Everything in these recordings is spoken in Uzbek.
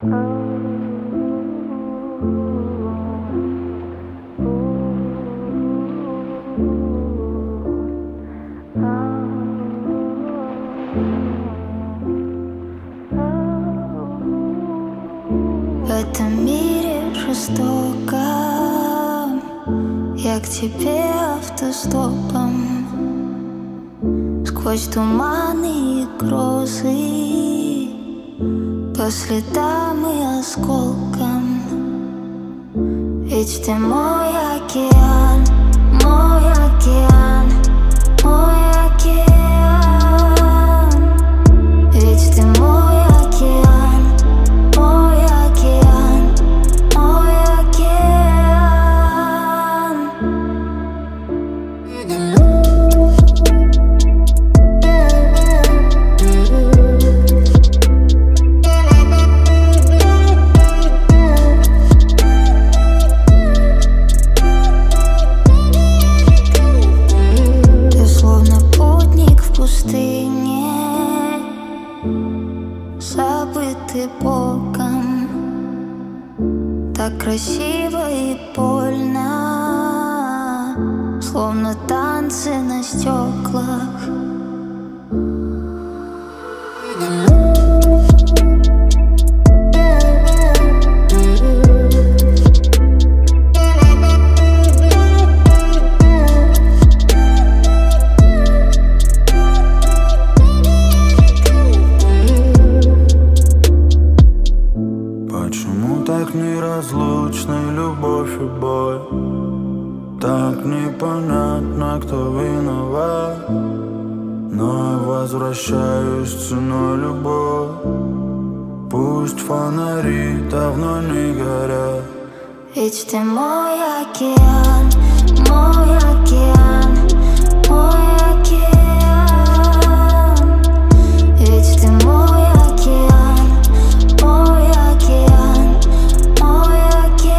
В этом мире жестоком я к тебе автостопом, сквозь туманы и грозы, по следам и осколкам. Ведь ты мой океан, мой океан, мой океан. Ведь ты мой океан, мой океан, мой океан. Ты словно путник в пустыне, забытый Богом. Так красиво и больно, словно танцы на стеклах. Почему так неразлучны любовь и боль? Так непонятно, кто виноват, но я возвращаюсь ценой любовь. Пусть фонари давно не горят. Ведь ты мой океан, мой океан, мой океан. Ведь ты мой океан, мой океан, мой океан.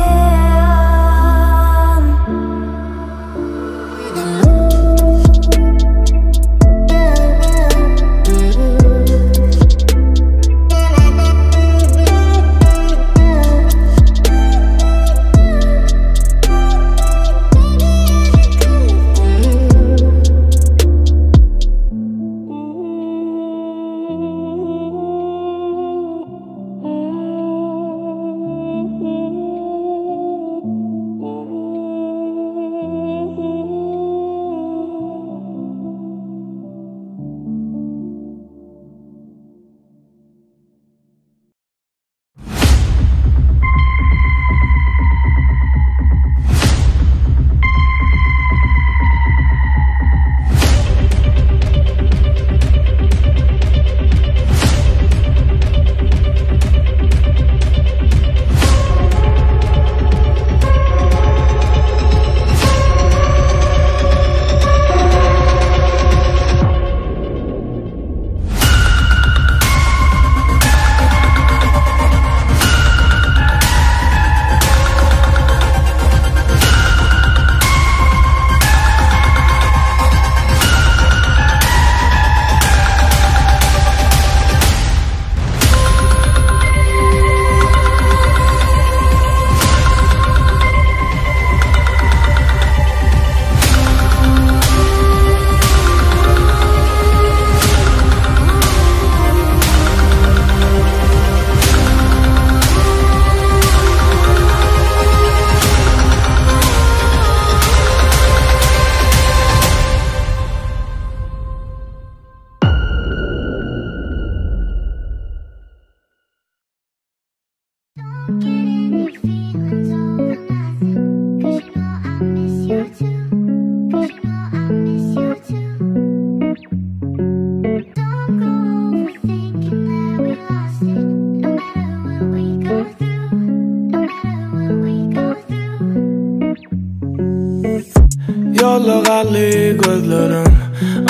Yo'lig'ali ko'zlarim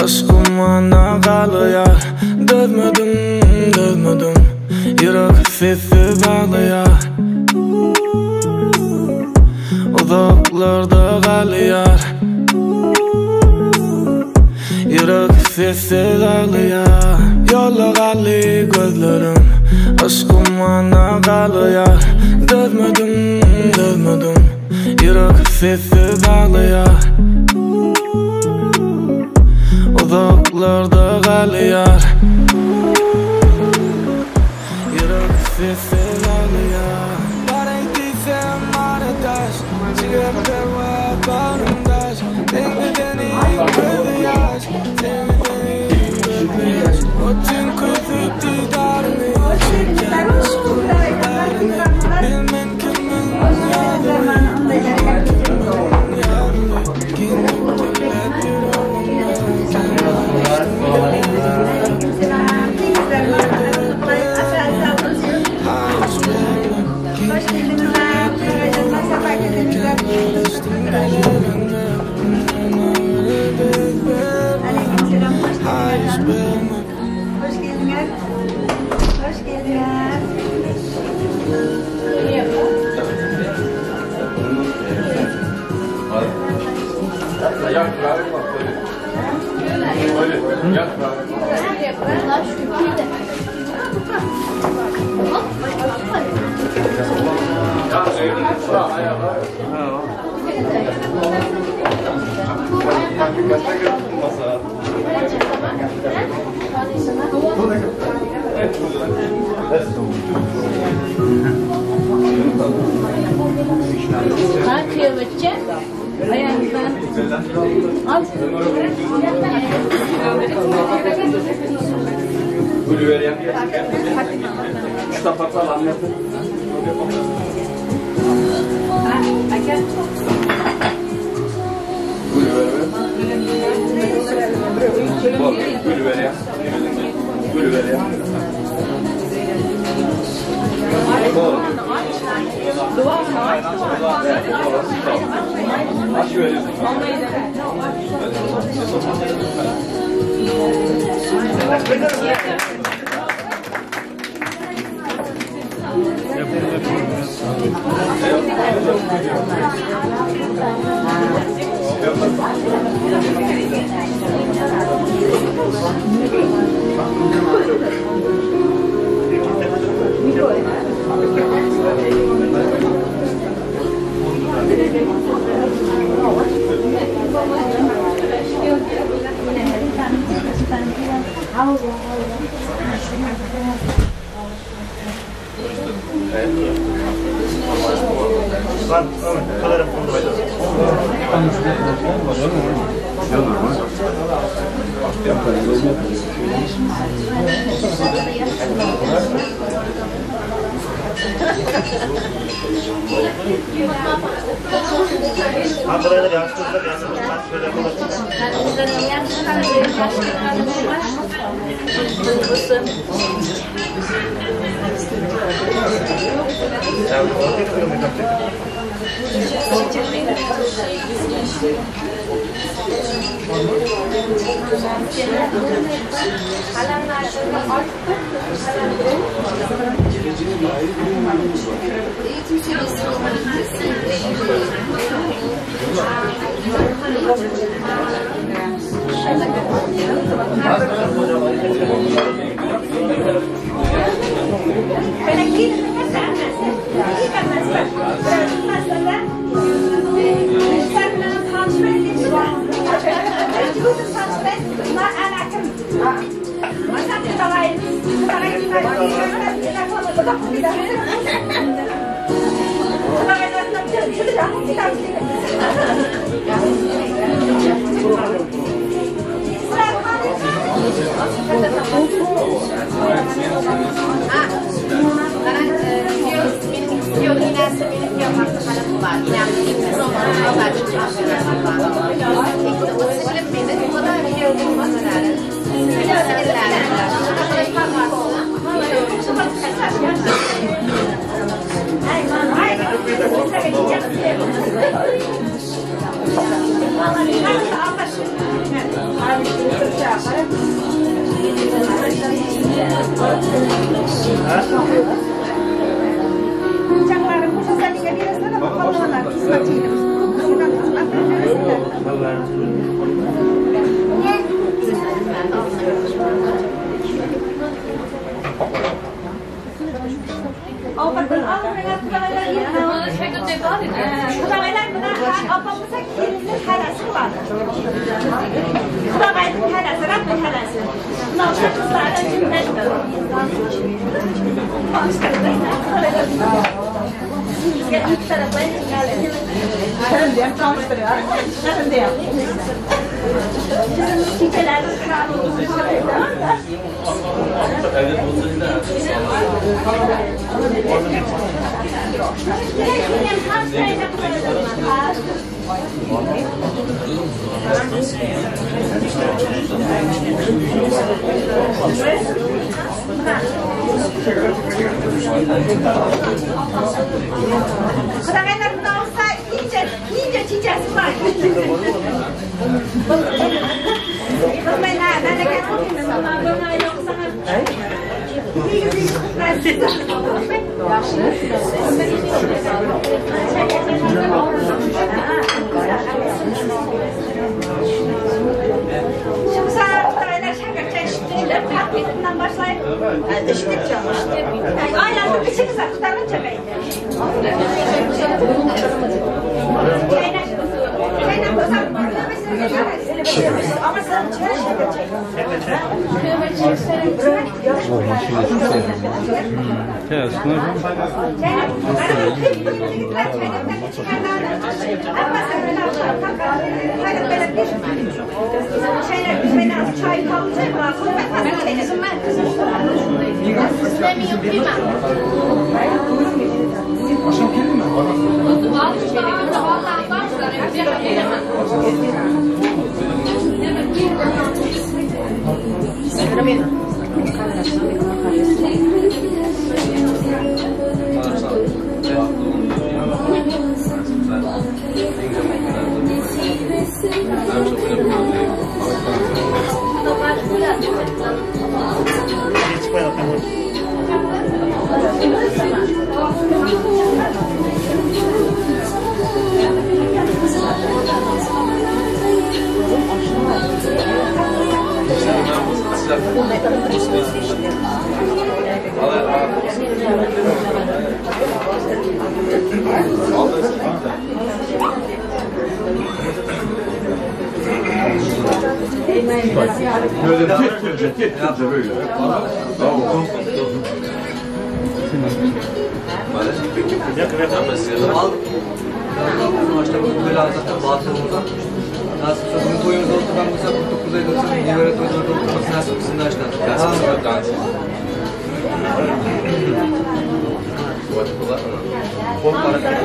aşkımana qalıyor. Dözmedim yürek sesi bağlıyor. Uzaklarda qalıyor, yürek sesi ağlıyor. Yo'lig'ali ko'zlarim aşkım bana kalıyor. Dövmedim, dövmedim, yürek hafif bağlıyor. Uzaklarda kalıyor, yürek hafif bağlıyor. Bana gitsem aradaş, ciğerde var bağrımdaş. Denizden iyi gözyaş, denizden iyi gözyaş. O tüm kızıp didarını, çeken aşkımlarını. Bilmem kimin yadını, bilmem kimin yadını. Gidip tület yüreğimde, sen kıyafetçi ayağınızdan al. Gülüveriyem. Mustafa falan yapın. Gülüveriyem. Gülüveriyem. Aç veriyorsun. Kudaylar buna ablamıza kelinin həlası var. Kudayın həlası, Rabbin həlası. Bunlar kızlarla cümlədir. Gel ilk taraflayın. Karın diyem, çalıştırıyor. Karın diyem. Çiçelerimiz kral olduğunu söyledi. Evet, bu da Kudaylar buna olsa iyice çiçesi var. Bakmayın ha, ben de kendim okuyayım. Bana yoksa şimdi sana kudaylar şaka çeşitliyle takviminden başlayıp işleteceğim. Aynen bir içinize kudaylar çekeyim. Ama sen çeşitliyle böyle. böyle zaten bağımlılığımızdan. Nasıl sorun koyuyoruz oldu ben bu sefer 9 ayda olsa bir böyle koyduğunda olması nasıl kısımda açtılar.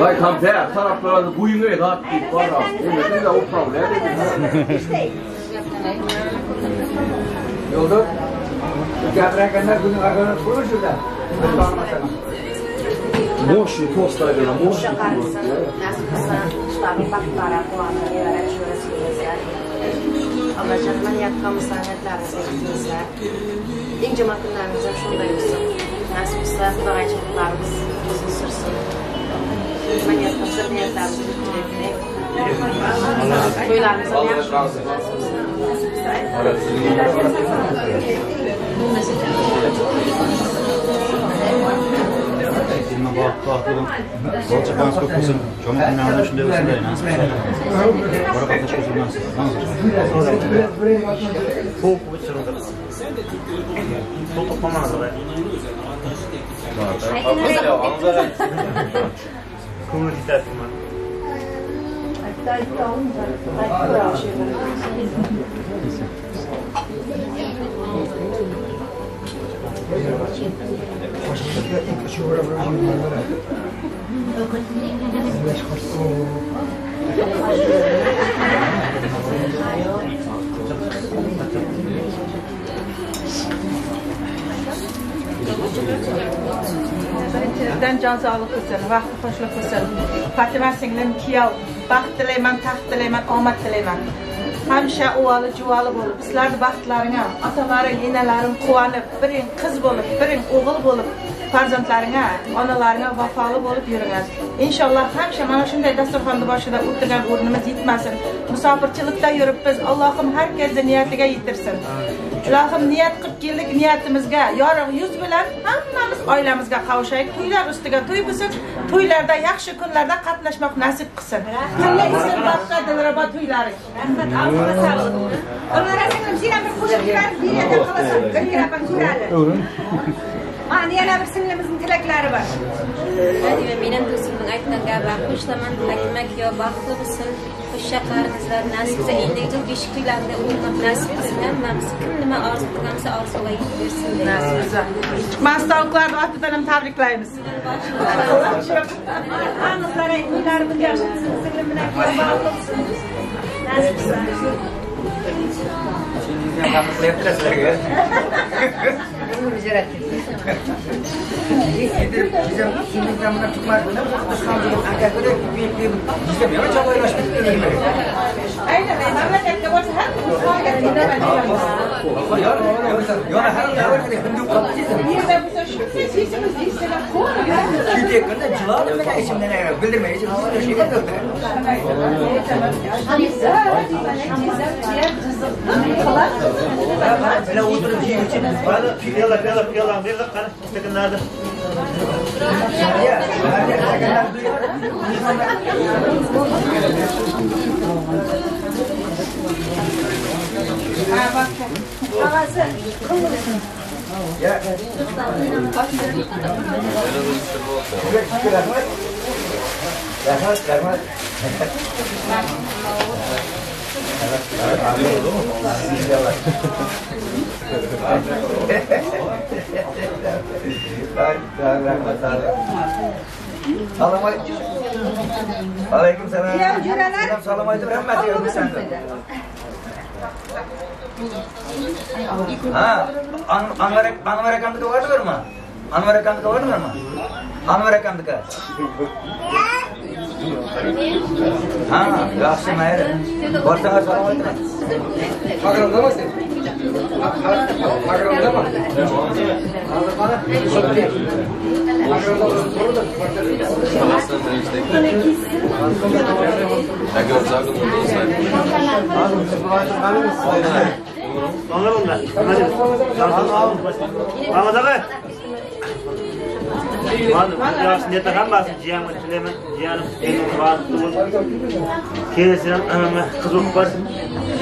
Vai cambiare, sarà però buyunu e da para. Ne de o problem. Yolda getirenler bunun arkasına konuşur da. Moshi postaydı, moshi. Nasıl kısa, tabi baklara puanı vererek şurası güzel. Ama canım yaptığımız sanatlarımıza gitmezse, ince makinlerimize şundayız. Nasıl kısa, daha çocuklarımız uzun sürsün. Ben yaptığımız sanatlarımızı bitirmek. Toylarımıza ne yapıyoruz? Bolca Pansko kızım, çoğunlukla ne anlaşılıyor olsun da inansı bir şey. Bora kardeş kızım nasıl? Soğuk bu içeride. Soğuk toplamanız var. Kumlu dikkatim var. Birinchidan jon sog'lik qilsin, vaqti xo'shlik qilsin. Fatima singlim kuyov, baxt tilayman, taxt tilayman, omad tilayman. Hamisha o'g'li juvoli bo'lib, sizlarning baxtlaringga otalaring, enalaring quvonib, biring qiz bo'lib, biring o'g'il bo'lib farzandlaryňa, onalaryňa wafaly bolup ýürüňiz. İnşallah hemşe mana şunday dasturxanda başyda oturgan ornumuz yitmesin. Musafirçilikda ýürüp biz Allah'ım herkesi niyetige yitirsin. Ilahım niyet qıp geldik niyetimizge, yarın yüz bilen hammamiz ailemizge kavuşayık. Toylar üstüge toy büsün, toylarda yaxşı günlerde katlaşmak nasip kılsın. Halle isim başka Dilraba toyları. Rahmet, ağzına sağlık. Onlara singlim, sina bir kuşaklar bir yerde kalasın. Bir yapan süreli. Maniyana bir singlimizin tilekleri var. Hadi benim dostumun aytgan gapi xushlaman aytmak yo baxtli bo'lsin. Xushchaqlaringizlar nasibsa endi beşik to'ylarida o'ynab nasib qilsin. Hammamiz kim nima orzu qilgansa orzuga yetsin. Nasibsa. Chiqmasdan atidan ham tabriklaymiz. Anızlara toylarımız yaşasın. Singlimine bağlı olsun. Nasipsa. Şimdi kamu yaptılar sizlerge. Bizim şimdiden buna çıkmadığında kız kalacağım. Arkadaşlar bir bizim yana çabaylaş bitti. Aynen, memlekette olsa her mutfağa gidemez. Yana her yerde hindu kapıcısı. Bir de bu sözü sesimiz değilse koyuyor. Şimdi yakında cilalı mı ne isimden ne bildirmeyi için havada şey yapıyor. Böyle oturup şey için. Bana piyalar bir de karı istekinlerdi. Havası kılmışsın. Ya. Rahmat. Aleykümselam. Salam aytıp rahmet eylesin sen de. Ha, Anvar Akam'da vardır mı? Anvar Akam'da vardır mı? Anvar Akam'da. Ha, yaxşı mayır. Barçağa salam aytıp. Programda mısın? Programda mı? Sonra bunlar. Hadi. Ramazan. Yaş ne takam basın ciğer mutluğumun ciğerim benim bağlılığım kendisinden anama kızım var.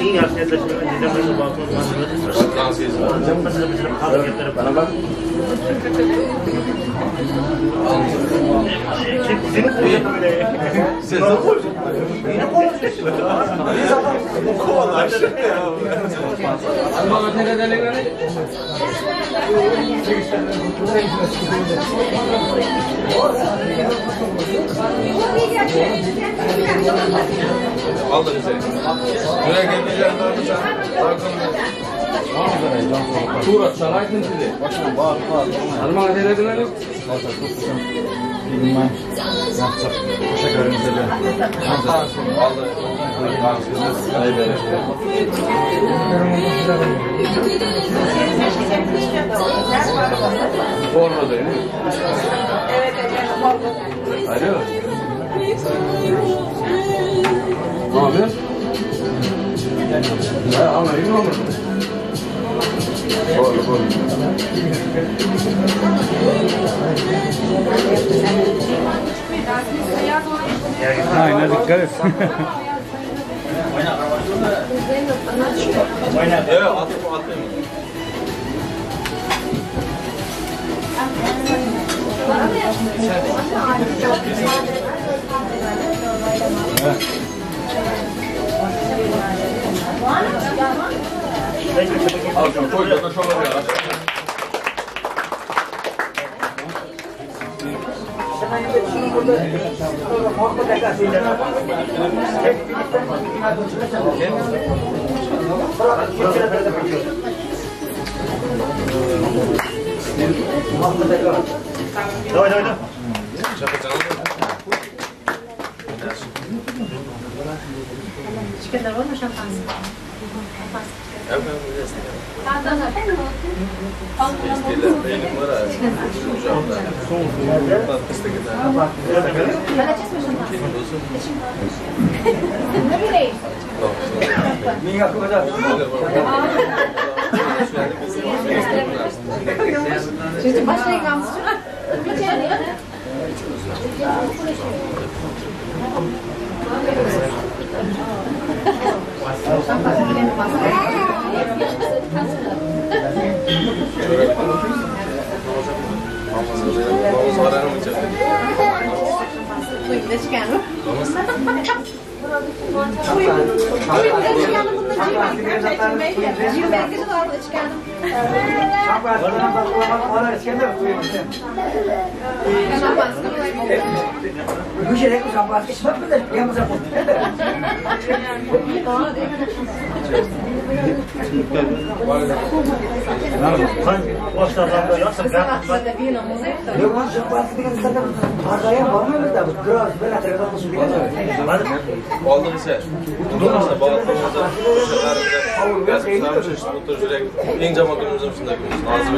İyi yaş ne taşıyorum neden böyle bağlılığım var. Cam basın bizim kaldı getirip bana bak. Seni koyuyor böyle. Sen ne koyuyorsun? Yine koyuyorsun. Kovalar şey ya. Ama ötede delegane. Aldı bize. Buraya gelmeyeceğim abi sen. Tuğra çalaydın sizi. Başına bağır. Alman delegane yok. Bilmem. Yapacak. Teşekkür ederim size. Aldı. Evet. Forma değil mi? Evet, forma. Alo. Ne yapıyorsun? Ya anlayayım mı? Doğru. Aynen dikkat et. Evet, atayım. Alacağım, koy da şöyle ya. Давай. Çıkıyor da var mı şampansı? Eng jama kunimiz ham shunday kunimiz. Hozir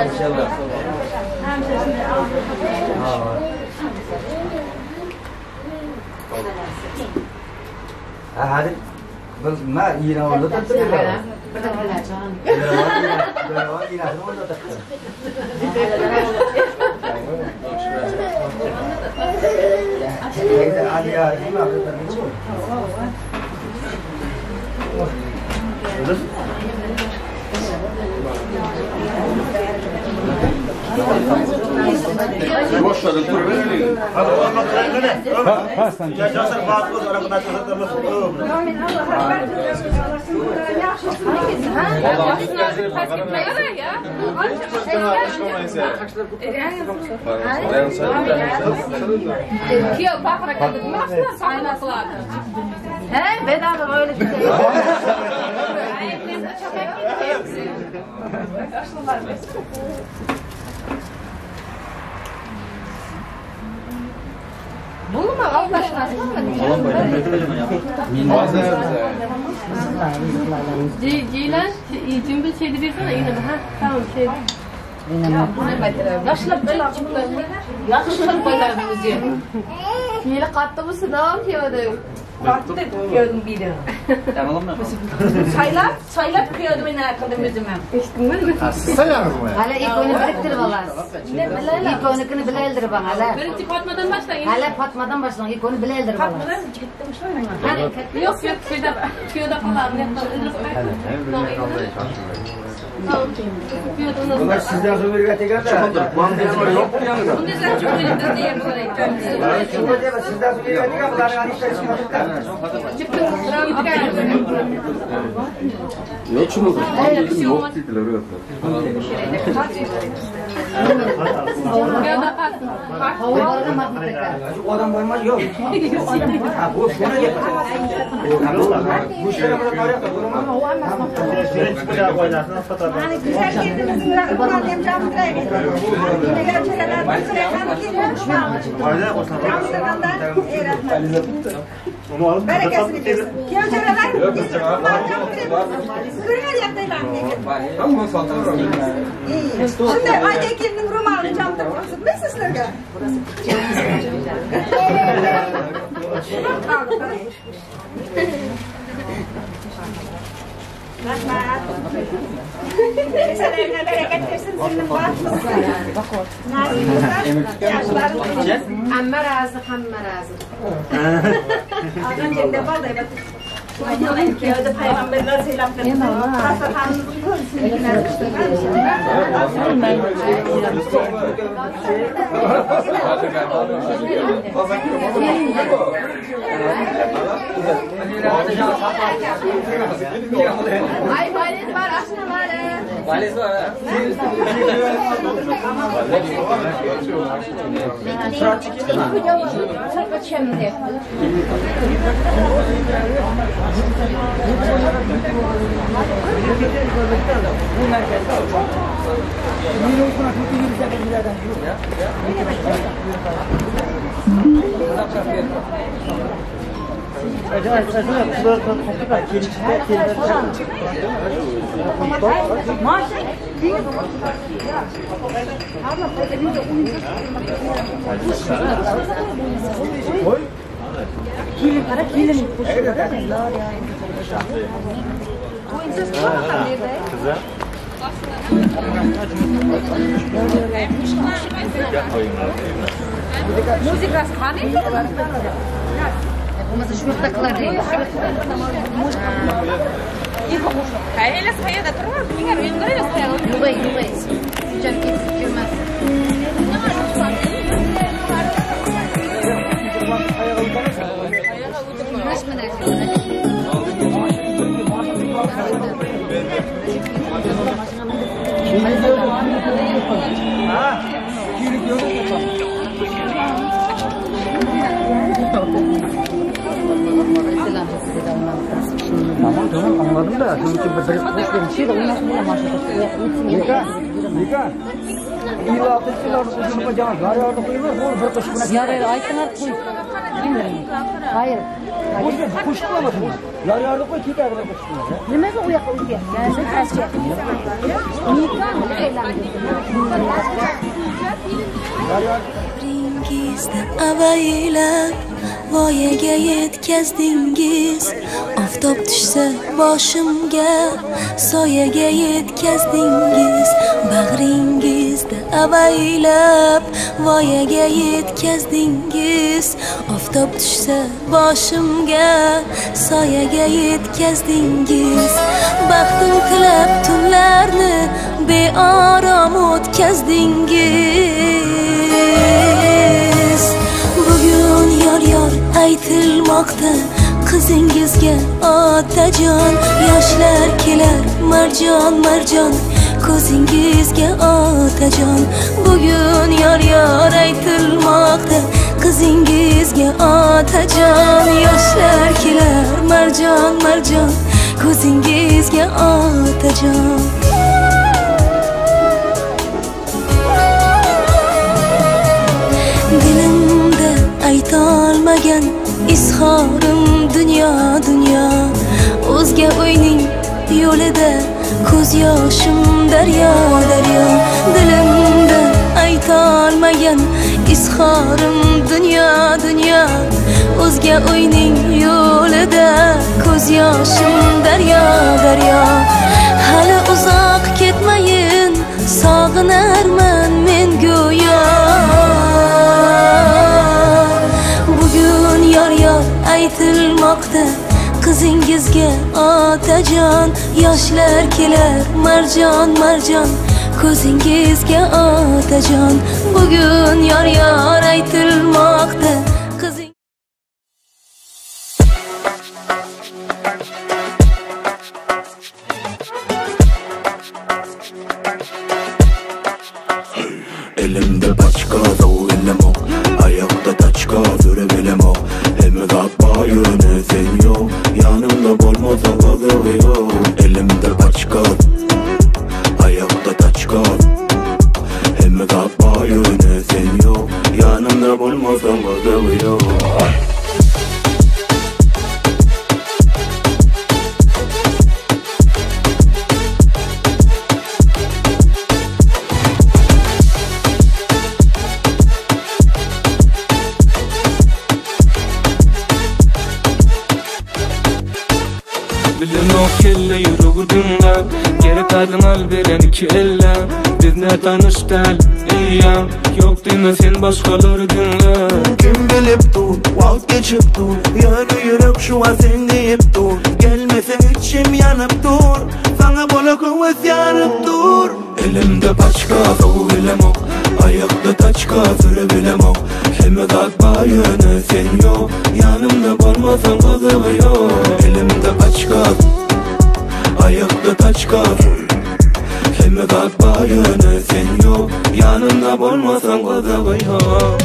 inshaalloh. Hadi biz ma yine orada tutturuyoruz. Boşladım, dur verelim. He, bedava öyle bir şey. Bunu mu Allah aşkına? Ceylan, cümbül şeydi versene yine bu. Tamam şey. Yaşlap böyle çıktı. Yaşlap koyardınız ya. Yine kattı mı sınav kıyordum. Kattı kıyordum bir de. Tamam mı? Çaylap kıyordum en arkadan yüzüme. İçtin mi? Sayarız mı? Hala ilk oyunu biriktir valla. İlk oyunukunu bileeldir bana hala. Birinci Fatma'dan başlayın. Hala Fatma'dan başlayın. İlk oyunu bileeldir valla. Fatma'dan gittim şöyle. Yok köyde falan. Bunlar sizden sonra bir tekrar da. Bunu sen çok önemli diye böyle. Sizden sonra bir tekrar bunlar işte Yok şunu da. Yok dediler öyle. O adam olmaz yok. Bu şuna yapar. Bu şuna Hani güzel girdiniz mi? Ulan emcamı direkt getirdim. Gerçekten berekesini kesin. Gerçekten Gürler yaptıylar. Tamam satırım. Şimdi Aytekin'in rumalını camdırmışsın. Ne sizlerge? Rahmat. Keselerine bereket versin. Senin batmasın. Amma razı, hamma razı. Ağzın cebde bal da evet. Köyde peygamberler selam versin. Hastahanımızın görsün. Ay valiz var aslında var. Valiz var ha. Sıra çekildi mi? Çok açımdı. Muzikasi qanday? Bo'lmasa shurta qiladi. Hayla sayada turma, menga uyingda sayada. Yo'q, Jam ketib kelmas. Tamam anladım da şunun için bir şey de oynasın maşallah. Nika. İlla atışlar uzun pajan. Yarı koyma. Bu bir kuşkuna. Yarı aytlar koy. Hayır. Kuşkulamasın. Yarı koy ki kadar kuşkuna. Nimaga u yoqqa uyga? Yani kascha. Ringizda avaylab voyaga yetkazdingiz. Oftob tushsa boshimga soyaga yetkazdingiz. Bag'ringizda avaylab voyaga yetkazdingiz. Oftob tushsa boshimga soyaga yetkazdingiz. Baxtim tilab tunlarni beorom o'tkazdingiz. Bugun yor aytilmoqda qizingizga otajon. Yoshlar kelar marjon ko'zingizga otajon. Bugun yor aytilmoqda qizingizga otajon. Yoshlar kelar marjon ko'zingizga otajon. Dilimda aytolmagan izhorim dunyo. O'zga uyning yo'lida ko'z yoshim daryo. Dilimda aytolmagan izhorim dunyo. O'zga uyning yo'lida ko'z yoshim daryo. Hali uzoq ketmayin, sog'inarman men go'yo. Bugun yor aytilmoqda qizingizga otajon. Yoshlar kelar marjon ko'zingizga otajon. Bugun yor aytilmoqda qizing. Elimde başka zavilem o, ayakta taçka sürebilem o. Emrdat bayını sen yok, yanımda olmasa kazılıyor. Elimde başka, ayakta taçka. Emrdat bayını sen yok, yanımda olmasa kazılıyor. Bilim o kelle yürüdüğünde geri kaydın al veren iki elle. Biz ne tanıştık iyiyim, yok deme sen başkaları dinle. Kim bilip dur, vazgeçip dur. Yarı yürek şu an sen deyip dur. Gelmesen içim yanıp dur. Sana bola kuvvet yanıp dur. Elimde başka zavilem o, ayakta taçka sürebilem o. Emrdat bayını sen yok, yanımda olmasan kazılıyor. Elimde başka, ayakta taçka. Emrdat bayını sen yok, yanımda olmasan kazılıyor.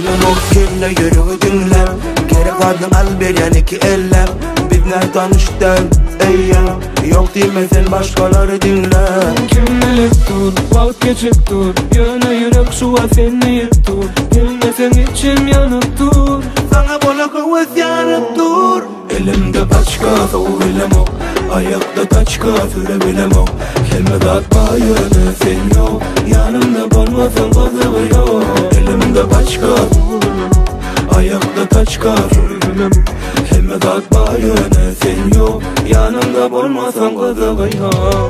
Bilin o kelle yürü dinler Geri kadın al bir yan iki eller Bizler tanıştık eyyem Yok demesen başkaları dinle Kimmelik dur, vakt geçip dur Yöne yürek şu an seni yık dur Bilmesen içim yanıp dur Sana bola kuvvet yanıp dur Elimde paçka soğubilem o Ayakta taçka sürebilem o Kelime dağıtma yönü sen yok Yanımda bulmasan kazığı yok Elimde paçka Ayakta taçka sürebilem Kelime dağıtma yönü sen yok Yanımda bulmasan kazığı yok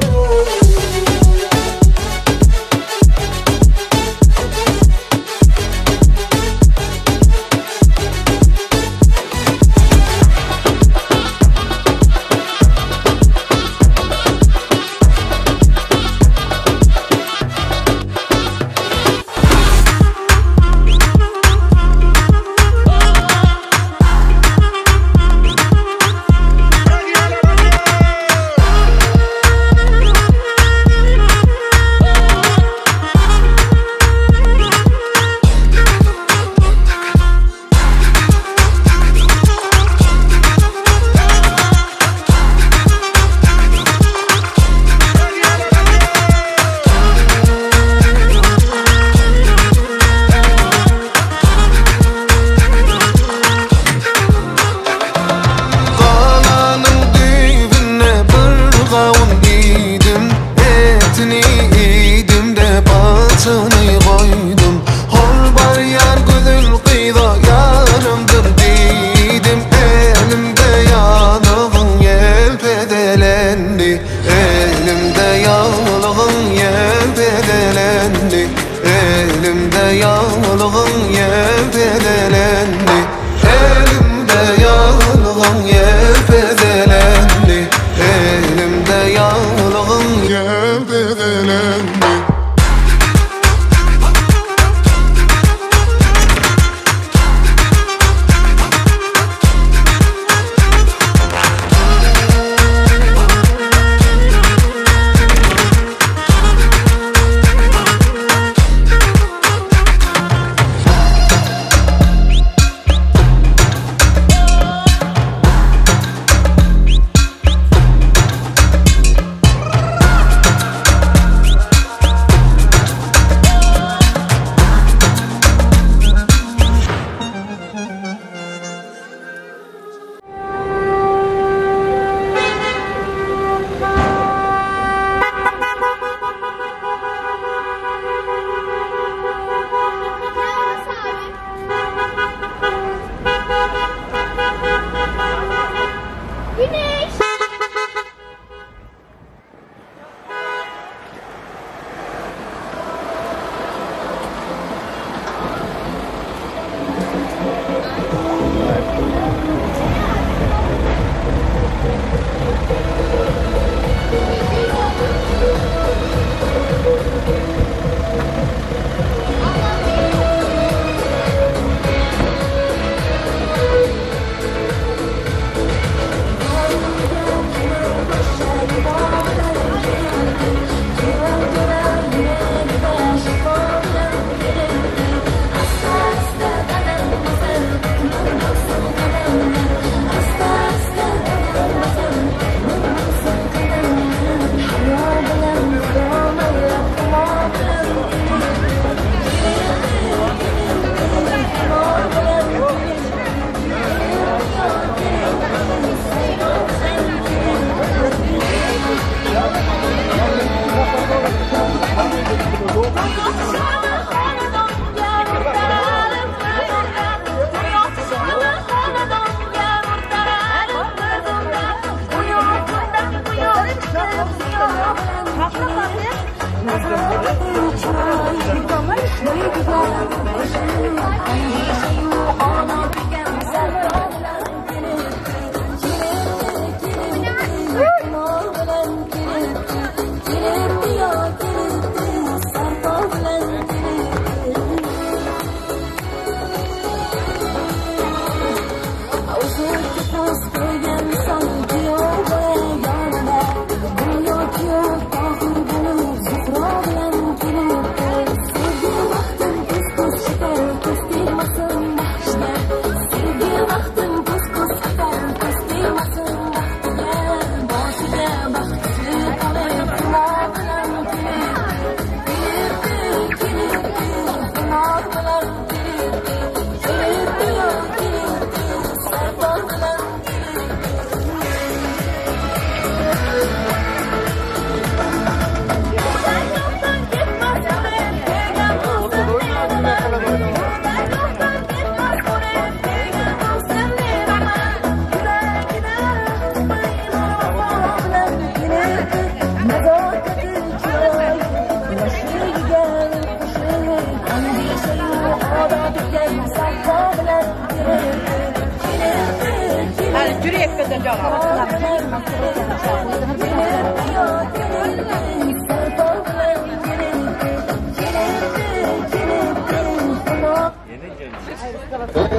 Hadi yürüyek kızın canım.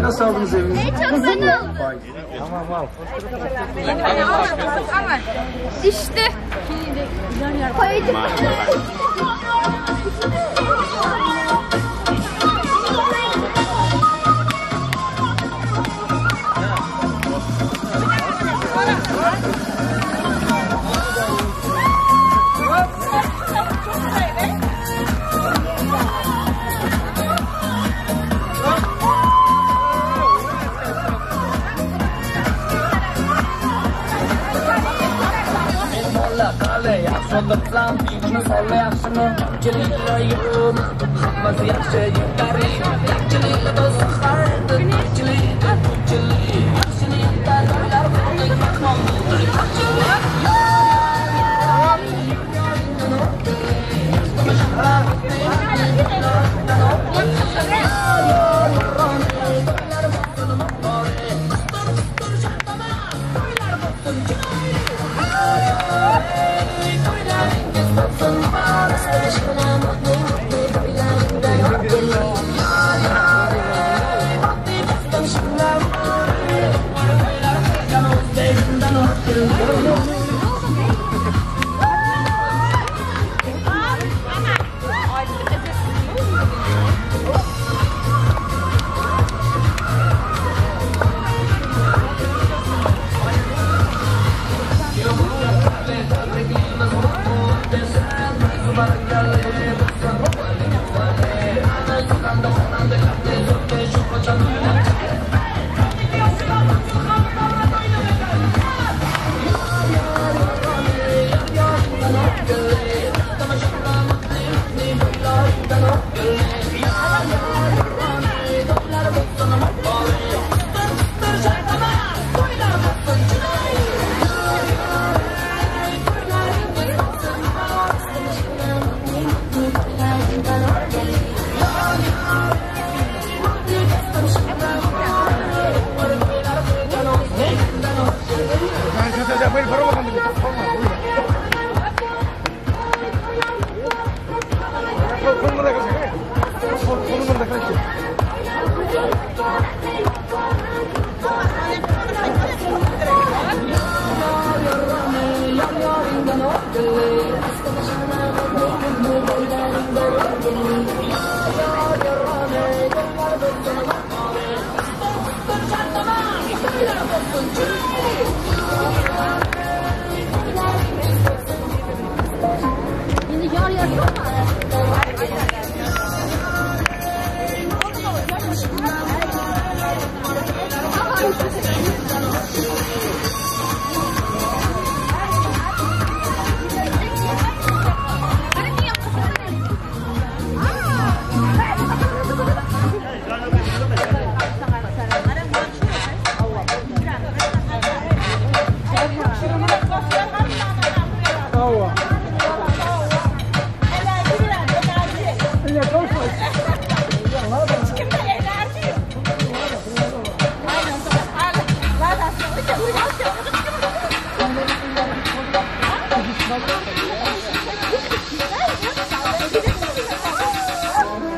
Nasıl aldınız evinizi? Çok güzel oldu. Tamam al. İşte. Koyacağım.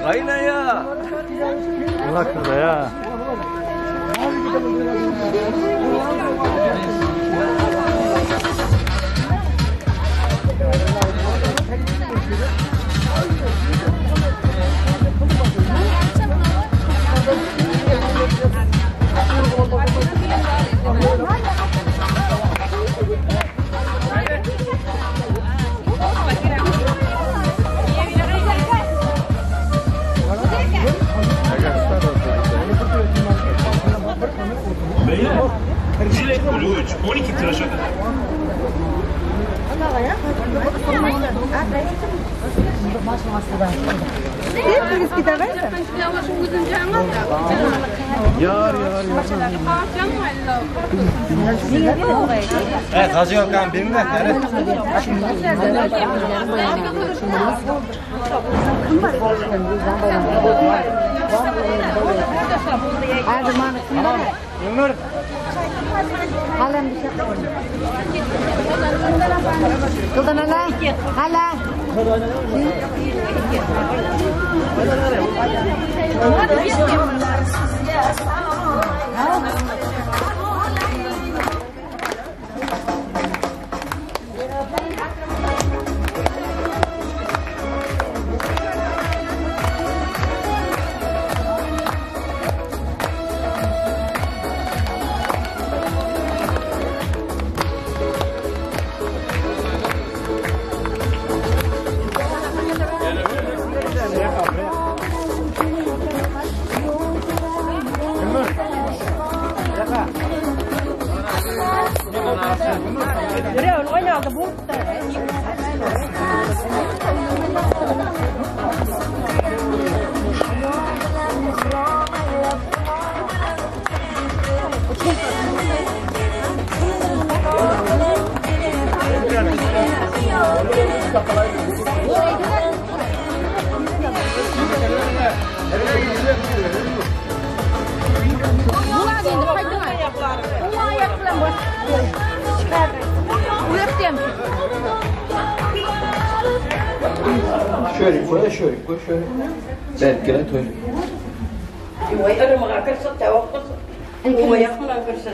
Aynen ya. Bırakın da ya. Çilek kuru 3, 12 tıraşa kadar. Evet, hazır yok kan benimle. Evet. Şöyle koy, şöyle koy, şöyle. Evet, gel toy. Vay arama kırsa tavuk kırsa. Vay yakma kırsa.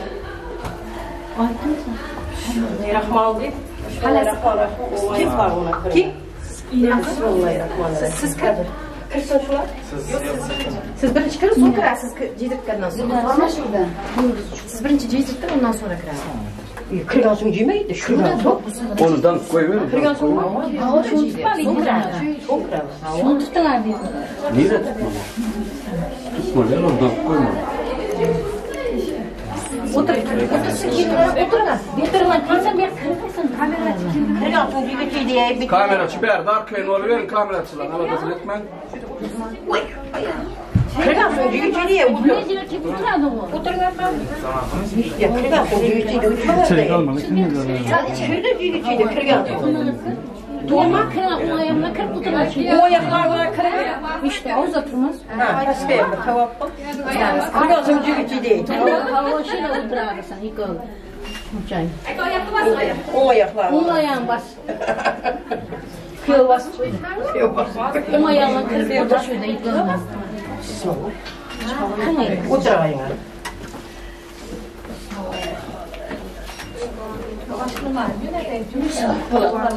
Ay rahmal değil. Kim var ona kırsa? Kim? Bismillahirrahmanirrahim. Siz kadar. Kırsa şular. Siz birinci kırın sonra kırarsınız. Ceydirtlerden sonra. Ama şurada. Siz birinci ceydirtler ondan sonra kırarsınız. Kırgan sonra yemeği şuradan çok. Ondan koyuyorum. Kırgan sonra. Hava şunu tutma. Çok kırar. Şunu tuttular diye. Niye tutma? Tutma lan ondan koyma. Otur. Kamera çıkar, darkayın oluverin kamera açılan. Ama da etmen. Kırgan sonra diye oturuyor. Oturun efendim. Ya kırgan sonra diye. Çelik almadık. Şöyle diye kırgan. Dolma kırar, o ayağına kır kutular. O ayaklarına kırıyor. İşte o oturmaz. Ha, hasbeyim tavuk. Kırgan sonra diye. Hava şöyle oturarsan yıkıl. Uçay. O ayaklar. O ayağın bas. Kıyıl bas. O ayağına kır otur şöyle yıkılmaz. Otur ayağına.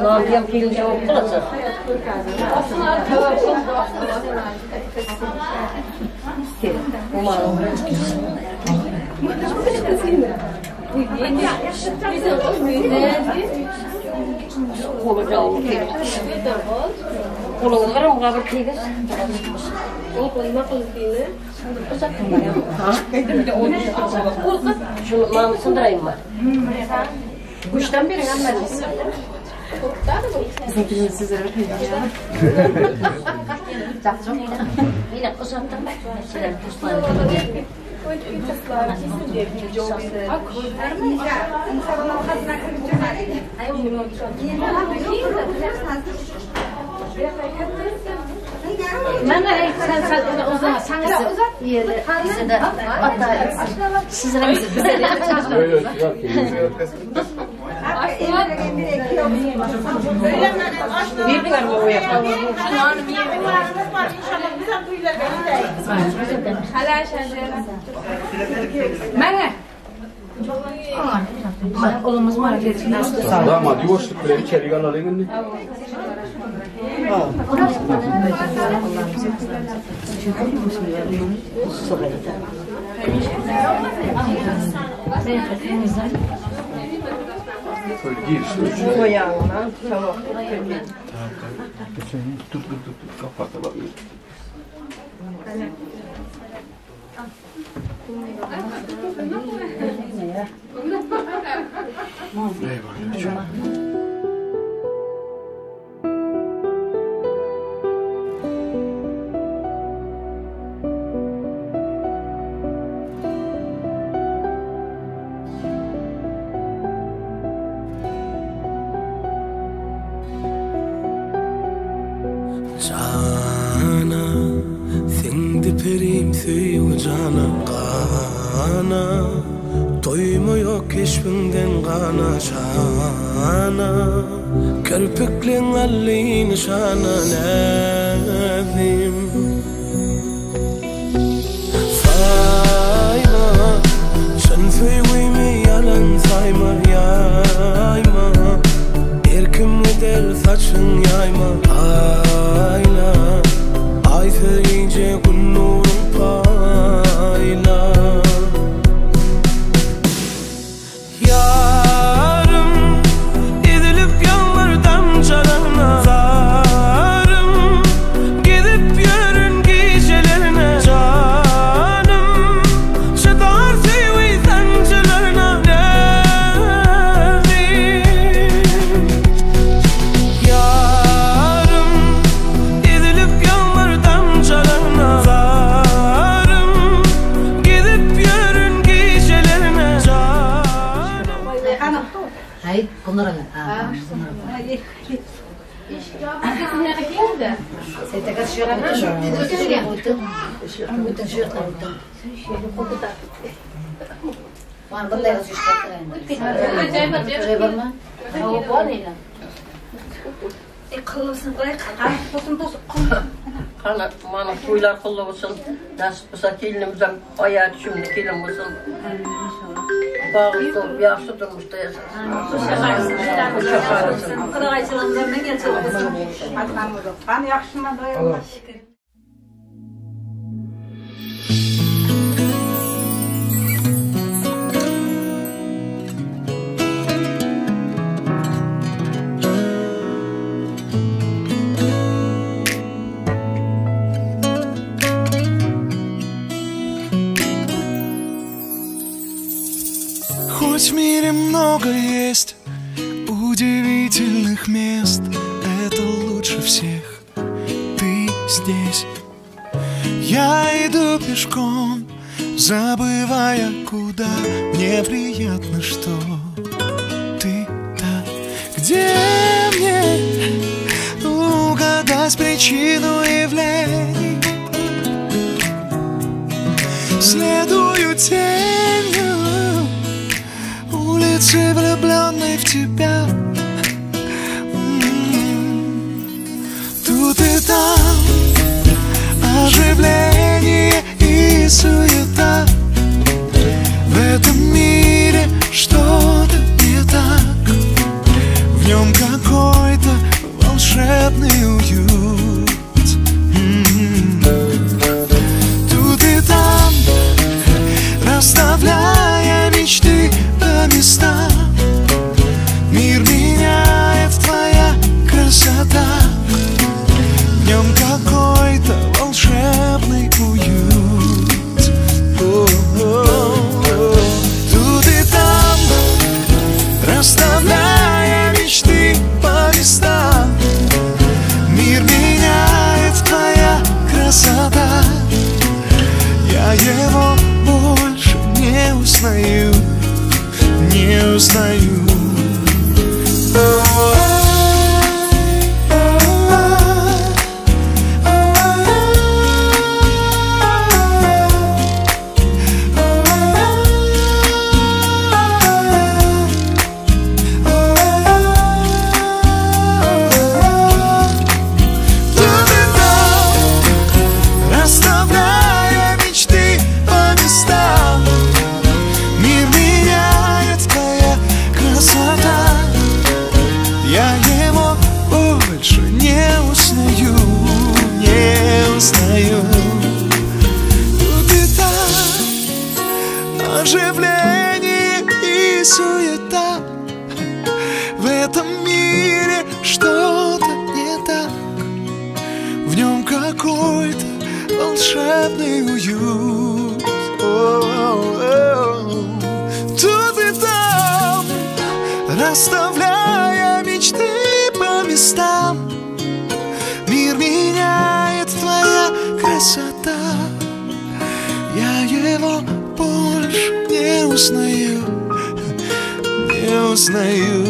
Ne yapayım ki cevap bulacak. Umarım. Kolunu kırım kabır teygiz. Şunu mamı sındırayım mı? Kuştan beri anladınız. Bizimkinin sizlere bakayım. Zaten yine uzattım. Mesela kuşlar. Ben sen uzat. Sen uzat. Yeri. Bize de hatta sizlere bize de. Bir birer mi o yapalım? Şu an yemeğimiz var. İnşallah güzel duyular beni de. Hala şenceler. Mene. Olumuz var. Damat yoğuşluk bile içeri alalım mı? Bu ayağına tamam. Dur kapatalım. Alperim süyü cana kana Doyma yok keşfinden kana şana Körpüklen allin şana nevim Sayma Sen süyüyümü yalan sayma yayma Erkim der saçın yayma ayla Ay söyleyince gün nurun payla Yarım edilip yağmur damcalarına Zarım gidip yürün gecelerine Canım çıkar sevi sancılarına Yarım edilip yağmur damcalarına Zarım gidip yürün gecelerine Hayır, bunlara mı? Sen tekrar şu yapma. Bütün şu yapma. Var bunlar yazı işte. Var mı? O var ne? Kılısın koy. Tosun tosun. Kana mana toylar kıllı olsun. Nasip olsa gelinimizden ayağı düşümlü gelin olsun. Bağlı olup yaşlı durmuşta yaşasın. Şaşarsın. Kıra ayçalarından geçelim. Ben yaşlıma doyamam. Хоть в мире много есть удивительных мест, это лучше всех. Ты здесь. Я иду пешком, забывая, куда. Мне приятно, что ты так. Где мне угадать причину явлений? Следую тенью улицы, влюбленной в тебя. Тут и там оживление и суета. В этом мире что-то не так. В нем какой-то волшебный уют. Тут и там расставляя мечты по местам. Мир меняет твоя красота. В нем какой-то волшебный уют. Тут и там расставляя мечты по местам. Мир меняет твоя красота. Я его больше не узнаю, не узнаю. Расставляя мечты по местам. Мир меняет твоя красота. Я его больше не узнаю, не узнаю. Тут и там оживление и суета. В этом мире что-то не так. В нем какой-то волшебный уют. Тут и там расставляя мечты по местам. Мир меняет твоя красота. Я его больше не узнаю, не узнаю.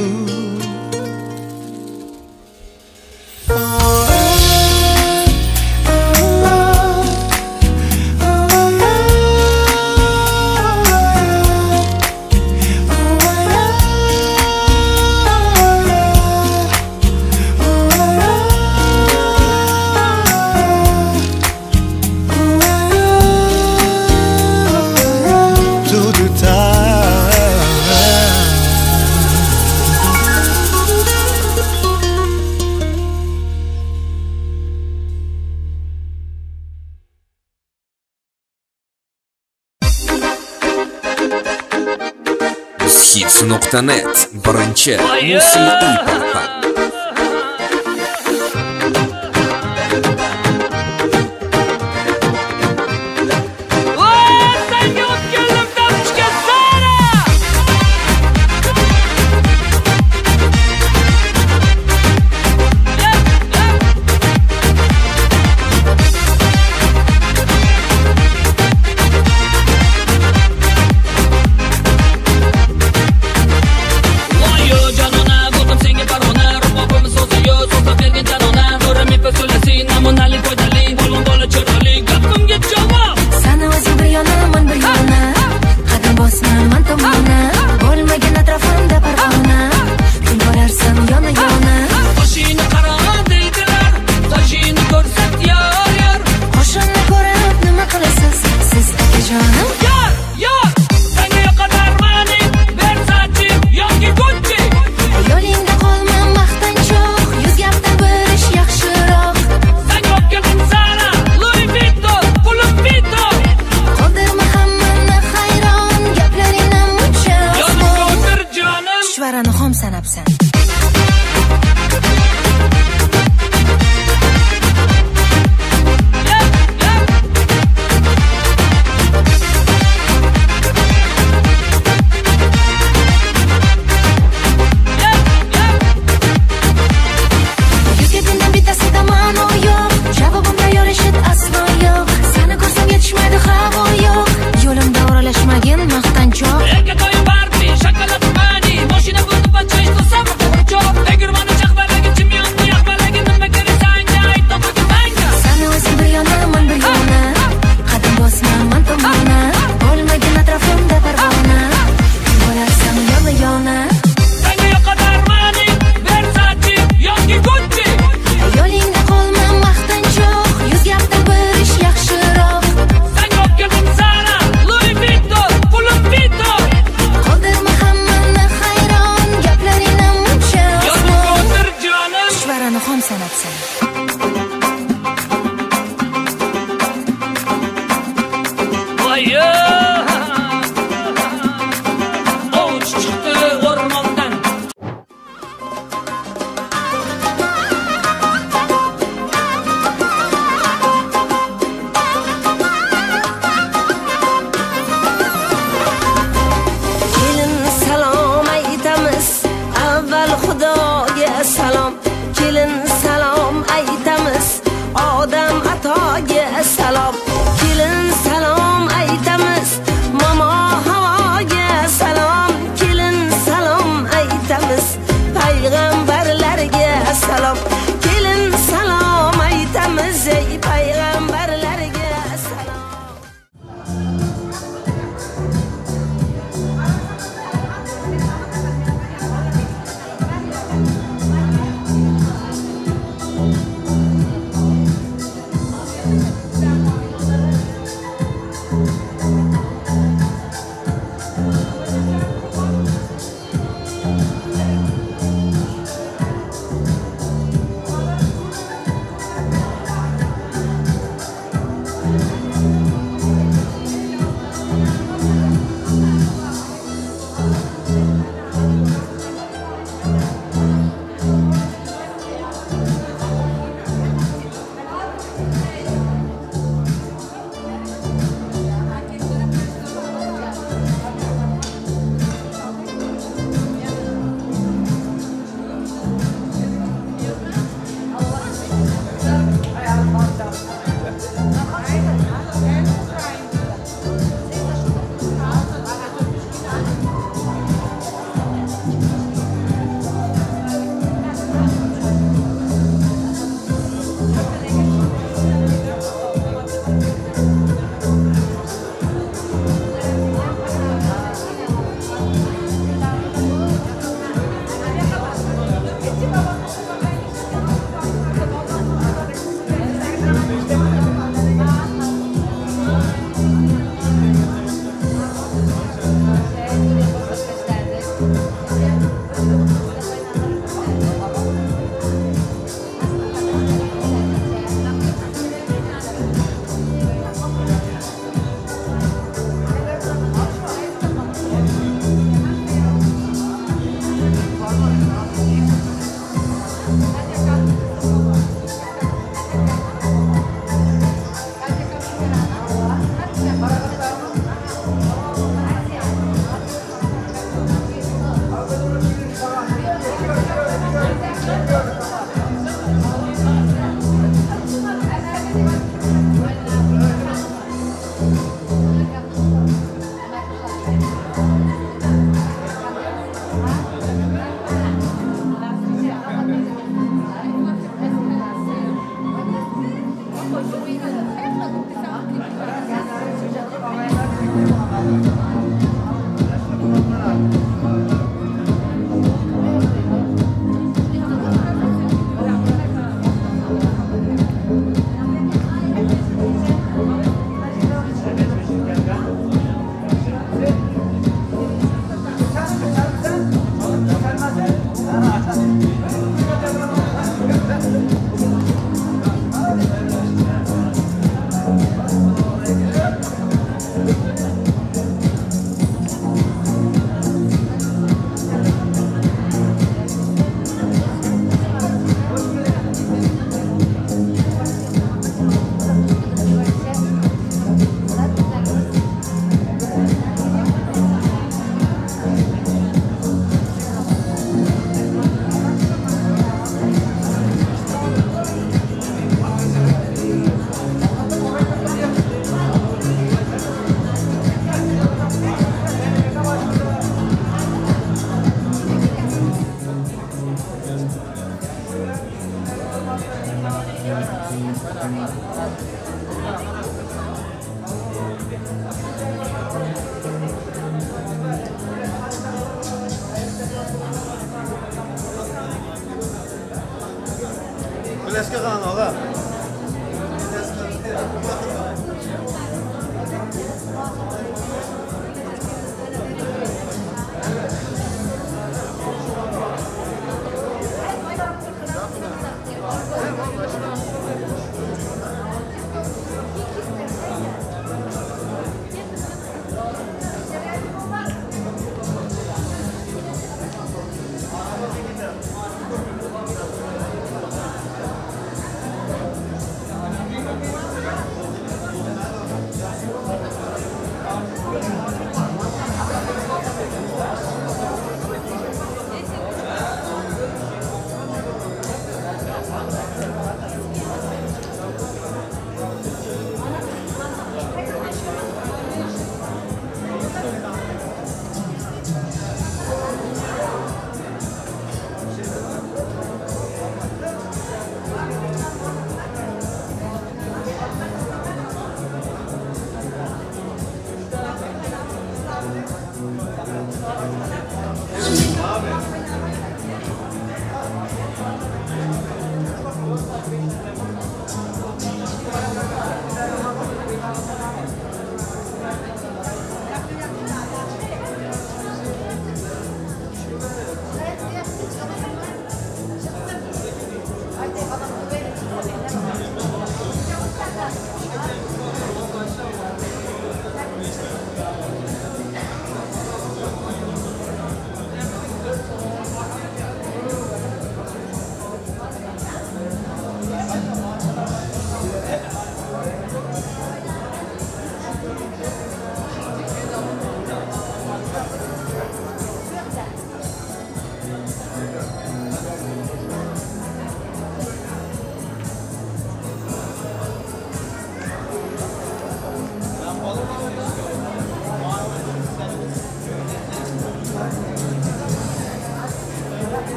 Hits.net birinchi musiqiy portal.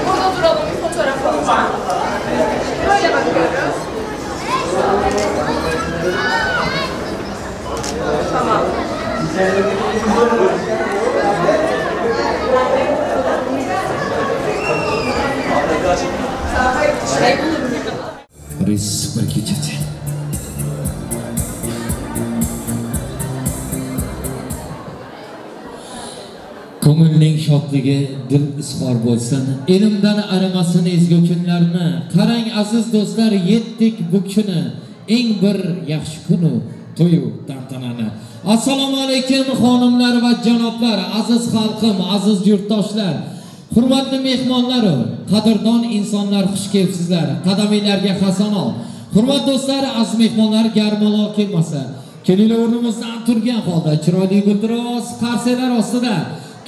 Burada duralım, fotoğraf alacağım. Böyle bakıyoruz. Tamam. Reis bir kechasi. Ko'ngilning shodligi dil izhor bo'lsin. Elimdan arimasin ezgu kunlarni. Qarang aziz do'stlar, yetdik bu kuni. Eng bir yaxshi kuni, to'yu tantanani. Assalomu alaykum xonimlar va janoblar, aziz xalqim, aziz yurtdoshlar. Hurmatli mehmonlar, qadrdon insonlar, xush kelibsizlar. Qadaminglarga hasanol. Hurmat do'stlar, aziz mehmonlar, garmalol kelmasa, kelinglar o'rnimizdan turgan holda chiroyli guldiroz qarsalar ostida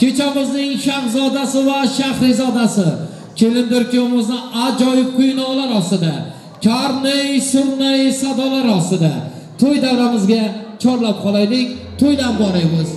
Kechamizning shahzodasi va shahrizodasi Kelindir kuyovimizni ajoyib kuynolar ostida, karnay surnay sadolar ostida to'y davramizga chorlab qolaylik, to'ydan boraymiz.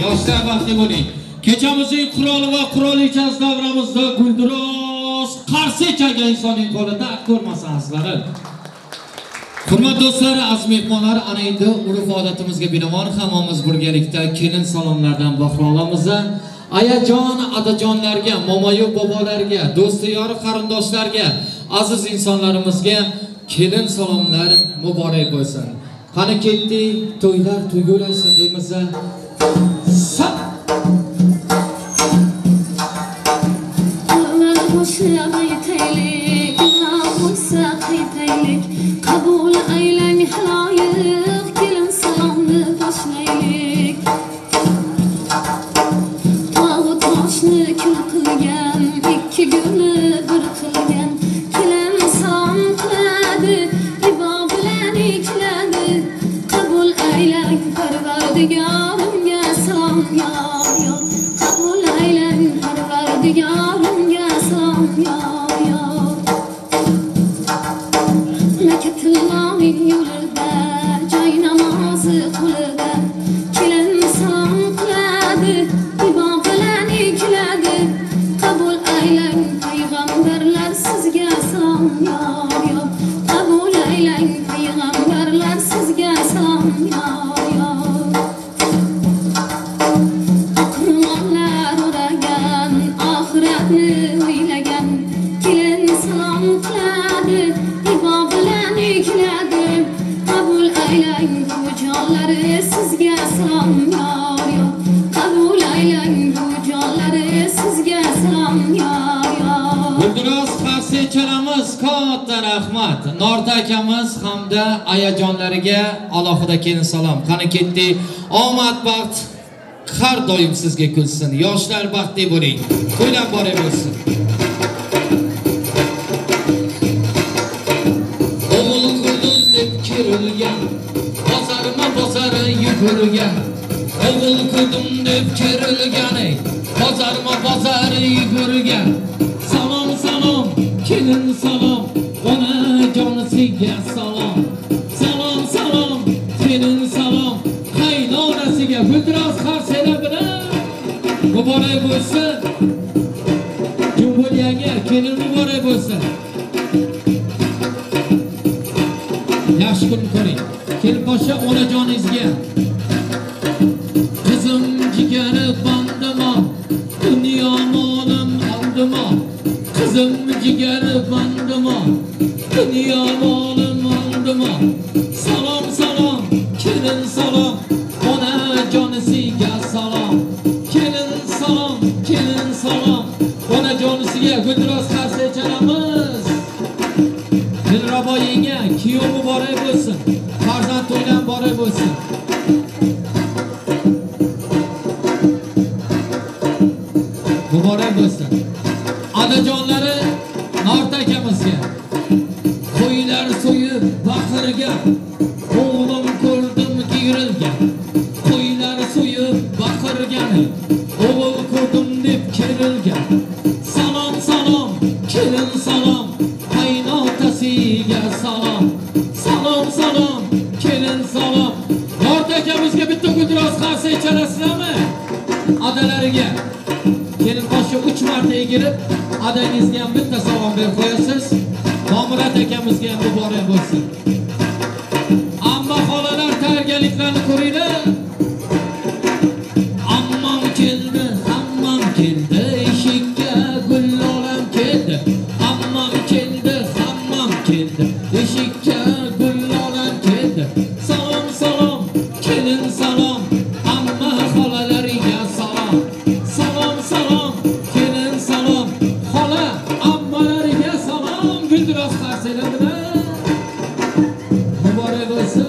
Yoshlar baxtli bo'ling. Kechamizning quroli va qurolichasi davramizda guldiroz qarshi chaga insonning qo'lida ko'rmasansizlar. Hurmatli do'stlar, aziz mehmonlar, ana endi urf-odatimizga binoan hammamiz birgalikda kelin salomlardan bahra olamiz. Ayajon, adajonlarga, momayu bobolarga, do'sti-yor qarindoshlarga, aziz insonlarimizga kelin salomlar muborak bo'lsin. Qani ketdi, to'ylar tugulaysin deymiz. Kabul aylang haloyiq, kelin salomni boshlaylik. Tog'u toshni kul qilgan, ikki gulni bir qilgan, kelin salom qiladi, ibo bilan ekladi. Qabul aylang Parvardigorimga salom yo yo. Qabul aylang Parvardigorimga salom yo yo. Makatullohning yo'lida, joy namozi qo'lida, kelin salom qiladi, ibo bilan ekladi. Qabul aylang payg'ambarlar sizga salom yo yo. Qabul aylang payg'ambarlar sizga salom yo yo. Aqrmonlar o'ragan, oxiratni o'ylagan, kelin salom qiladi, ibo bilan ekladi. Qabul aylang bu jonlari sizga salom yo yo. Qabul aylang bu jonlari sizga salom yo yo. Guldiroz qarshi chalamiz, katta rahmat. Norda akamiz hamda ayajonlariga alohida kelin salom. Qani ketdi, omad baxt har doim sizga kulsin. Yoshlar baxtli bo'ling. To'ydan bora bo'lsin. O'g'il qildim deb kerilgan, bozorma-bozor yugurgan. O'g'il qildim deb kerilgan, bozorma-bozor yugurgan. Salom salom, kelin salom, onajonisiga salom. Salom salom, kelin salom, qaynonasiga guldiroz qarshilar bilan muborak bo'lsin. Jumboliyanga kelin muborak bo'lsin. Yaxshi kun ko'ring. Kelin poshsha onajoningizga. Qizim jigari bandimo, dunyo molim oldimo. Qizim jigari bandimo, dunyo molim oldimo. Salom salom, kelin salom, onajonisiga salom. Kelin salom, kelin salom, onajonisiga guldiroz qarshi chalamiz. Dilrabo yenga kuyov muborak bo'lsin. Farzand to'ydan muborak bo'lsin. bakırgan. Oğlum ko'rdim girilgan. Qo'ylar so'yib bakırgan. O'g'il ko'rdim deb kerilgan. Salom salom, kelin salom, qaynotasiga salom. Salom salom, kelin salom. Yorda akamizga bitta guldiroz qarsa ichalasizlarmi? Adalariga. Kelin qo'shi 3 marta egilib, adangizga ham bitta salom berib qo'yasiz. Murat akamizga ham muborak bo'lsin. Amma xolalar tayyorgarliklarni ko'ringlar. Ammam keldi, hammam keldi, eshikka gul olam keldi. Ammam keldi, hammam keldi, eshikka gul olam keldi. Salom salom, kelin salom, amma xolalariga salom. Salom salom, kelin salom, xola ammalariga salom. Guldiroz qarsanglar bilan muborak bo'lsin.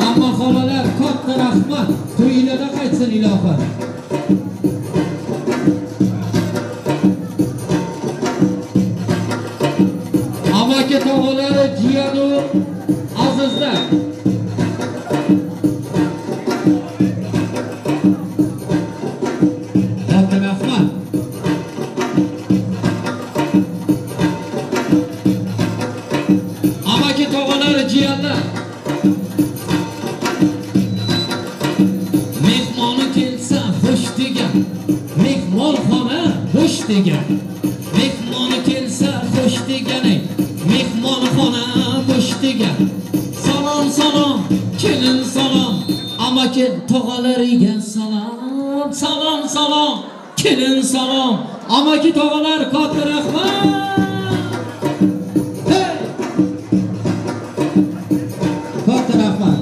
Amma xolalar katta rahmat, to'ylarda qaytsin ilohim. Amaki tog'alari, jiyanu azizlar. Katta rahmat. Amaki tog'alari, jiyanlar. Mehmoni kelsa xush degan, mehmonxona xush degan. Mehmoni kelsa xush degan, mehmonxona xush degan. Salom salom, kelin salom, amaki tog'alariga salom. Salom salom, kelin salom, amaki tog'alar katta rahmat. Katta rahmat.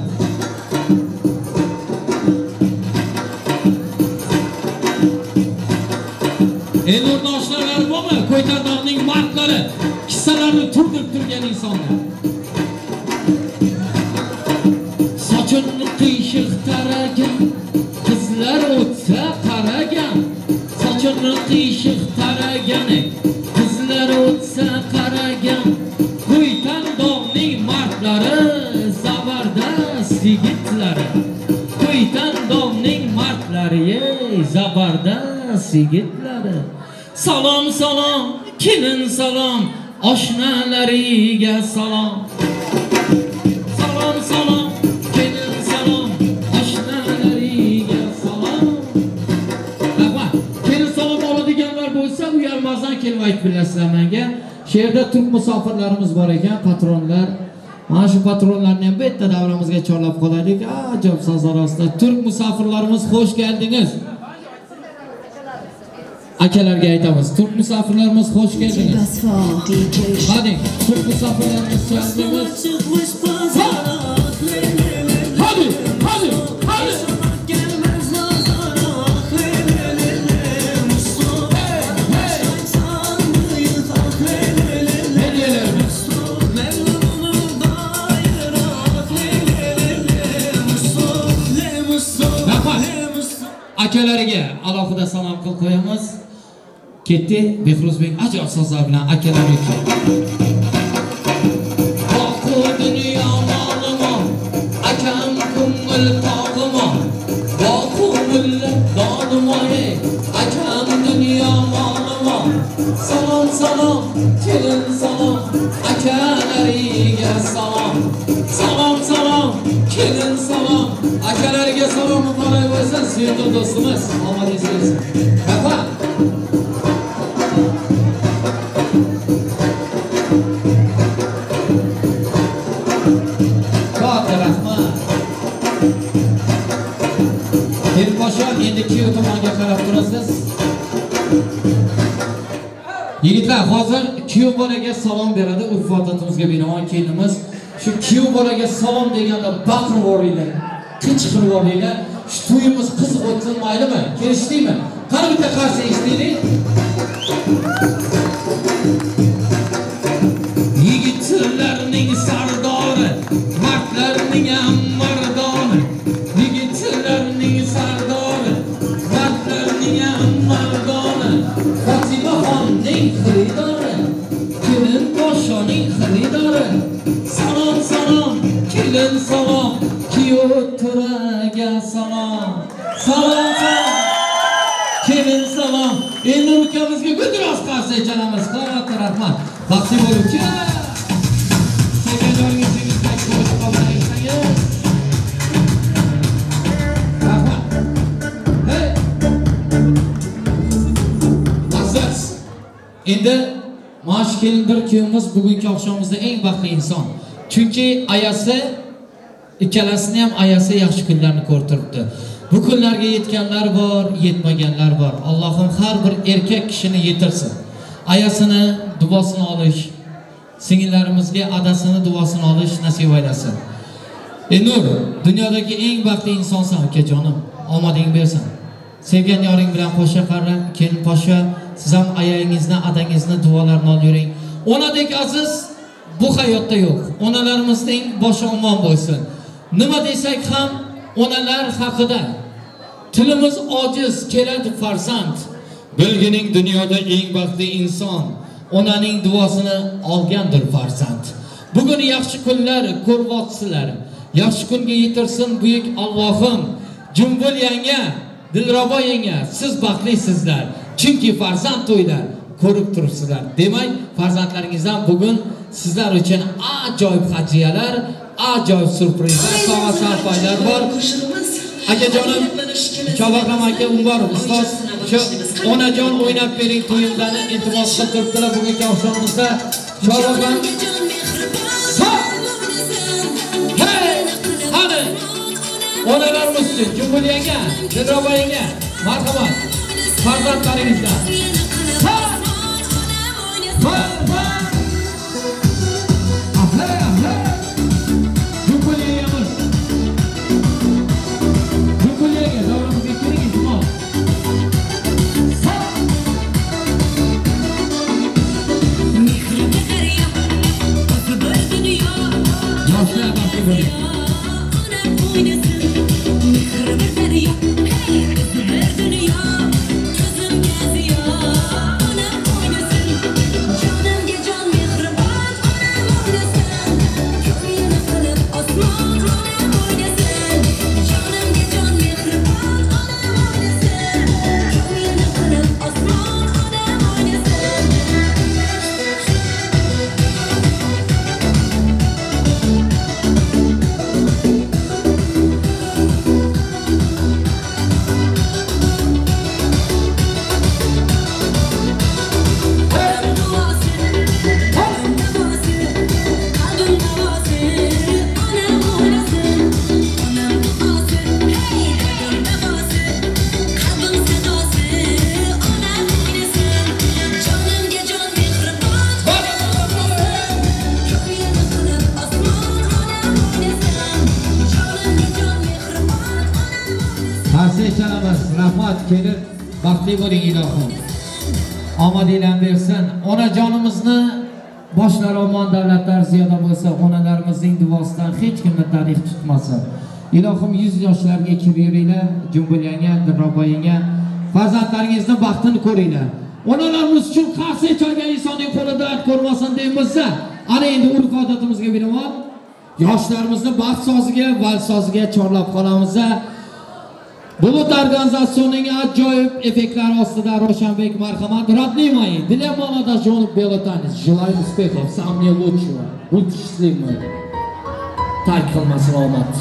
Elurdoshlar bormi? Ko'ytardoqning mardlari, kissalarni turtirib turgan insonlar. Sochini qiyshiq taragan, qizlar o'tsa qaragan. Sochini qiyshiq taragan, qizlar o'tsa qaragan. Ko'ytardoqning mardlari, zabardast yigitlari. Ko'ytardoqning mardlari, zabardast yigitlari. Salom salom, kelin salom, oshnalariga salom. Salom salom, kelin salom, oshnalariga salom. Rahmat. Kelin salom oladiganlar bo'lsa, uyalmasdan kelib aytib bilasizlar menga. Shu yerda turk musofirlarimiz bor ekan, patronlar. Mana shu patronlarni ham bitta davramizga chorlab qolaylik. Ajoyib sazor ostida turk musofirlarimiz xush keldingiz. Akalarga aytamiz. Turk musofirlarimiz xush keldingiz. Hadi, turk musofirlarimiz keldingiz. Hadi, hadi, hadi. Akalariga alohida salom qilib qo'yamiz. Ketdi Behruzbek ajoyib sozlar bilan akalariga. Boqu dunyo molimo, akam ko'ngil tog'imo. Boqu millat donimo, akam dunyo molimo. Salom salom, kelin salom, akalariga salom. Salom salom, kelin salom, akalariga salom muborak bo'lsin. Sevgili do'stimiz, omadingiz bo'lsin. Rahmat. Katta rahmat. Elposhon endi kuyov tomonga qarab turasiz. Yigitlar, hozir kuyov bolaga salom beradi. Urf odatimizga binoan kelinimiz shu kuyov bolaga salom deganda baqirib yuboringlar. Qichqirib yuboringlar. Shu to'yimiz qiziq o'tsin, maylimi? Kelishdingmi? Qani bitta qarshi eshitaylik. Yigitlarning sardori, mardlarning ham mardoni. Yigitlarning sardori, mardlarning ham mardoni. Fotimaxonning xaridori, kelin Gudros qarshi chalamiz. Qo'yib rahmat. Baxtli bo'luvchi. Sevgilaringizni ko'rib qolmaysangiz. Rahmat. Hey. Aziz. Endi Mash kelindir kuyimiz bugungi oqshomimizda eng baxtli inson. Chunki ayasi ikkalasini ham ayasi yaxshi kunlarni ko'rtiribdi. Bu kunlarga yetganlar bor, yetmaganlar bor. Allohim har bir erkak kishini yetirsin. Ayasini duosini olish, singillarimizga adasini duosini olish nasib aylasin. Nur, dunyodagi eng baxtli insonsan akajonim. Omading bersin. Sevgan yoring bilan qo'sha qarra, kelin poshsha, siz ham ayangizni, adangizni duolarini olib yuring. Onadek aziz bu hayotda yo'q. Onalarimizning boshi omon bo'lsin. Nima desak ham onalar haqida tilimiz ojiz keladi farzand. Bilgining dunyoda eng baxtli inson onaning duosini olgandir farzand. Bugun yaxshi kunlar ko'rvotsizlar. Yaxshi kunga yetirsin buyuk Allohim. Jumbul yanga, Dilrabo yanga, siz baxtlisizlar. Chunki farzand to'ylar ko'rib turibsizlar. Demak, farzandlaringizdan bugun sizlar uchun ajoyib hadiyalar, ajoyib surprizlar, sovg'a-sarfaylar bor. Akajonim, Chavoqam aka Umar ustoz, shu onajon o'ynab bering to'yimlarni iltimos qilib turibdilar bugungi oqshomimizda. Chavoqam. Hey! Hadi. Onalarimiz uchun Jumbul yanga, Dilrabo yanga, marhamat. Farzandlaringizdan. Rahmat kelib, baxtli bo'ling ilohim. Omadinglarni bersin. Onajonimizni boshlari omon, davlatlar ziyoda bo'lsa, onalarimizning duosidan hech kimni tarix tutmasin. Ilohim 100 yoshlarga kirib yuringlar, Jumbul yanga, Dilrabo yanga, farzandlaringizni baxtini ko'ringlar. Onalarimiz uchun qarshi chalgan insonning qo'lida ko'rmasin deymizsa, ana endi urf odatimizga binoan yoshlarimizni baxt soziga, val soziga chorlab qolamiz. Bulut organizatsiyaning ajoyib effektlari ostida Roshanbek marhamat, родные мои, для молодоженов белый танец. Желаем успехов, самые лучшего. Будьте счастливы. Так qilmasin omad.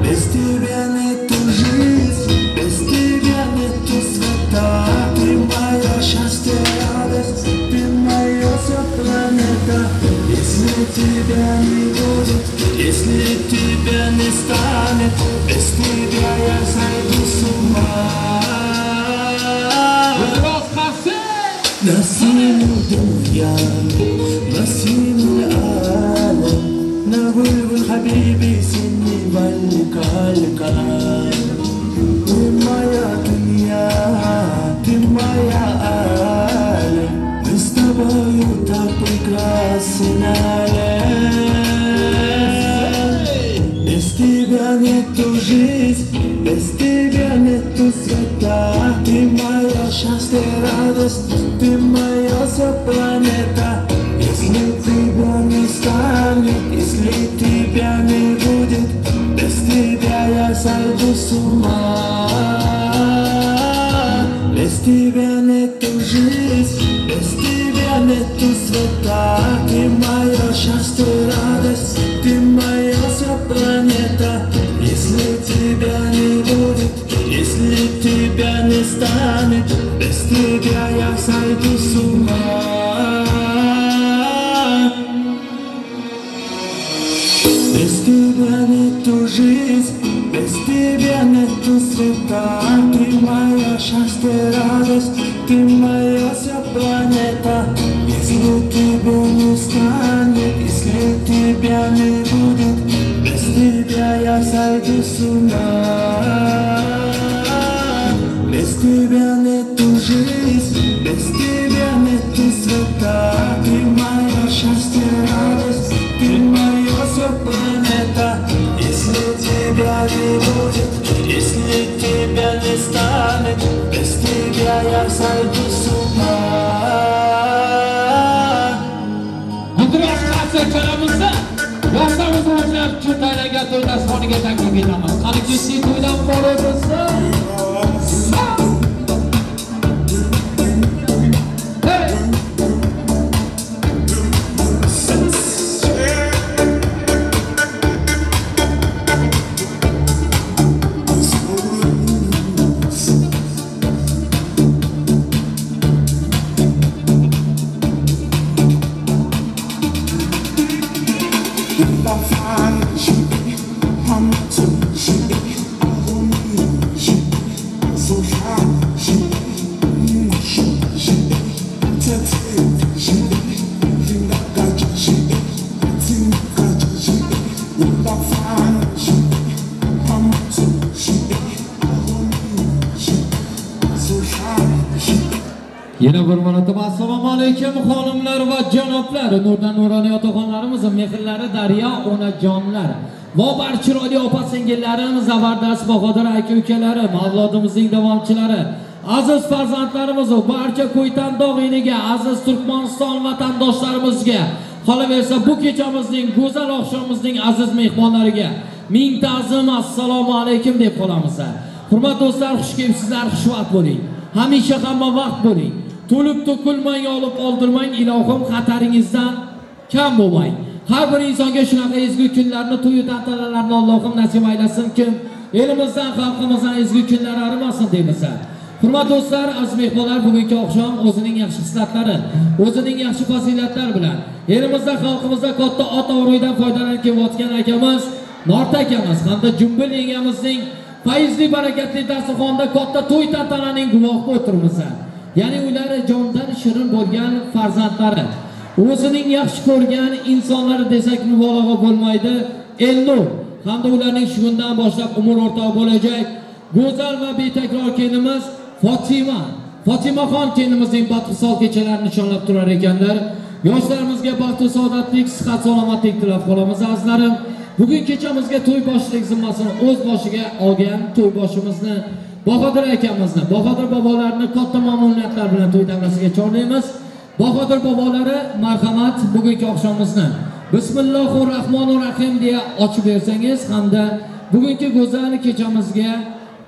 Без тебя нету жизни, без тебя нету света. тебя не будет, если тебя не станет, без тебя я сойду с ума. نسيم الدنيا نسيم العالم نقول حبيبي سني بالكالكال تما يا دنيا تما يا عالم استبعوا تبقى السنالة استبعوا تجيز استبعوا تسرع تما يا شاسترادس Ты моя планета, если тебя не станет, если тебя не будет, без тебя я сойду с ума. Без тебя нету жизни, без тебя нету света. Ты моя счастье, радость, ты моя вся планета. Если тебя не будет, если тебя не станет, без тебя я сойду с ума. Без тебя нету жизни, без тебя нету света. Ты моя счастье, радость, ты моя вся планета. Если тебя не станет, если тебя не будет, без тебя я сойду с ума. Без тебя нету жизни, без тебя нету света. Ты моя счастье, радость, ты моя вся планета. Если тебя не будет, если тебя не станет, без тебя я сойду с ума. Yoshlarimiz rivojlanib cho'ntaylarga to'y dasturxoniga taklif etamiz. Qani kechki to'ydan bora bo'lsin. Yana bir marotaba assalomu alaykum xonimlar va janoblar, nurdan nuroniy otaxonlarimiz, mehrlari daryo onajonlar va barcha chiroyli opa-singillarimiz, zabardast bahodir aka-ukalarim, avlodimizning davomchilari, aziz farzandlarimiz va barcha Qo'ytan dog'iniga, aziz Turkmaniston vatandoshlarimizga, qolaversa bu kechamizning go'zal oqshomimizning aziz mehmonlariga ming ta'zim assalomu alaykum deb qolamiz. Hurmatli do'stlar, xush kelibsizlar, xushvaqt bo'ling. Hamisha hamma vaqt bo'ling. To'lib to'kilmang, olib oldirmang, ilohim xataringizdan kam bo'lmang. Har bir insonga shunaqa ezgu kunlarni, to'y tantanalarni Allohim nasib aylasin-ki, elimizdan, xalqimizdan ezgu kunlar arimasin deymiz. Hurmatli do'stlar, aziz mehmonlar, bugungi oqshom o'zining yaxshi xislatlari, o'zining yaxshi fazilatlari bilan elimizda, xalqimizda katta ot obro'yidan foydalanib kelayotgan akamiz, Norta akamiz hamda Jumbul yengamizning fayzli barakatli dasturxonda katta to'y tantananing guvohi o'tirmiz. Ya'ni ular jondan shirin bo'lgan farzandlari, o'zining yaxshi ko'rgan insonlari desak mubolag'a bo'lmaydi. Elnur hamda ularning shugundan boshlab umr o'rtog'i bo'lajak go'zal va betakror kelinimiz Fotimaxon kelinimizning baxtli kechalarini nishonlab turar ekanlar. Yoshlarimizga baxt va saodatlik, sihat, salomatlik tilab qolamiz azizlarim. Bugun kechamizga to'y boshchilik zimmasini o'z boshiga olgan to'y boshimizni Bahodir akamizni, Bahodir bobolarni katta mamnuniyatlar bilan to'y davrasiga chorlaymiz. Bahodir bobolari marhamat bugungi oqshomimizni Bismillahirrohmanirrohim deya ochib bersangiz hamda bugungi go'zal kechamizga,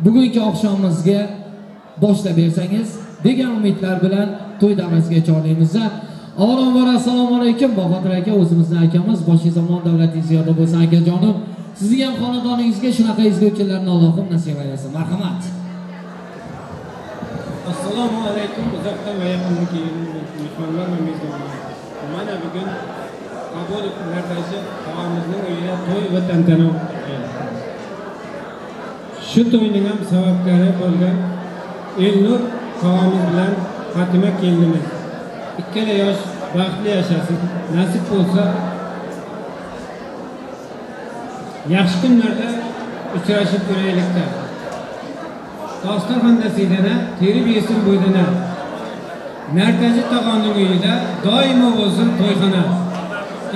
bugungi oqshomimizga boshlab bersangiz degan umidlar bilan to'y davrasiga chorlaymiz. Avvalambor assalomu alaykum Bahodir aka, o'zimizning akamiz, boshi zamon davlatingiz ziyoda bo'lsin akajonim. Sizga ham xonadoningizga shunaqa izlovchilarni Allohim nasib aylasin. Marhamat. Assalomu alaykum uzoqdan va yaqindan kelgan mehmonlar va mezbonlar. Mana bugun Kabul merkezi ağamızın uyuna toy ve tantana şu toyunun ham sababkari bo'lgan Elnur ağamız bilan Fatima kelinimiz ikkala yosh baxtli yashasın. Nasib bo'lsa yaxshi kunlarda uchrashib ko'raylikda. Doston Sidana terib yesin bo'ydana. Nartaji tog'oning uyida doimo bo'lsin to'yxona.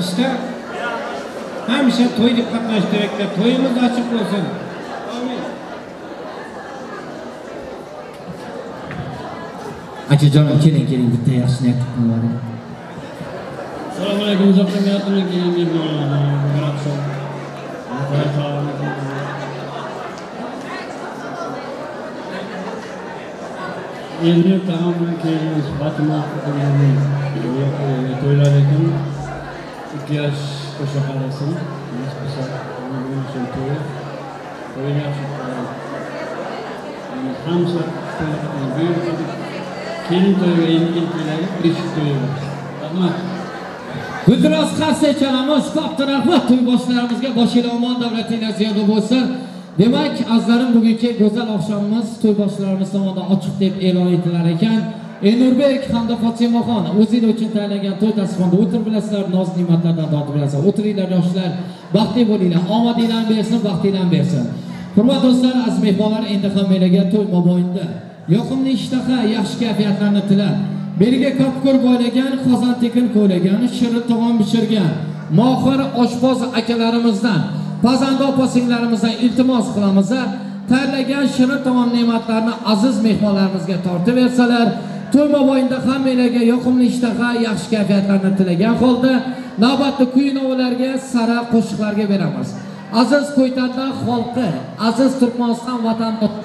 İşte hamisha to'yda qatnashtirayliklar. To'yimiz ochiq bo'lsin. Amin. Akajonim keling bitta yaxshi niyat qilib. Assalomu alaykum jamiyatimiz endi tamom kelamiz Fatima to'ylar ekan 2 yosh qo'sha qarasin hamsa kelin to'yiga yengil keladi beshik to'yi rahmat. Guldiroz qarsa chalamiz, katta rahmat to'yboshchilarimizga, boshiga omon davlatinglar ziyoda bo'lsin. Demak, azizlarim, bugungi go'zal oqshomimiz to'yboshchilarimiz tomonidan ochiq deb e'lon etilar ekan. Enurbek hamda Fotimaxon o'zingiz uchun tayyorlangan to'y dasturxonida o'tirib bilasizlar, noz ne'matlardan dod bilasizlar. O'tiringlar yoshlar, baxtli bo'linglar, omadinglarni bersin, baxtinglarni bersin. Hurmatli do'stlar, aziz mehmonlar, endi ham melaga to'y mobaynida yoqimli ishtaha, yaxshi kayfiyatlarni tilab, beliga kopko'r boylagan, qozon tekin ko'ylagan, shirin taom pishirgan mohir oshpoz akalarimizdan, pazanda opa-singillarimizdan iltimos qilamiz. Tayyorlagan shirin taom ne'matlarni aziz mehmonlarimizga tortib bersalar, to'y mobaynida hammalarga yoqimli ishtaha, yaxshi kayfiyatlarni tilagan holda navbatda kuy-novalarga, sara qo'shiqlarga beramiz. Aziz Qo'ytandan xalqi, aziz Turkmaniston vatandoshi,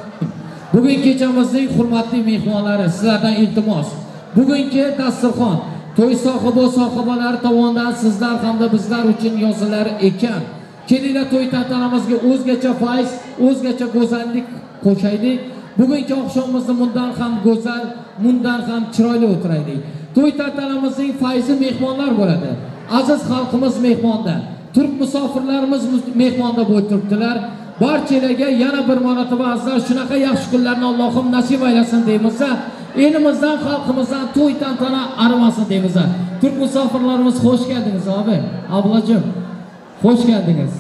bugun kechamizning hurmatli mehmonlari, sizlardan iltimos, bugungi dasturxon to'y sohibalari tomonidan sizlar hamda bizlar uchun yozilar ekan. Kelinglar to'y tantanamizga o'zgacha fayz, o'zgacha go'zallik qo'shaylik. Bugungi oqshomimizni bundan ham go'zal, bundan ham chiroyli o'tiraylik. To'y tantanamizning fayzi mehmonlar bo'ladi. Aziz xalqimiz mehmonda, turk musofirlarimiz mehmonda bo'lib turibdilar. Barchalarga yana bir marotaba azizlar shunaqa yaxshi kunlarni Allohim nasib aylasin deymiz. Elimizdan, xalqimizdan to'y tantana arimasin deymiz. Turk musofirlarimiz xo'sh keldingiz abi. Ablajim, xo'sh keldingiz.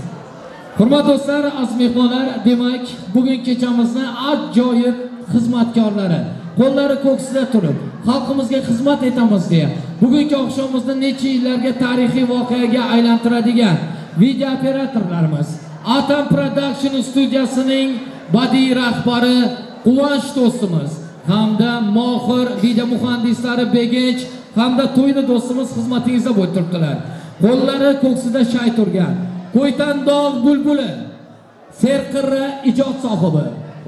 Hurmatli do'stlar, aziz mehmonlar, demak, bugun kechamizni ajoyib xizmatkorlari qo'llari ko'ksida turib, xalqimizga xizmat etamiz deya, bugungi oqshomimizni necha yillarga tarixiy voqeaga aylantiradigan video operatorlarimiz, Atam Production studiyasining badiiy rahbari Quvonch do'stimiz hamda mohir video muhandislari Begench hamda to'yli do'stimiz xizmatingizda bo'lib turibdilar. Qo'llari ko'ksida shay turgan Qo'ytandog' bulbuli, serqirra ijod sohibi,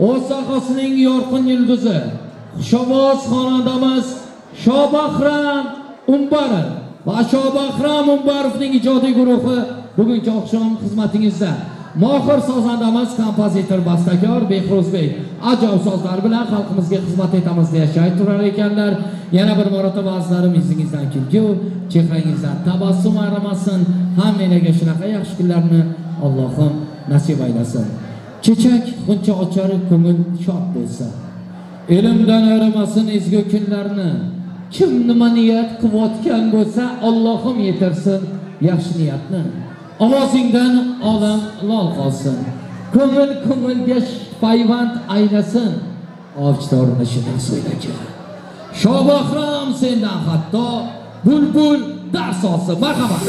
o'z sohasining yorqin yulduzi, xushovoz xonandamiz Shobahram Umbarov va Shobahram Umbarovning ijodiy guruhi bugungi oqshom xizmatingizda. Mohir sozandamiz, kompozitor, bastakor Behruzbek ajoyib sozlar bilan xalqimizga xizmat etamiz deya shay turar ekanlar. Yana bir marotaba azizlarim, yuzingizdan kulgu, chehrangizdan tabassum arimasin. Hammalarga shunaqa yaxshi kunlarni Allohim nasib aylasin. Chechak xuncha ochar, ko'ngil shod bo'lsa. Elimdan arimasin ezgu kunlarni. Kim nima niyat qilayotgan bo'lsa, Allohim yetirsin yaxshi niyatni. Ovozingdan olam lol qolsin. Ko'ngil ko'ngilga payvand aylasin. Ovchdorini shunday so'ylagan. Shobahram sendan hatto bulbul dars olsin. Marhamat.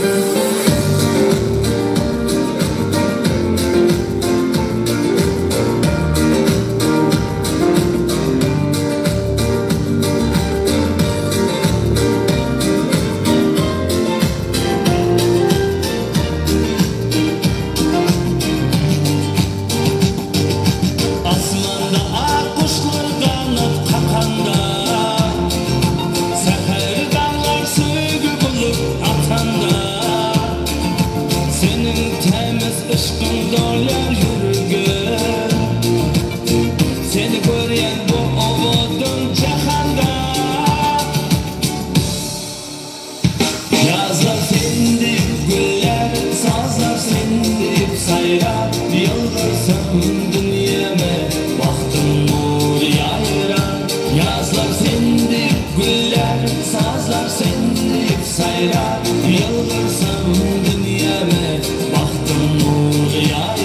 Seher dağlar sevgi bulup atanda sazlar sendip sayrar Yıldırsam dünyame baktım nur yayrar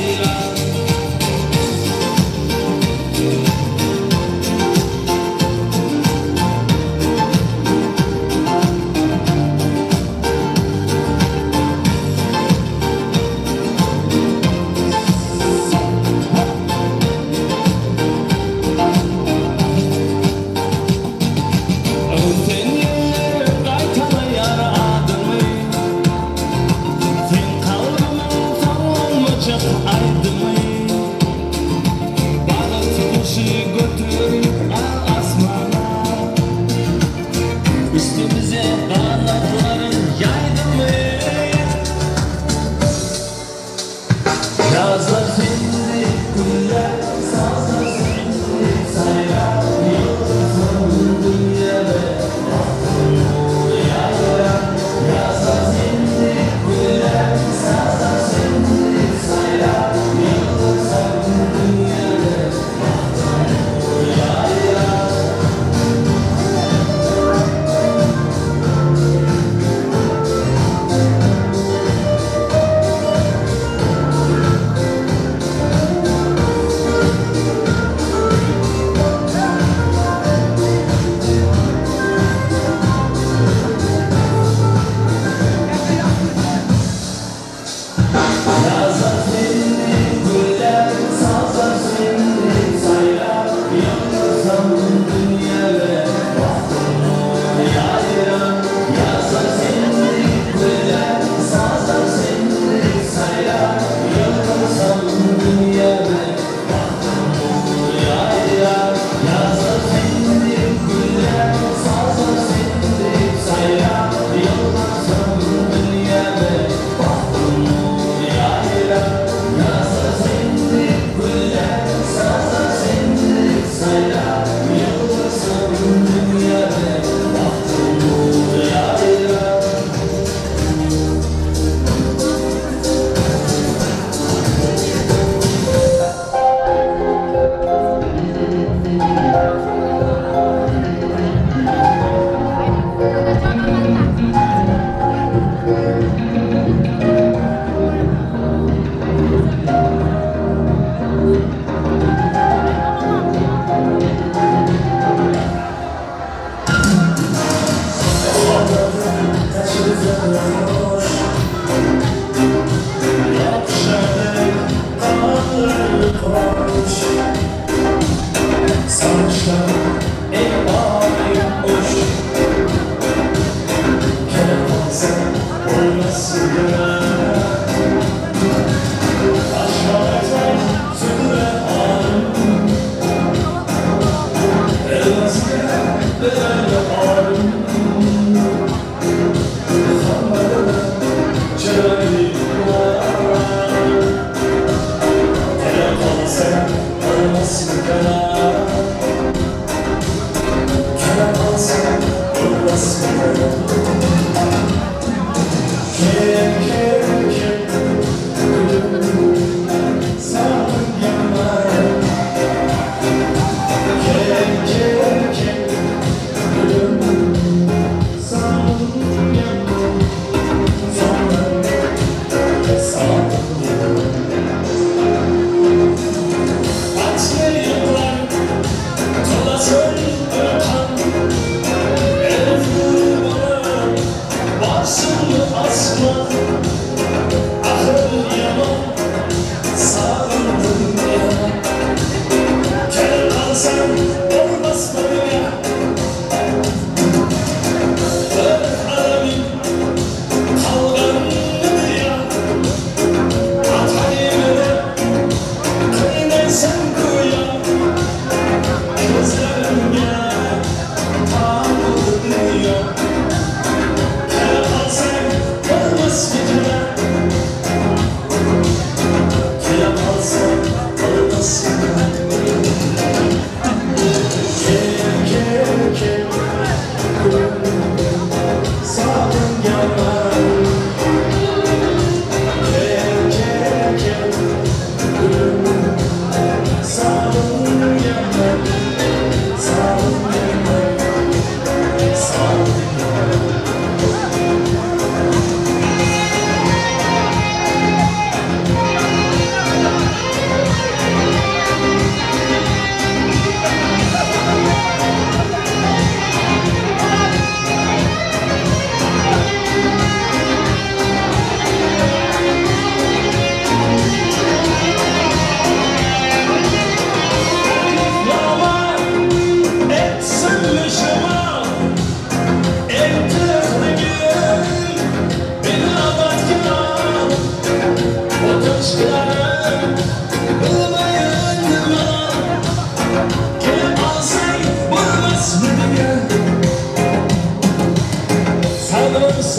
Üstümüze kanatların yaydı mı? Yazlar seni güller, sazlar seni sayar Yıldızım dünyada baktım nur yayar Yazlar seni güller, sazlar seni sayar Yıldızım dünyada baktım nur yayar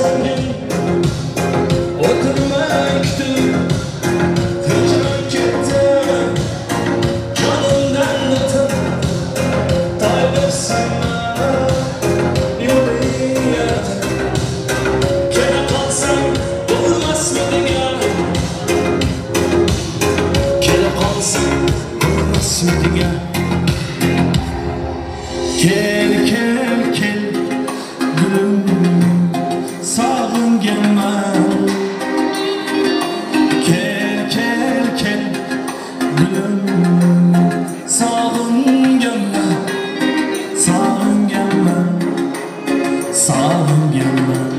so'ngin o'tirmay kutib hijron ketdi jonimdan o'tib toydirsin yo'liyat kela qolsam bo'lmasmidigan kela qolsam bo'lmasmidigan kel kel kel gülüm sağınganman kel kel kel gülüm sağınganman sağınganman sağınganman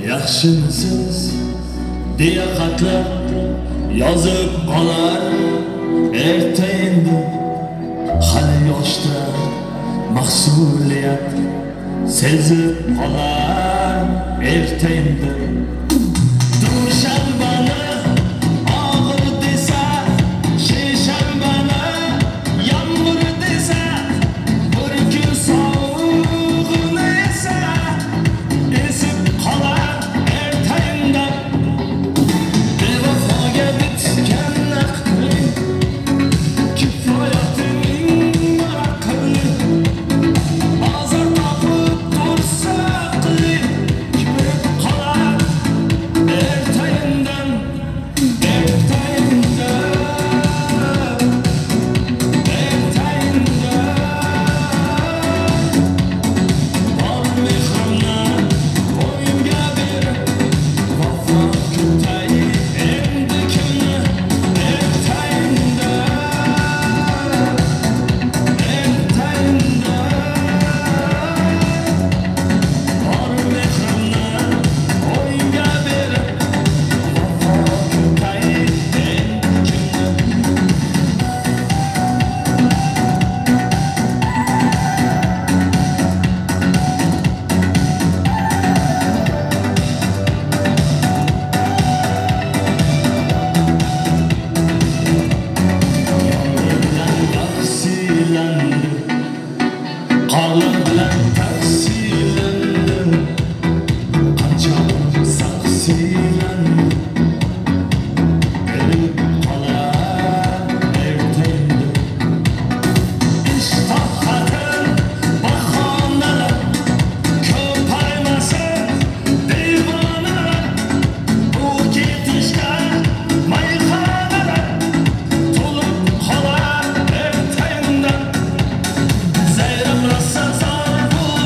Yaxshimisiz deya xatlar yozib qolar erta endi hali yoshda mahsuliyat sezib qolar erta endi dushanbani og'ir desa seshanbani yomg'ir desa bir kun sovug'ini esa esib qolar Zayrab rasa zor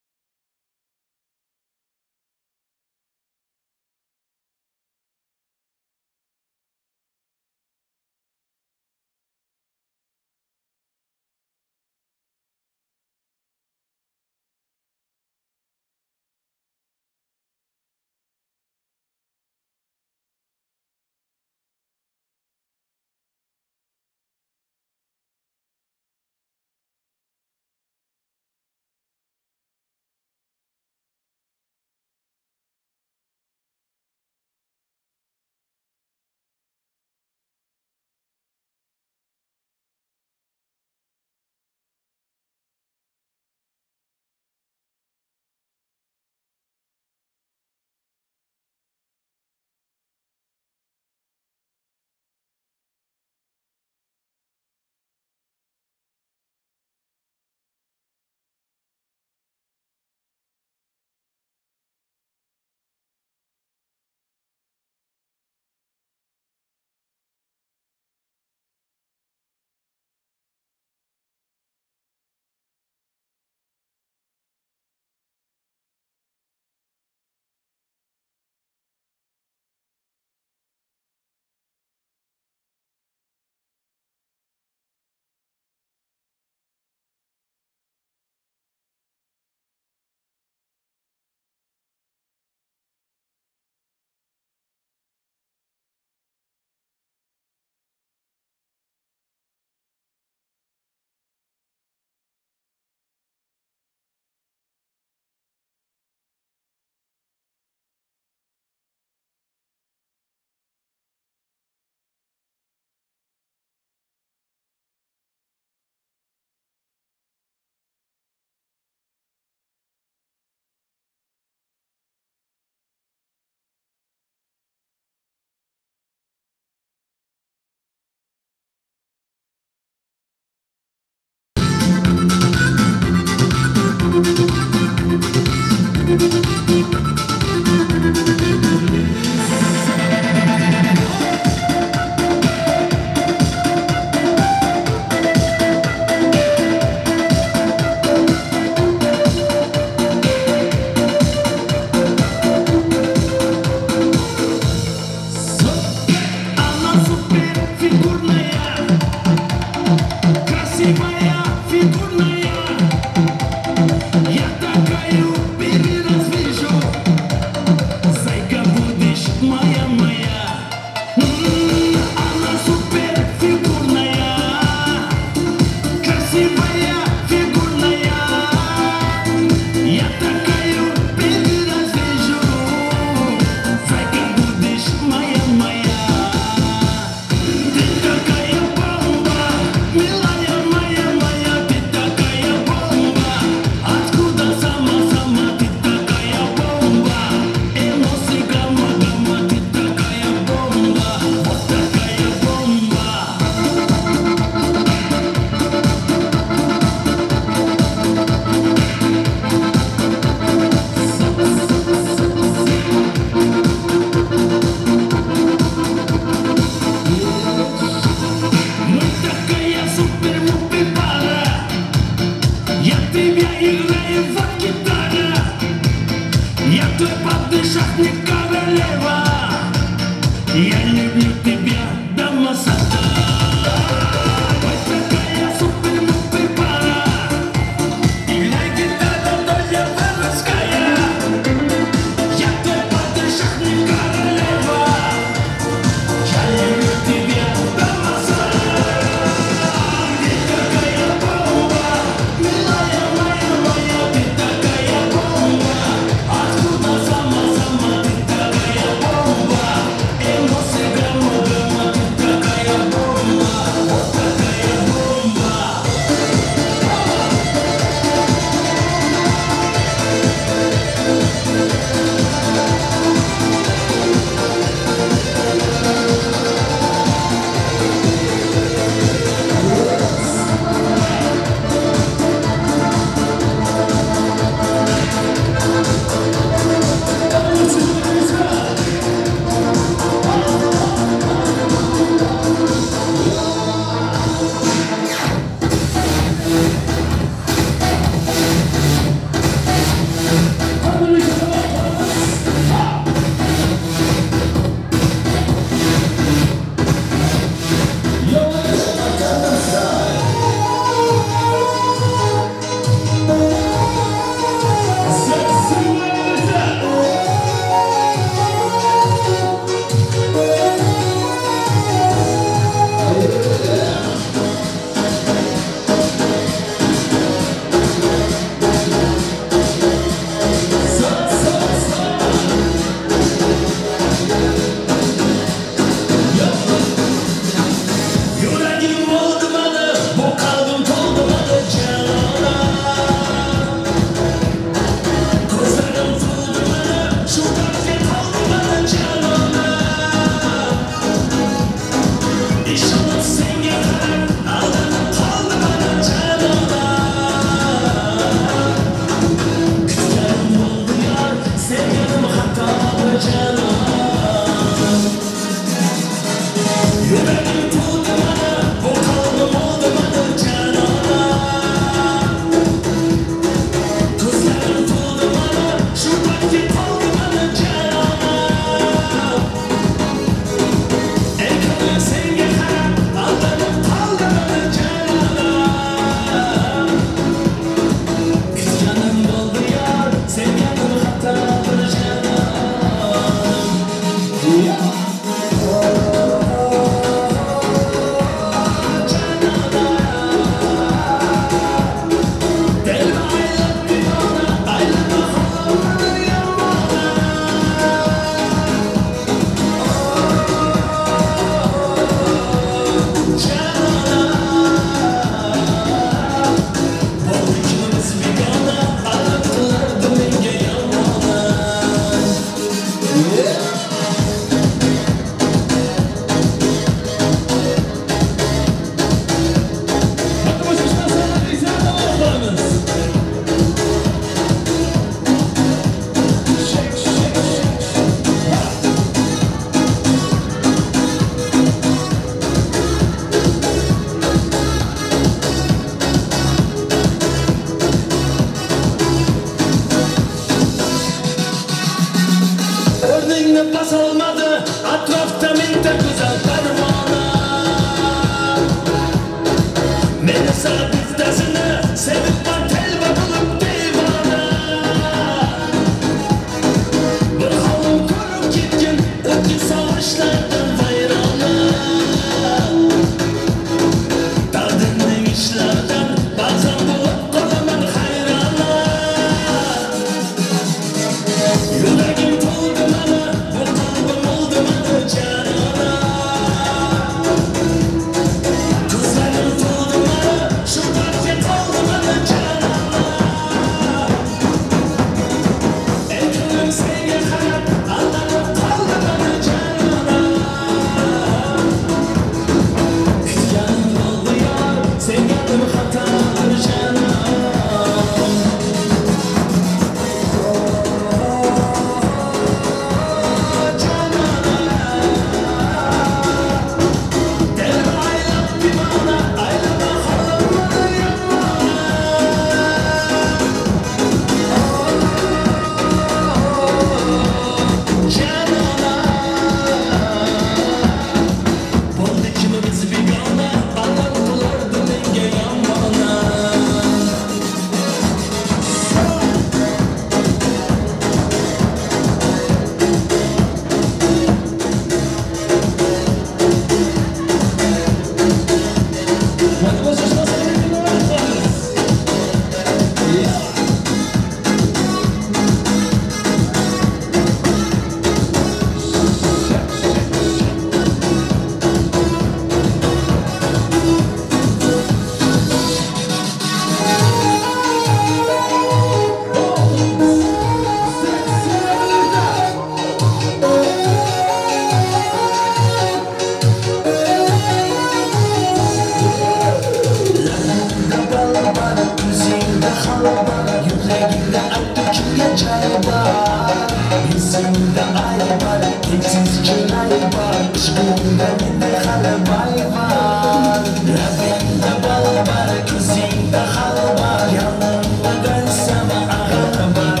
var Aşkımda bir de hali bay var Labinde bal var Gözünde hal var Yanımda dönsem ağır var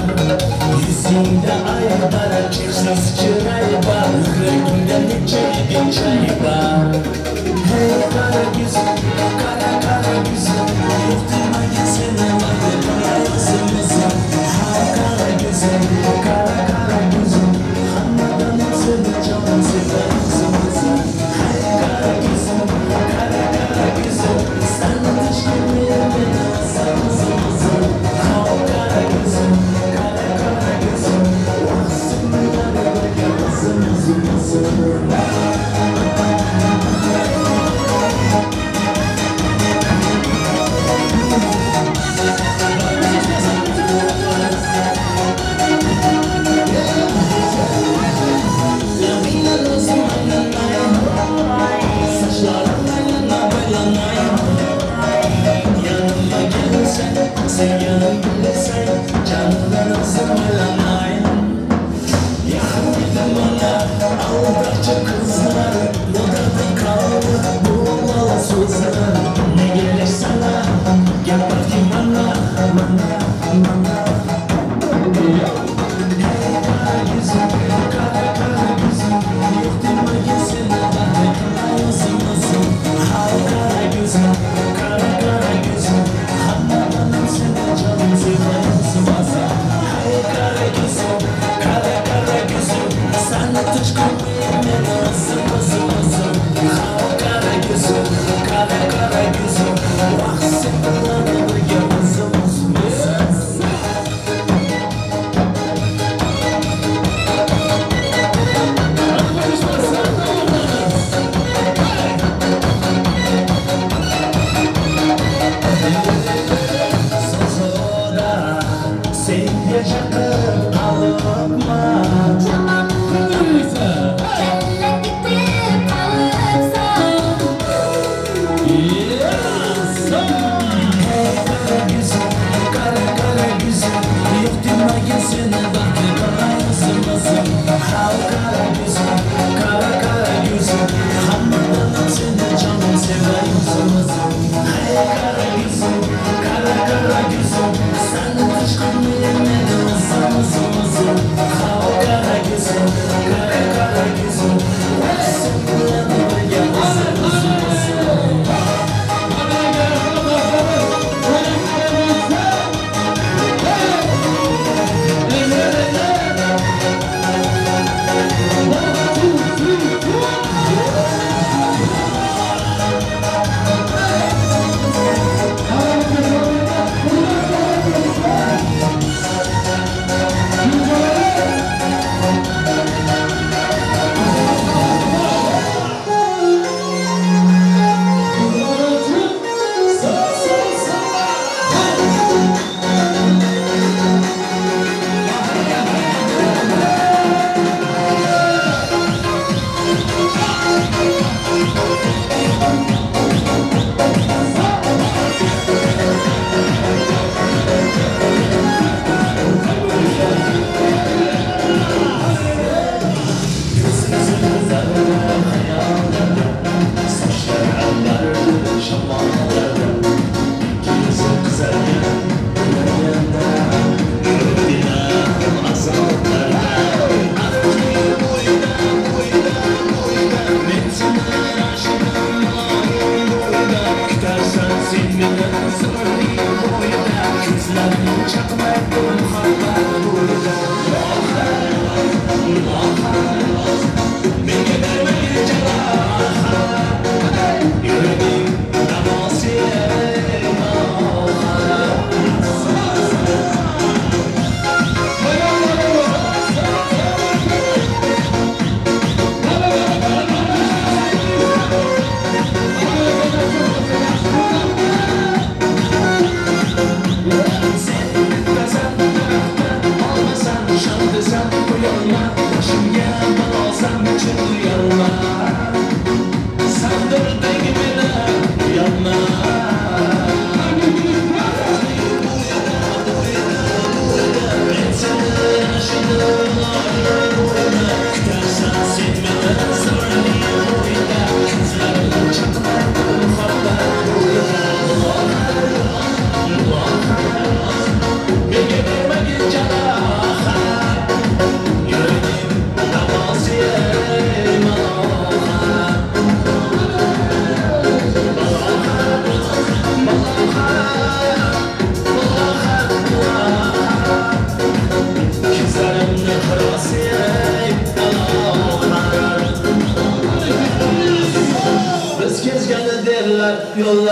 Yüzünde ay var Çeksiz çıray var Yüreğimde nice bir çay var Hey kara güzüm Kara kara güzüm Yurtuma gitsene Madde kara yüzümüzüm Hay kara güzüm Kara kara güzüm Hanmadan seni canım sever yüzümüzüm Hay kara güzüm Kara kara güzüm Sen ateşkin yemeğine Sen yüzümüzüm Hay kara güzüm Kara kara güzüm Vahsın yarı Yazım yüzümüzüm Sen yanım bilirsen canlarım sırmalamayın Yardım edin bana aldıkça kız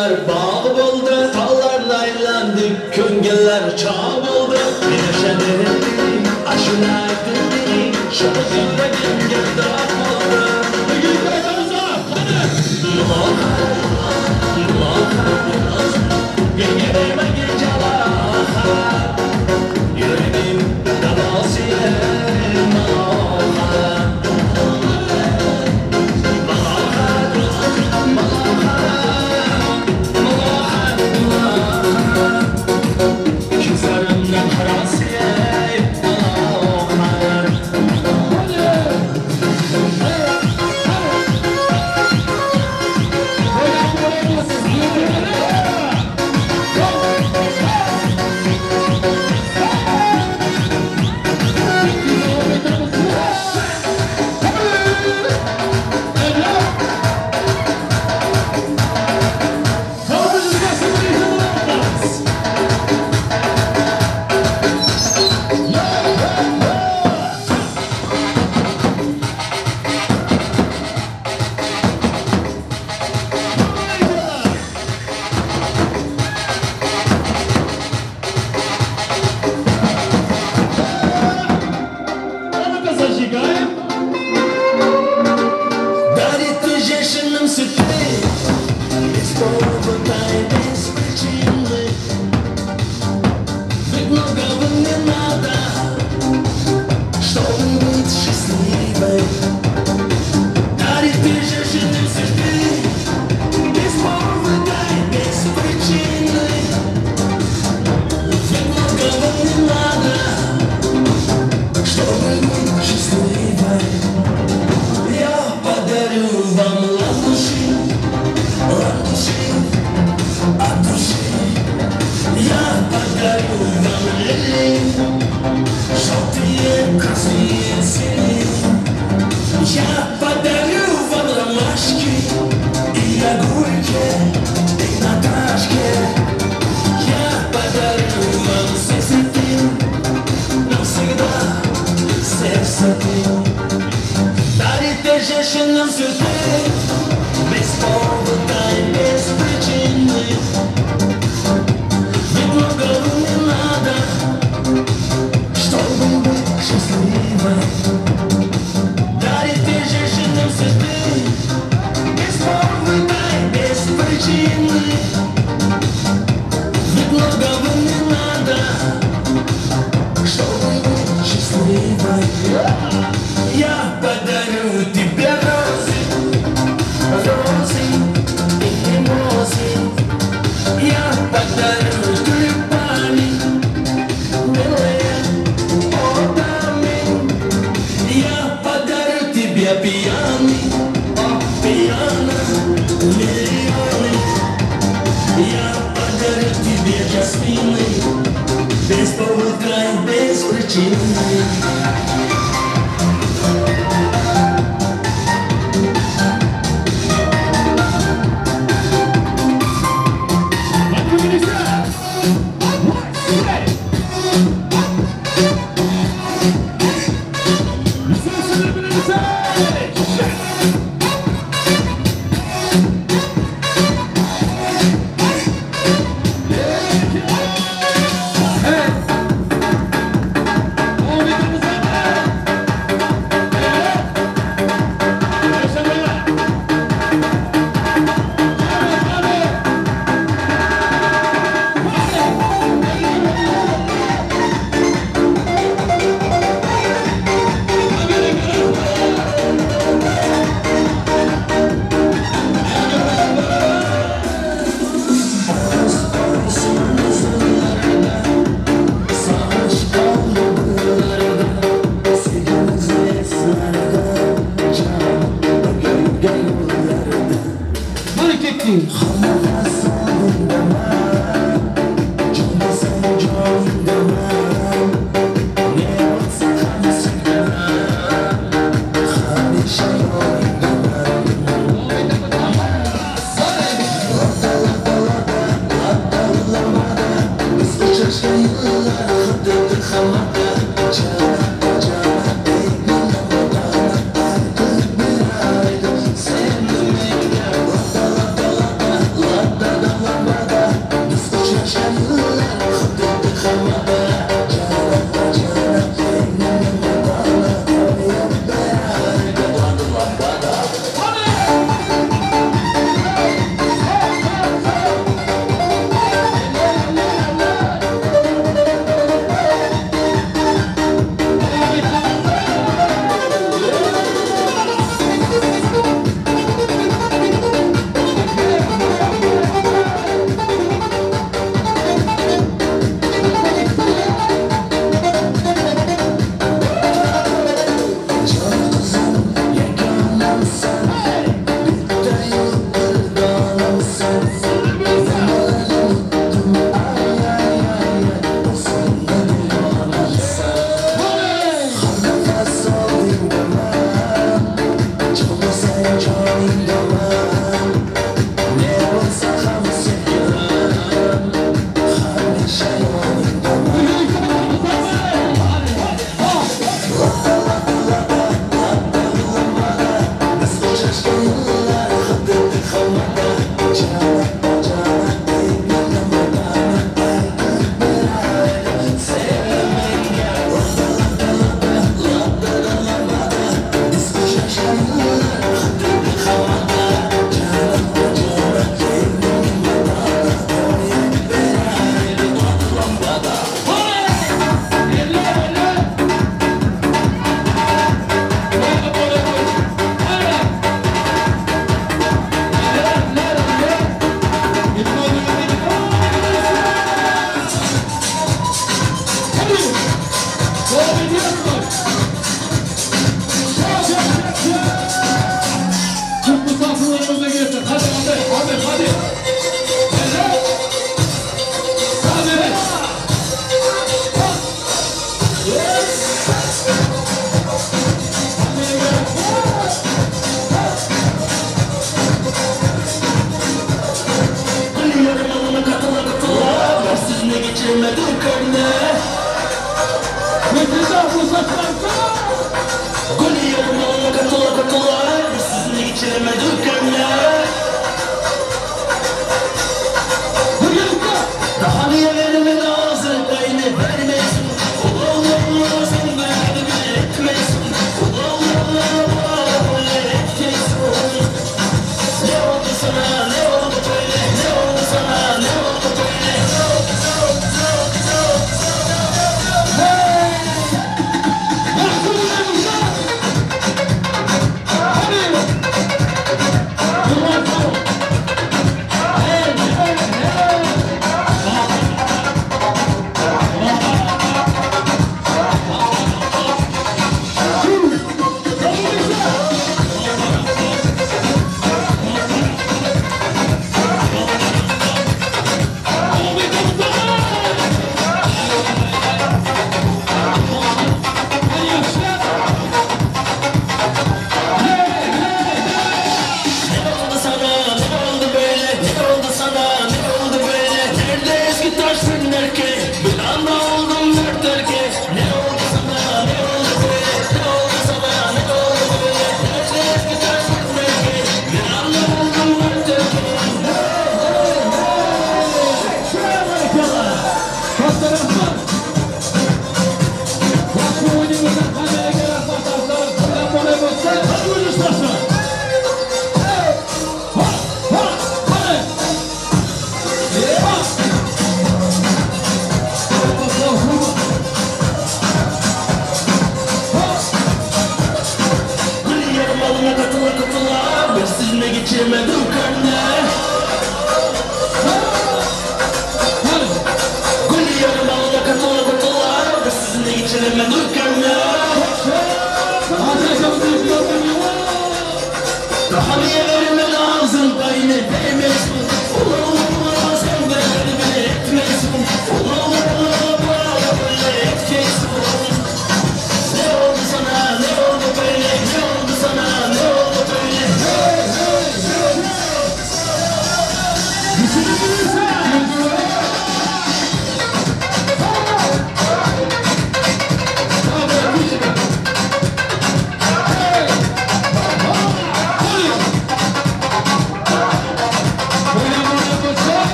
Ko'ngillar bog' bo'ldi, tog'larni aylandik, ko'ngillar chog' bo'ldi. Yashadim, ashula aytdim, sho'x yuragimga dard bo'ldi. Bugun qaytamizda, qani? Menga bermagin javob, yuragim davosi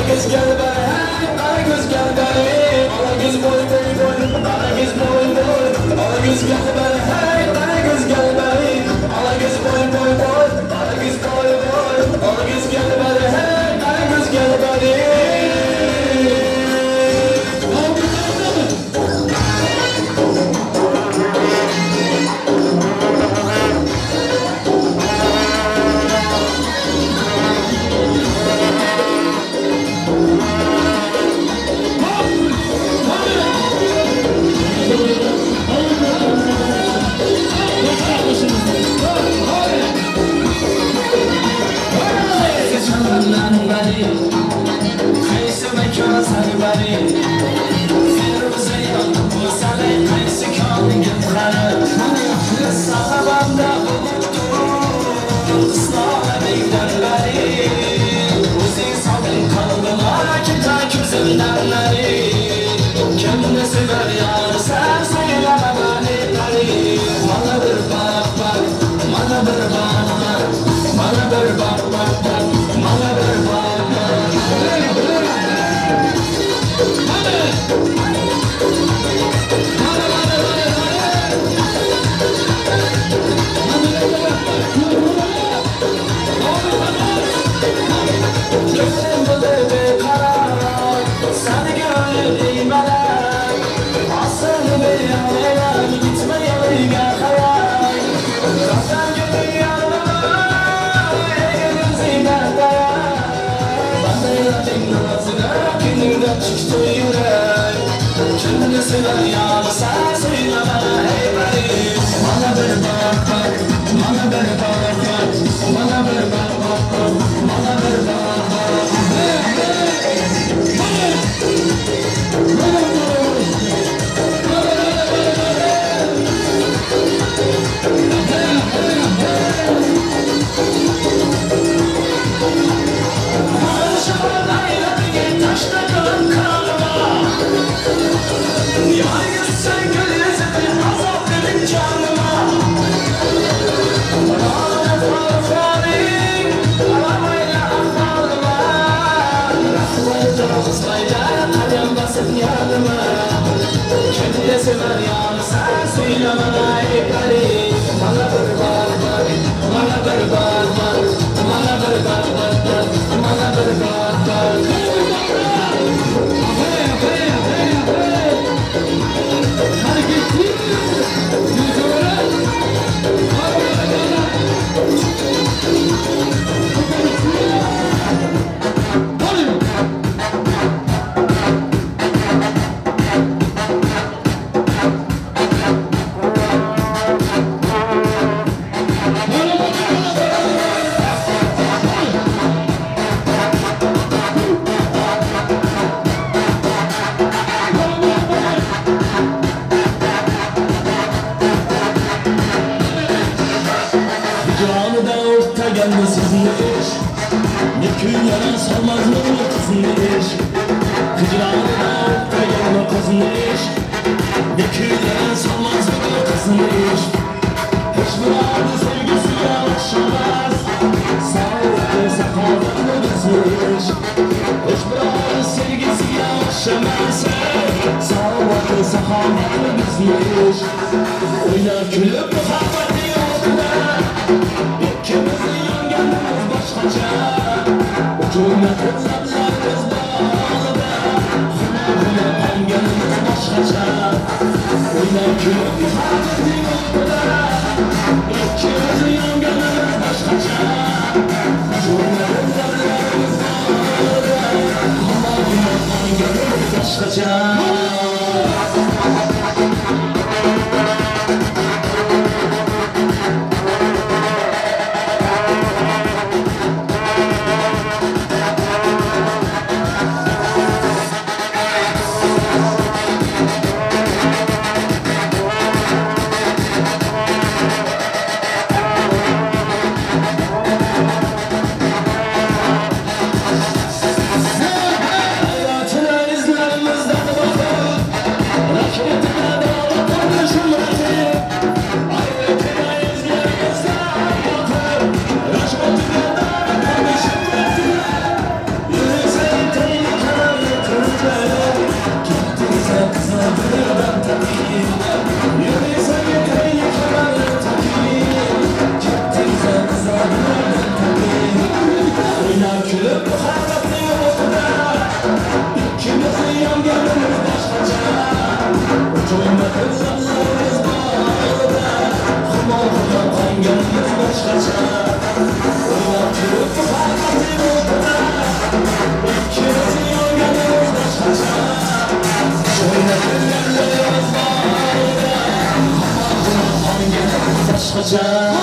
göz gel beri, kara göz gel beri. Ala göz boy boy boy, kara göz boy boy. Ala göz gel beri, kara göz gel beri. Ala göz boy boy boy, kara göz boy boy. Ala göz gel beri, kara göz gel beri. Kendine sever yar sen söyleme beni. Bana bir bak bak, bana bir bak bak, bana bir bak bak bak, bana bir bak bak. Gönlüm bu deve karar, seni gönlüm melek. Asıl bir yanayla gitme yanıya hayal. Zaten gönlüm yanıma, gönlüm zinete. Ben de yaratayım namazına, günümden çıktı yürek. Kendini sever ya, sen söyle bana hey beni. Bana bir bak bak, bana bir bak bak, bana bir bak bak bak, bana bir bak bak. Kendine sever ya sen söyle bana ey beni. Bana bir bak bak, bana bir bak bak, bana bir bak bak bak, bana bir bak bak. başkaca.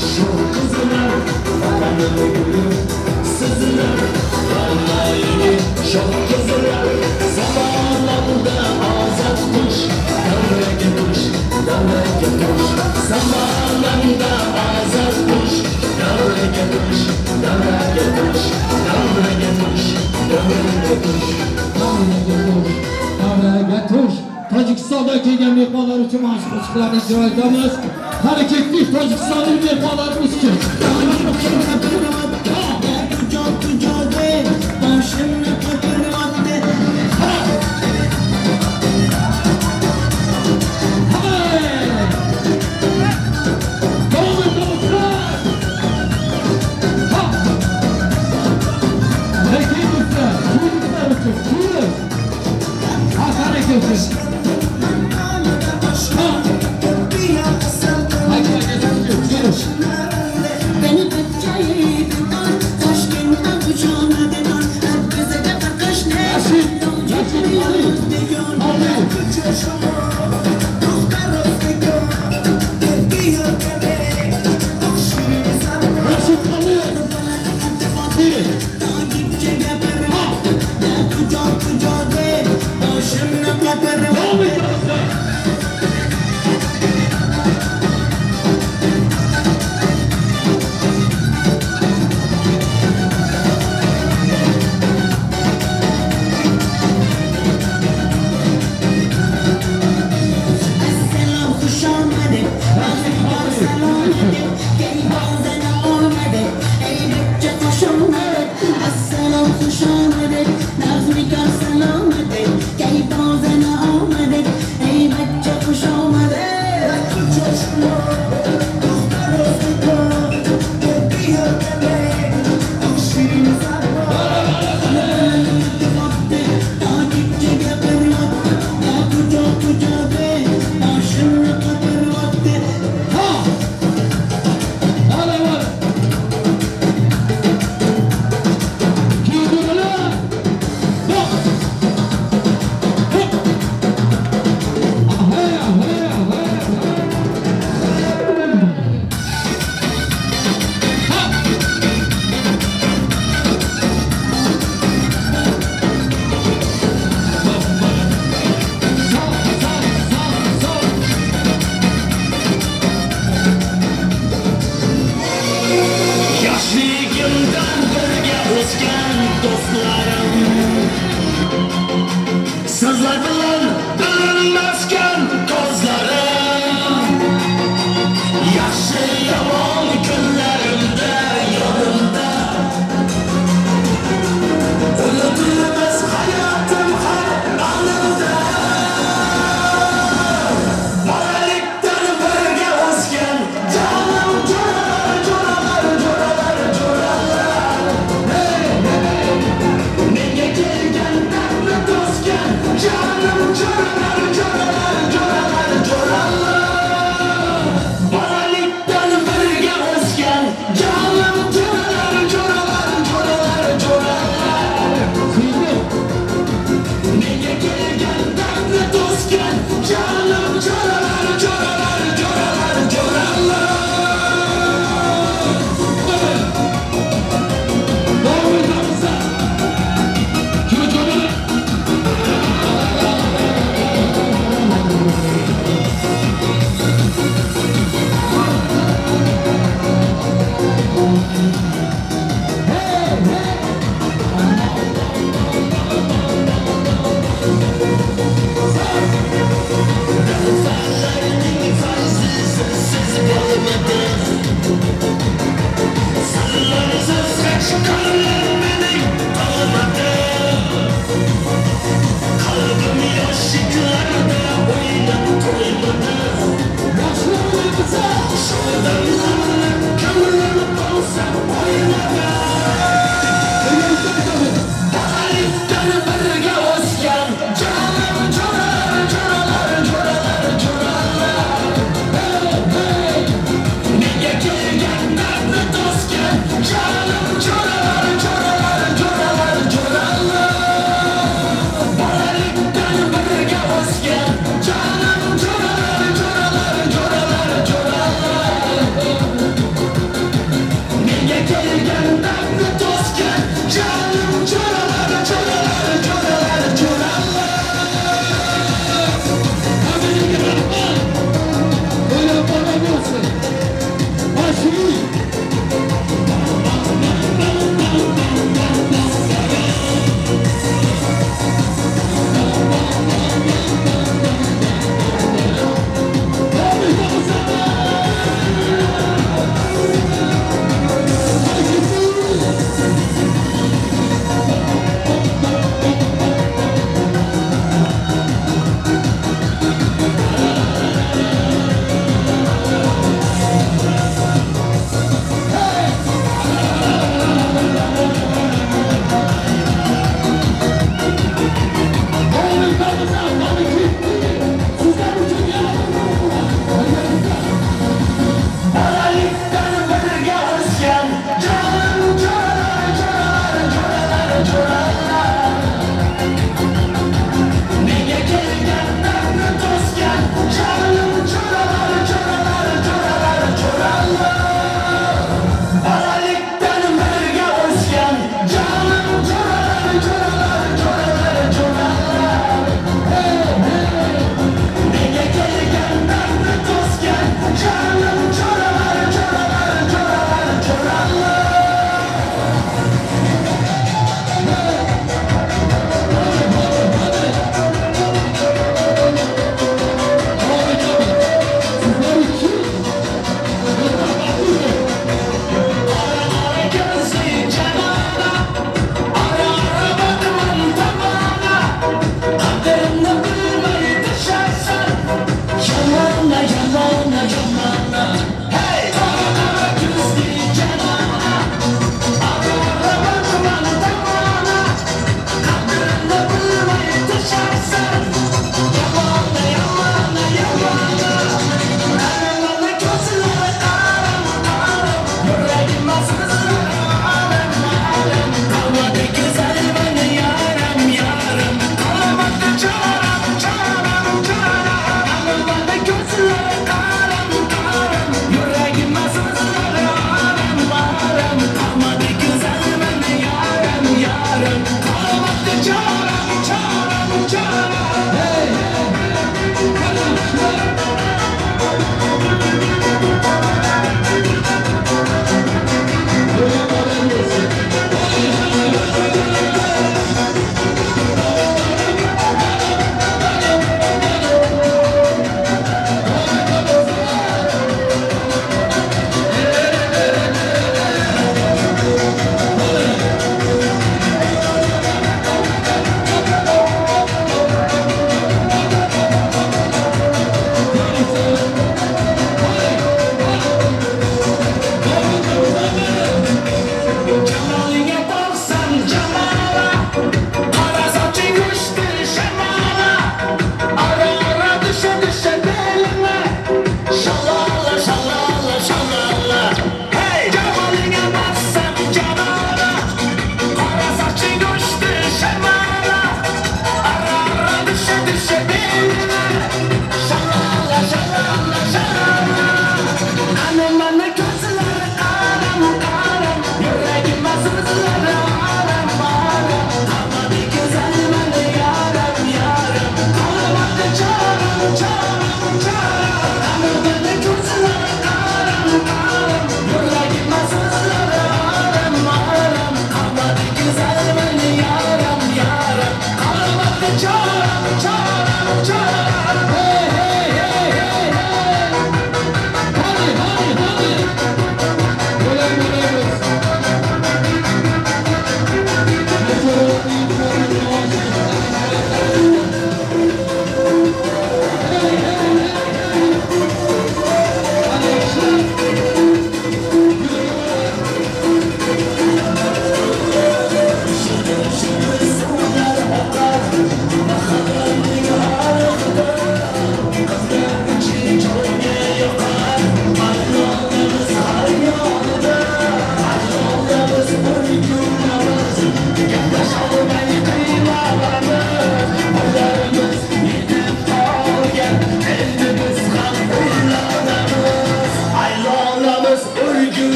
Şu kızlar bana gülür sızlar vallahi çok kızlar zamanında azat kuş davrege kuş zamanında azat kuş davrege kuş Tojikistonda kelgan mehmonlar uchun mashq qo'shiqlarni ijro etamiz. Hareketli Tojikistonlik mehmonlarimiz uchun.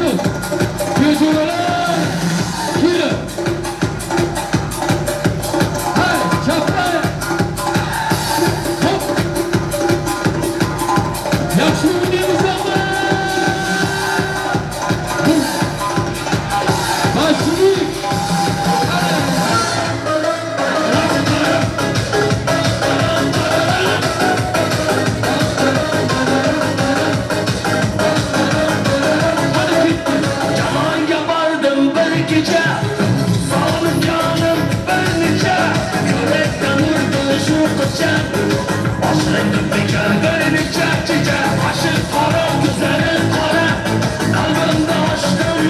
dost. Gözüler. Yürü. Hay, çaplayın. Hop. Yaxşı oynayımız ama. Başlayın. Başladım bekar görünecek çiçek. Aşık para güzelim para. Kalbimde açtım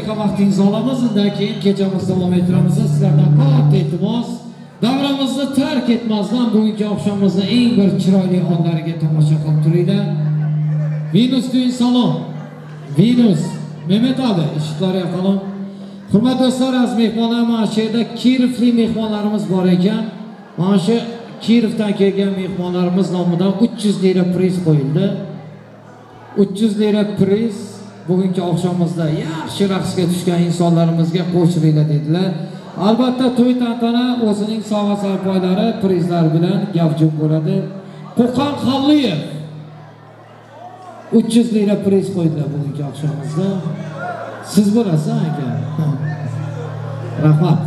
daqiqa vaqtingizni olamiz. Undan keyin kechamizni davom ettiramiz. Sizlardan katta iltimos, davramizni tark etmasdan bugungi oqshomimizni eng bir chiroyli onlariga tomosha qilib turinglar. Venus To'yin salom. Venus Mehmet abi eshiklarga qalin. Hurmatli do'stlar, az mehmonlar, mana shu yerda Kievlik mehmonlarimiz bor ekan. Mana shu Kievdan kelgan mehmonlarimiz nomidan 300 lira priz qo'yildi. 300 lira priz bugungi oqshomimizda yaxshi raqsga tushgan insonlarimizga qo'shiringlar dedilar. Albatta to'y tantana o'zining sovg'a-salpoylari, prizlar bilan gavjum bo'ladi. Qo'qon Xalliyev 300 lira priz qo'ydilar bugungi oqshomimizda. Siz bo'lasiz aka. Rahmat.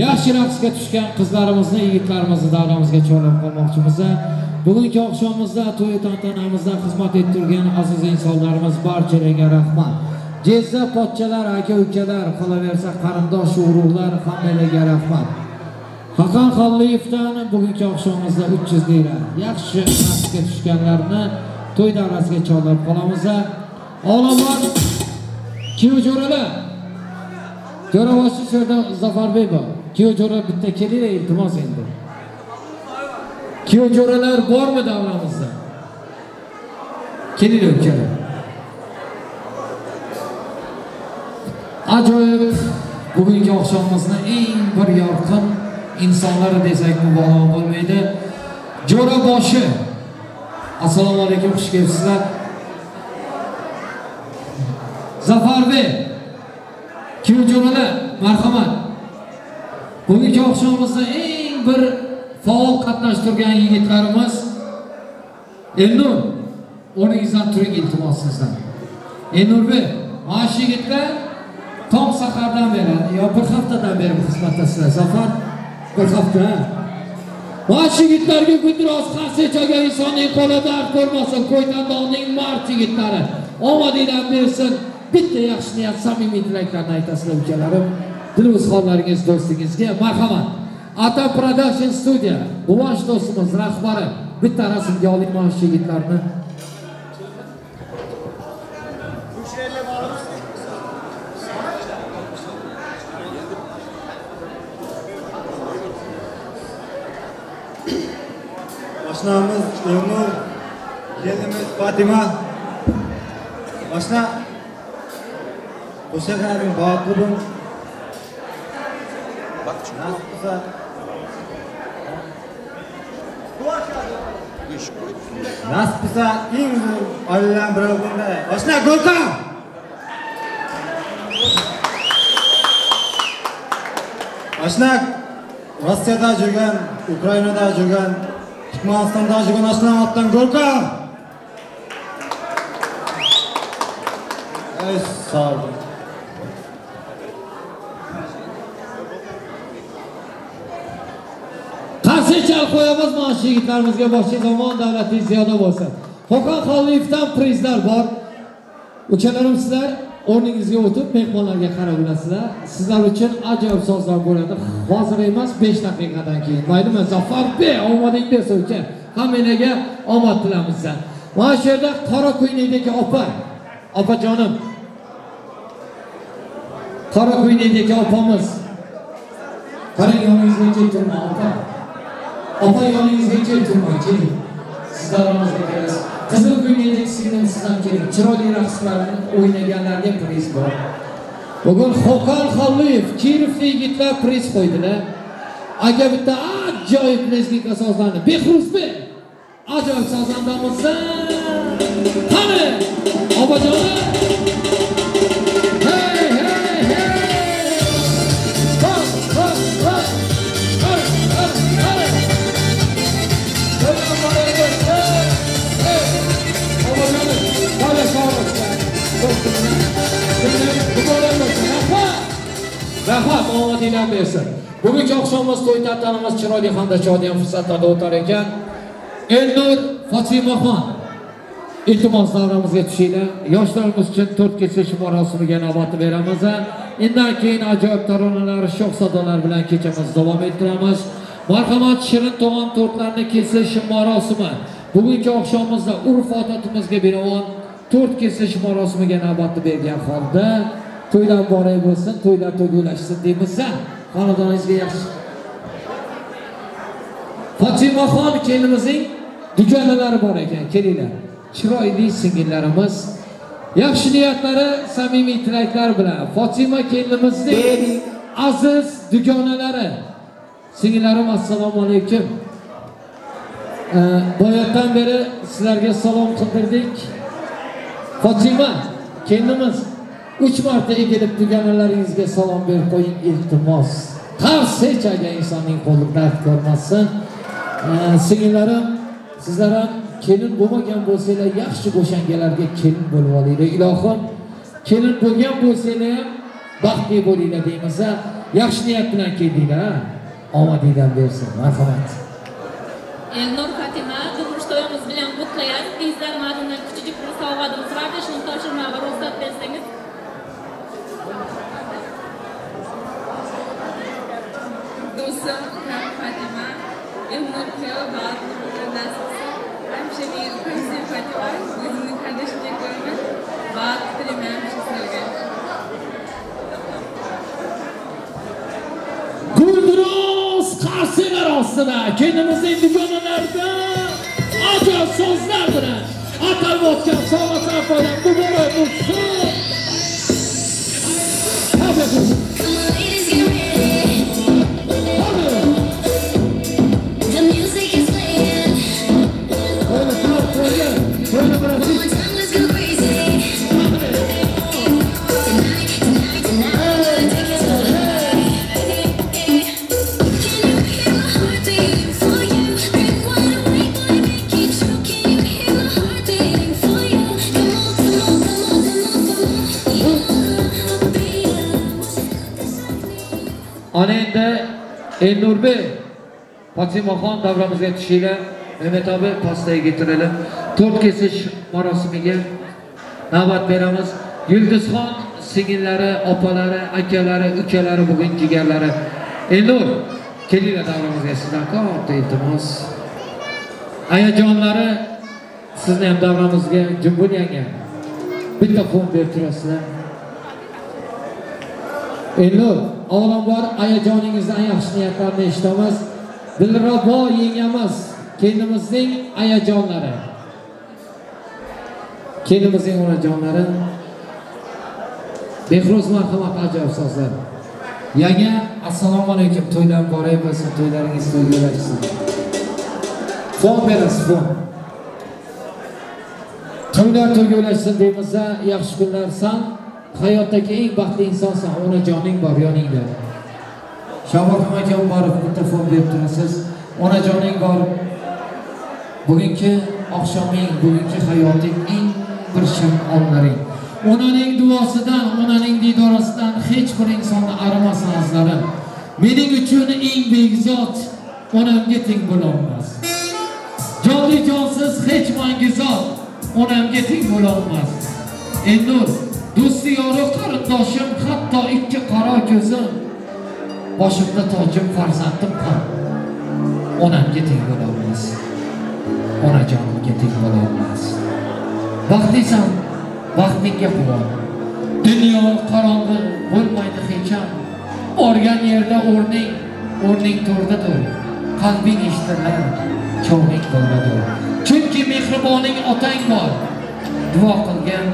Yaxshi raqsga tushgan qizlarimizni, yigitlarimizni davramizga chorlab qolmoqchimiz. Bugungi oqshomimizda to'y tantanamizda xizmat etib turgan aziz insonlarimiz barchalarga rahmat. Jezza pochchalar, aka-ukalar, qolaversa qarindosh urug'lar hammalarga rahmat. Qo'qon Xalliyevdan bugungi oqshomimizda 300 lira yaxshi raqsga tushganlarni to'y davrasiga chorlab qolamiz. Olamon Kiyojo'ralar. Jo'ravoshi sherda Zafarбек bor. Kiyojo'ra bitta kelinglar iltimos endi. Kiyojo'ralar bormi davramizda? Kelinglar ukalar. Ajoyib bugungi oqshomimizni eng bir yorqin insonlari desak mubolag'a bo'lmaydi. Jo'raboshi. Assalomu alaykum, xush kelibsizlar. Zafarбек. Kiyojo'ralar, marhamat. Bugungi oqshomimizda eng bir faol qatnashib turgan yigitlarimiz Elnur, o'rningizdan turing iltimos sizdan. Elnurbek, mana shu yigitlar tom sahardan beri yo bir haftadan beri xizmatdasizlar. Zafar bir hafta. Mana shu yigitlarga guldiroz qanchaga insonning qo'lida ko'rmasa, qo'ytandoqning mard yigitlari omadinglar bersin. Bitta yaxshi niyat, samimiy tilaklarni aytasizlar ukalarim. Dilimiz xollaringiz, do'stingizga marhamat. Ata Production Studio, Quvonch do'stimiz rahbari bitta rasmga oling mana shu yigitlarni. Oshnamiz Elnur, kelinimiz Fatima. Oshna O'shaqaning boqibim. Nasibsa eng oiladan biri bunday. Oshna Go'lqa. Oshna Rossiyada жүрген, Ukrainada жүрген, Turkmanistonda жүрген oshnamdan Go'lqa. Ey sağ ol. Qancha qo'yamiz mana shu yigitlarimizga boshqa zamon davlatingiz ziyoda bo'lsin. Qo'qon Xalliyevdan prizlar bor. Ukalarim sizlar o'rningizga o'tib mehmonlarga qarab olasizlar. Sizlar uchun ajoyib sozlar bo'ladi. Hozir emas, 5 daqiqadan keyin. Maylimi? Zafarбек, omading bersin uka. Hammalarga omad tilamiz. Mana shu yerda qora ko'ynakdagi opajonim. Qora ko'ynakdagi opamiz. Qarang yoningizga keltirma opa. Opa yoningizga keltirmang, keling. Sizlar oramizga kelasiz. Qizil ko'ynakdagi singlim sizdan keling. Chiroyli raqslarni o'ynaganlarga priz bor. Bugun Qo'qon Xalliyev, Kievlik yigitlar priz qo'ydilar. Aka bitta ajoyib lezgika sozlandi. Behruzbek. Ajoyib sozlandamiz. Qani, opajonim. Rahmat, omadinglar bersin. Bugungi oqshomimiz to'y tantanamiz chiroyli hamda shodiyam fursatlarda o'tar ekan. Elnur Fotimaxon, iltimos davramizga tushinglar. Yoshlarimiz uchun 4 kechirish marosimiga navbat beramiz. Undan keyin ajoyib taronalar, shoh sadolar bilan kechamizni davom ettiramiz. Marhamat, shirin taom tortlarni kesish marosimi. Bugungi oqshomimizda urf odatimizga binoan 4 kesish marosimiga navbat bergan holda to'ydan boray bo'lsin, to'ylar to'g'rilashsin deymiz-a. Xonadoningizga yaxshi. Fotimaxon kelinimizning dugonalari bor ekan, kelinglar. Chiroyli singillarimiz, yaxshi niyatlari, samimiy tilaklar bilan Fotima kelinimizning aziz dugonalari. Singillarim, assalomu alaykum. Boyatdan beri sizlarga salom qildirdik. Fotima kelinimiz 3 marta egilib dugonalaringizga salom berib qo'ying, iltimos. Qarz hech insonning qo'li dard ko'rmasin. Singillarim, sizlar ham kelin bo'lmagan bo'lsanglar, yaxshi bo'shangalarga kelin bo'lib olinglar. Ilohim, kelin bo'lgan bo'lsanglar ham baxtli bo'linglar deymiz. Yaxshi niyat bilan keldinglar. Omadingdan bersin. Marhamat. Elnur Fatima, turmush to'yimiz bilan qutlaymiz. Bizlar madindan kichik bir sovg'amiz bor, shuni topshirmaga ruxsat bersangiz. Do'stim Fatima, Elnur kuyov nasibsi, hamisha meni ko'zim Fatima, o'zimni qadashini ko'raman, baxt tilayman sizlarga. Gulduros qarsilar ostida kelinimizning dugonalaridan ajoyib so'zlar bilan atalib o'tgan sovg'a foydam muborak bo'lsin. Ana endi Elnurbek, Fotimaxon davramizga tushinglar. Mehmet abi pastaga getirelim. Tort kesish marosimiga navbat beramiz. Yulduzxon singillari, opalari, akalari, ukalari, bugun jigarlari. Elnur, kelinglar davramizga, sizdan katta iltimos. Ayajonlari sizni ham davramizga jim bo'ling. Bitta fon berib turasizlar. Elnur, avvalambor ayajoningizdan yaxshi niyatlarni eshitamiz. Dilrabo yengamiz kelinimizning ayajonlari. Kelinimizning onajonlari. Behroz marhamat, ajoyib so'zlar. Yanga, assalomu alaykum. To'ydan boray bo'lsin, to'ylaringiz to'g'rilashsin. Fon berasiz, fon. To'ylar to'g'rilashsin deymiz-a, yaxshi kunlarsan. Hayotdagi eng baxtli insonsan, onajoning bor yoningda. Shabokim akam borib bitta fon berib turasiz. Onajoning bor. Bugungi oqshoming, bugungi hayoting eng bir shirin onlaring. Onaning duosidan, onaning didorasidan hech bir insonni arimasin azizlarim. Mening uchun eng begzot onamga teng bo'la olmas. Jonli jonsiz hech mangizot onamga teng bo'la olmas. Elnur, do'sti yorug' qarindoshim, hatto ikki qaro ko'zim, boshimda tojim farzandim ham onamga teng bo'la olmas. Onajonimga teng bo'la olmas. Baxtlisan, baxtingga quvon. Dunyo qorong'i bo'lmaydi hech ham. Borgan yerda o'rning to'rdadir. Qalbing eshitilar, cho'g'ing bo'lmadir. Chunki mehriboning otang bor. Duo qilgan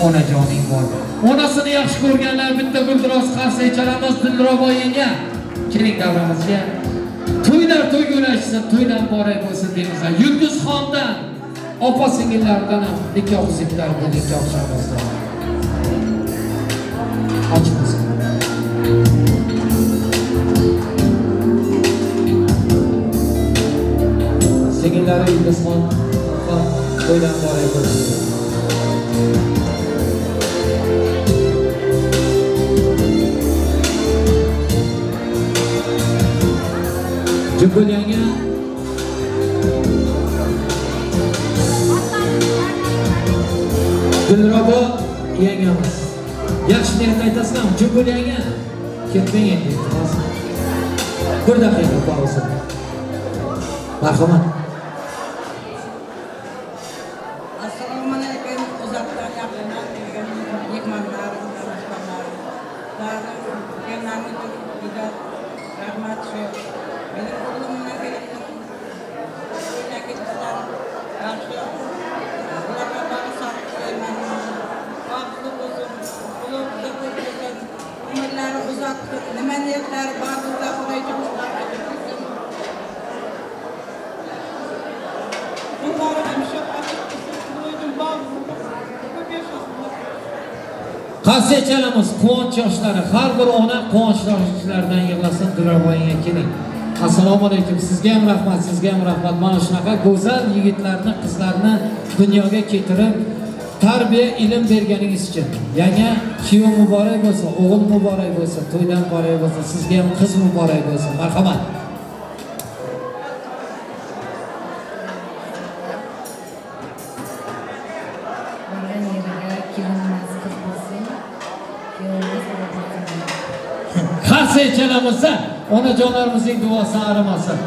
onajoning bor. Onasini yaxshi ko'rganlar bitta guldiroz qarsa chalamiz Dilrabo yenga. Keling davramizga. To'ylar to'g'rilashsin, to'ydan boray bo'lsin deymiz. Yulduzxondan, opa singillardan ham nikoh ziklar bu nikoh shamizda. Ochmiz. Singillari Yulduzxon to'ydan boray bo'lsin. Jumbo yanga Dilrabo yangamiz. Yaxshi niyat aytasizmi? Jumbo yanga ketmang endi. Bir daqiqa pauza. Marhamat. Assalomu alaykum. Uzoqdan yaqindan kelgan mehmonlar, Allah'ım kenarını güzel rahmet şu. Benim oğlumla gelip nakitler karşı. Bunlara bağırsak söylemem. Vaklı olsun, kulaklı olsun, ömürleri uzattır, nimeniyetler bağırda kurayıcı bunları hemşe açık kurayıcı bağırda köp yaşasınlar. Qasiyachalamiz quvonch yoshlari har bir ona quvonch yoshlaridan yig'lasin Dilravoyinga keling. Assalomu alaykum. Sizga ham rahmat, sizga ham rahmat. Mana shunaqa go'zal yigitlarni, qizlarni dunyoga keltirib tarbiya, ilm berganingiz uchun. Yangi kuyov muborak bo'lsin, o'g'il muborak bo'lsin, to'ydan muborak bo'lsin, sizga ham qiz muborak bo'lsin. Marhamat. Qasiyachalamiz onajonlarimizning duosi arimasin.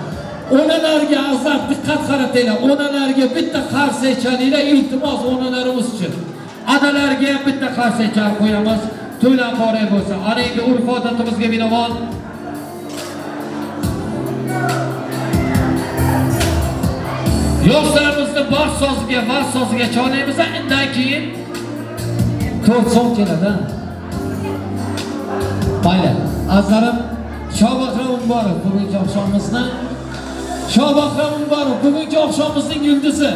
Onalarga azab diqqat qaratinglar. Onalarga bitta qarshi chalinglar, iltimos onalarimiz uchun. Onalarga ham bitta qarshi chal qo'yamiz. To'ylar qoray bo'lsa. Ana endi urf odatimizga binoan yoshlarimizni bosh so'ziga chalaymiz. Undan keyin 4 so'm keladi. Mayli. Azlarim Shobahram Muborak bugungi oqshomimizni Shobahram Muborak bugungi oqshomimizning yulduzi.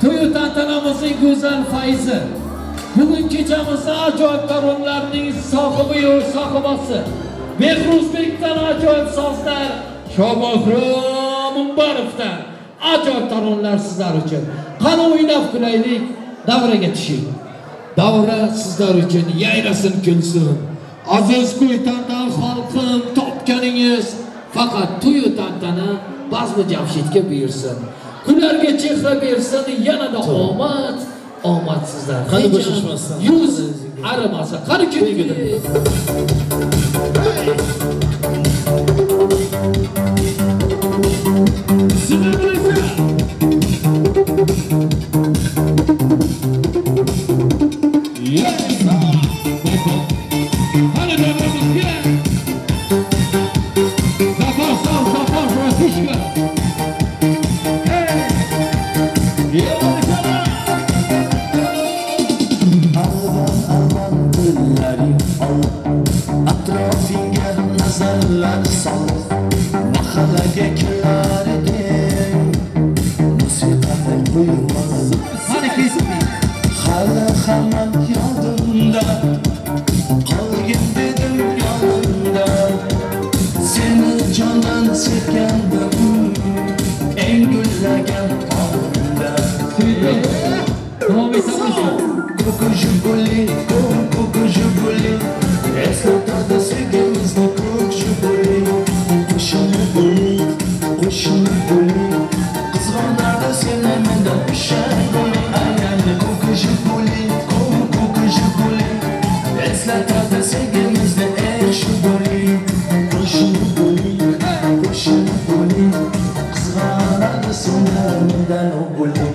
To'y tantanamizning go'zal fayzi. Bugun kechamizni ajoyib taronlarning sohibi va sohibasi. Mehruzbekdan ajoyib sozlar Shobahram Muborakdan ajoyib taronlar sizlar uchun. Qani o'ynab kulaylik, davraga tushing. Davra sizlar uchun yayrasin kulsin. Aziz to'y tantan xalqim, topganingiz faqat to'y tantana Bazmi Jamshidga buyursin. Kunlarga chehra bersin, yanada omad sizlar. Qani bo'shashmasdan. Yuz arimasa, qani kuning. Atrofinga nazarlar sol, mahallaga kelar eding, musiqani qo'ymas. Hali hamma yodimda, qolgin dedim yonimda. Seni jondan sevgandim, eng gullagan onimda. Ko'ku jubuli, ko'ku jubuli, eslatadi sevgimizni ko'k jubuli. Qo'shini buli, qizg'onardi seni mendan pishar buli. Aylanli ko'ku jubuli, eslatadi sevgimizni eng shubuli. Qo'shini buli, qizg'onardi seni mendan buli.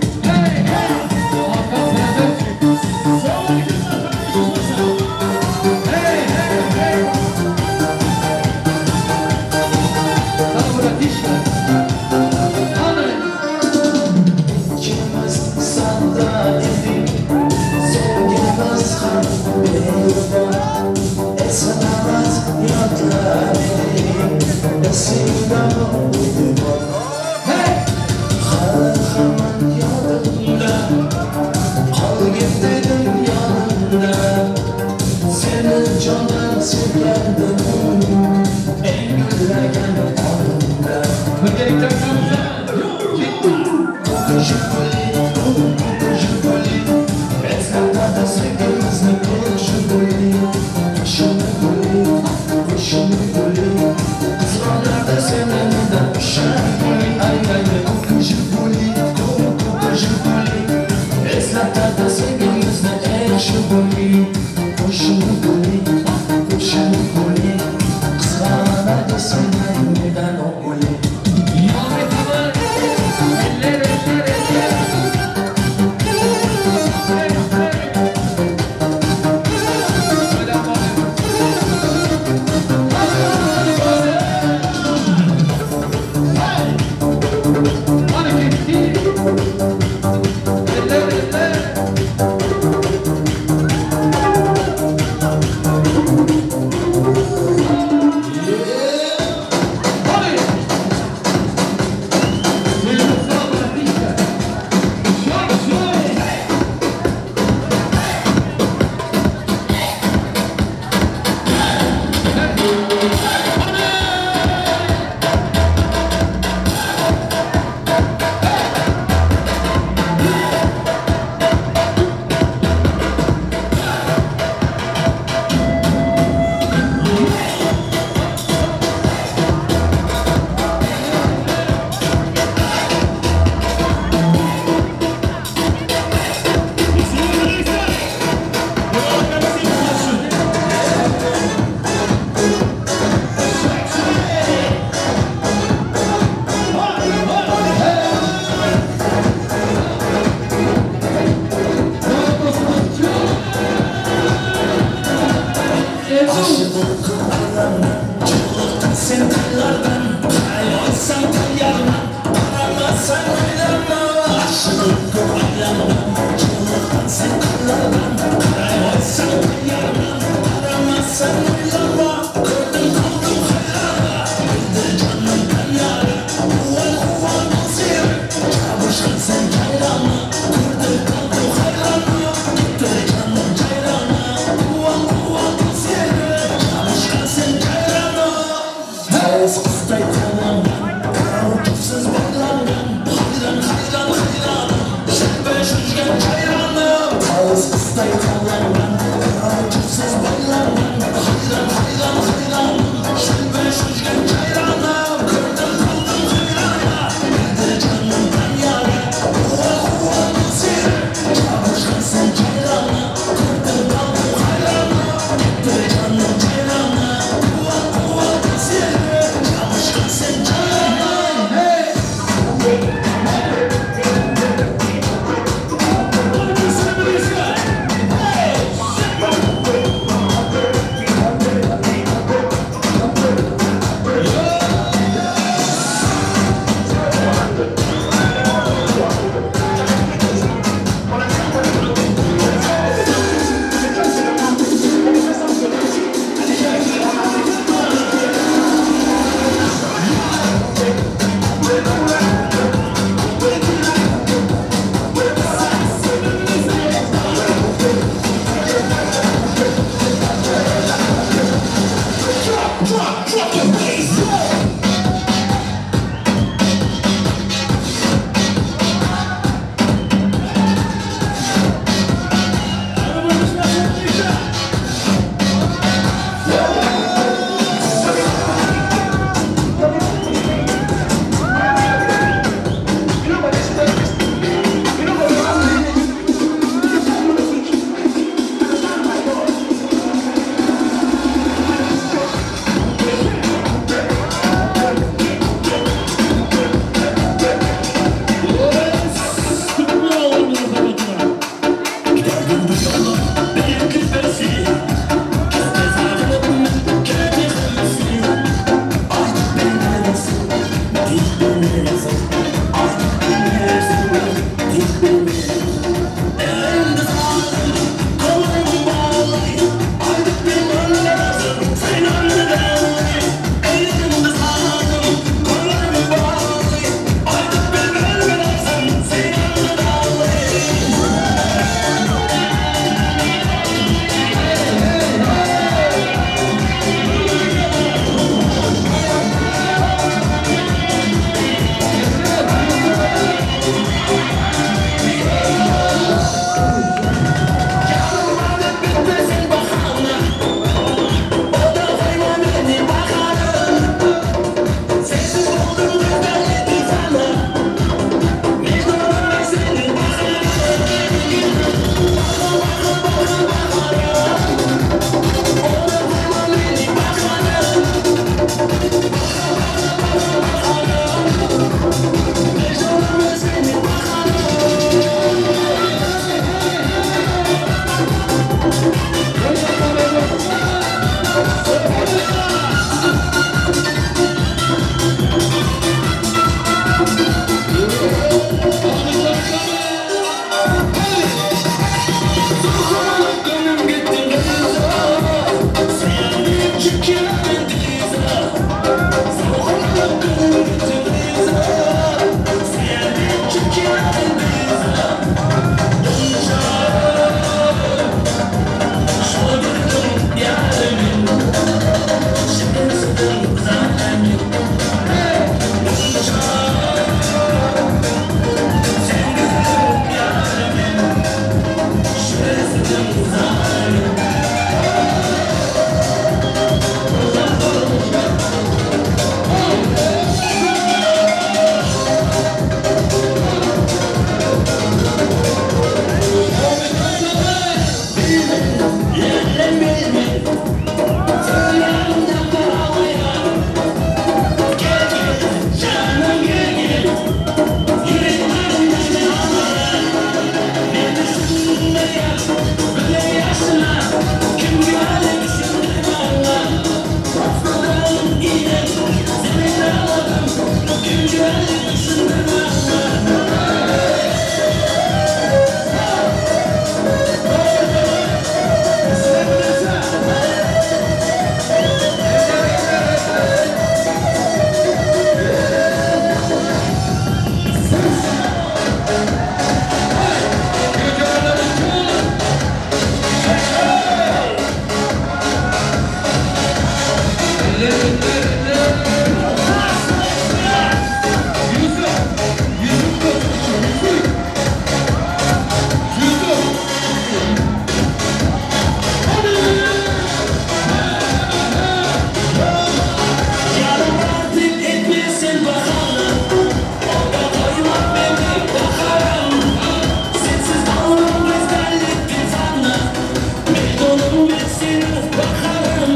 Bakarım,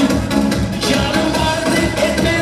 yarın vardı etme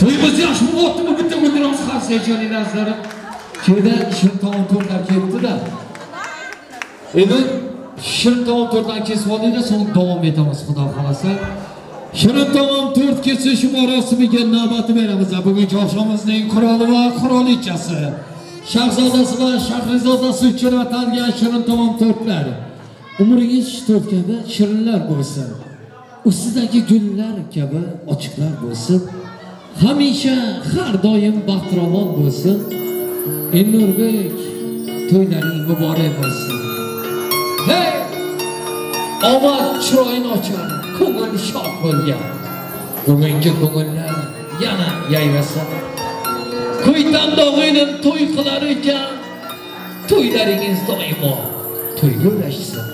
To'yimiz yaxshi o'tdimi? Bitta o'tiramiz xavfsizlik nazari. Keyda shirin taom to'rtlar kelibdi-da. Endi shirin taom to'rtdan kesib oldikda so'ng davom etamiz, xudo xolasa. Shirin taom to'rt kesish marosimiga navbat beramiz. Bugungi oqshomimizning qiroli va qirolichasi, shahzodasi va shahrizodasi uchun atalgan shirin taom to'rtlar. Umringiz to'rt kabi shirinlar bo'lsin. Ustidagi gullar kabi ochiqlar bo'lsin. Hamisha har doim baxtiravon bo'lsin. Elnurbek, to'ylaring muborak bo'lsin. Hey! Omad chiroyini ochar, ko'ngil shod bo'lgan. Bugungi ko'ngillar yana yayrasin. Ko'ydan dog'ingni to'y qilar ekan, to'ylaringiz doimo to'ygulashsin.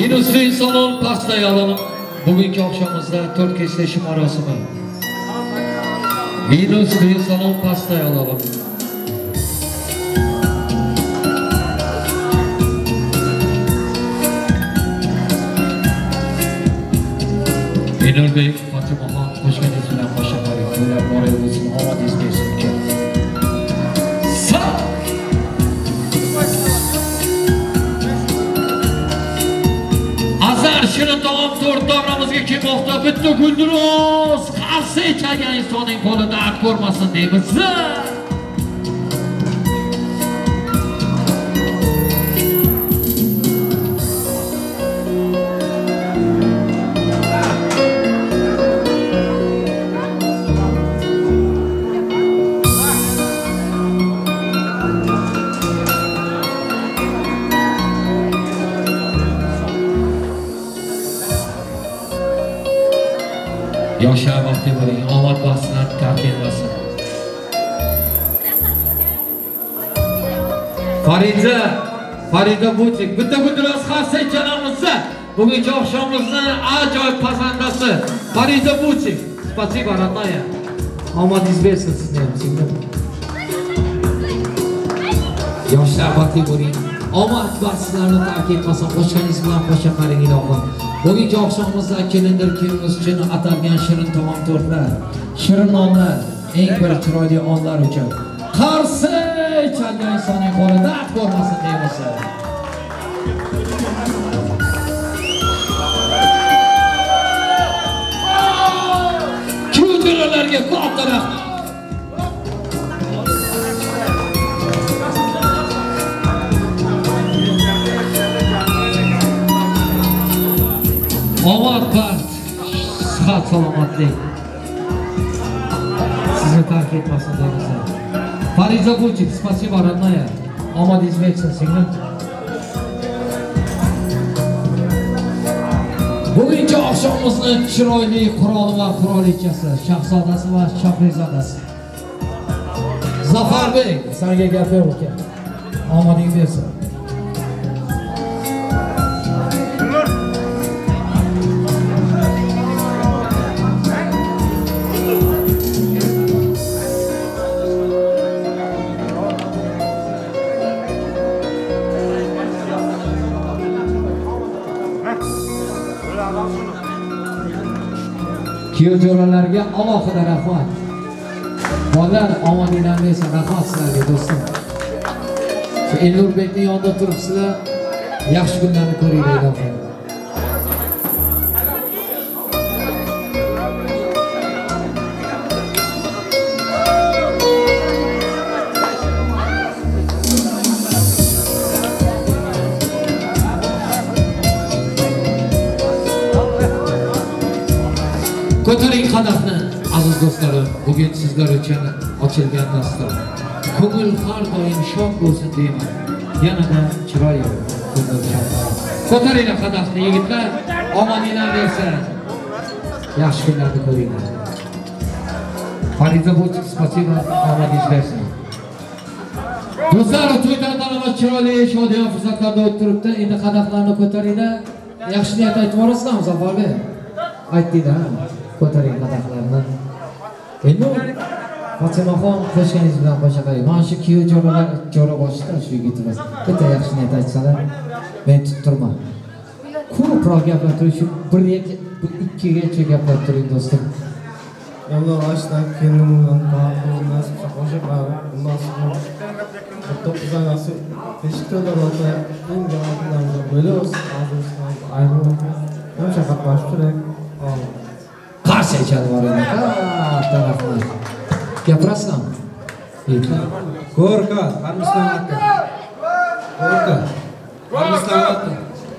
Yunusli salon pastay alalım. Bugünkü akşamımızda 4 kesleşim marosimi. Yunusli salon pastay alalım. Elnurbek, Fatimaxon, qo'shganingiz bilan qo'shaqaring. Ular borangizni omadingiz bersin ekan. Shirin taom to'rt davramizga kelmoqda. Bitta gulduros qarsa ichagan insonning qo'li dard ko'rmasin deymiz. Yoshlar vaqti bo'ling, omad bahslar tark etmasin. Farida Butik, bitta gulduros qarsa ichalamizsa, bugungi oqshomimizning ajoyib pazandasi Farida Butik. Spasibo, родная. Omadingiz bersin sizni ham, singlim. Yoshlar vaqti bo'ling, omad bahslarni tark etmasin. Qo'shganingiz bilan qo'shaqaring ilohim. Bugungi oqshomimizda kelindir kelimiz uchun atalgan shirin taom to'rtlar, shirin nonlar, eng bir chiroyli onlar uchun qarsa chalgan insonning qo'li dard ko'rmasin deymiz. Kuydirlarga katta rahmat. Omad baxt, sihat salomatlik sizni tark etmasin deymiz. Farida Butik, spasibo, родная. Omadingiz bersin, singlim. Bugungi oqshomimizning chiroyli qiroli va qirolichasi, shahzodasi va shahrizodasi Zafarbek, senga gap yo'q ekan. Omadingiz bersin. Kuyovjo'ralarga alohida rahmat. Bolalar omadinglarni esa rahmat sizlarga do'stim. Elnurbekning yonida turibsizlar, yaxshi kunlarni ko'ringlar ilohim. Ko'taring qadahni, aziz do'stlarim, bugun sizlar uchun ochilgan dastur. Ko'ngil har doim shod bo'lsin deyman. Yanada chiroyli ko'ngil shod. Ko'taringlar qadahni yigitlar, omadinglar esa yaxshi kunlarni ko'ringlar. Farida Butik, spasibo, omadingiz bersin. Do'stlar, to'ydan talaba chiroyli shodiyon fursatlarda o'tiribdi. Endi qadahlarni ko'taringlar. Yaxshi niyat aytib borasizlarmi, Zafarbek? aytdinglar, ko'taring qadaqlarni. Endi Fotimaxon qo'shganingiz bilan qo'sha qo'ying. Mana shu kuyov jo'ra boshida shu yigitimiz. Bitta yaxshi niyat aytsalar, men tuttirman. Ko'proq gapirib shu 1-2gacha gapirib turing do'stim. Allah aşkına kendimden bağlı nasıl hoşa bağlı nasıl dokuzdan nasıl teşekkür ederim Allah'a en cevaplarınızı böyle olsun ağzınızdan ayrılın hem şakat başlayacak Qarshi aytadi var edi. Taraflar. Gapirasan. Gorka, qarmisdan aytdi. Gorka. Qarmisdan aytdi.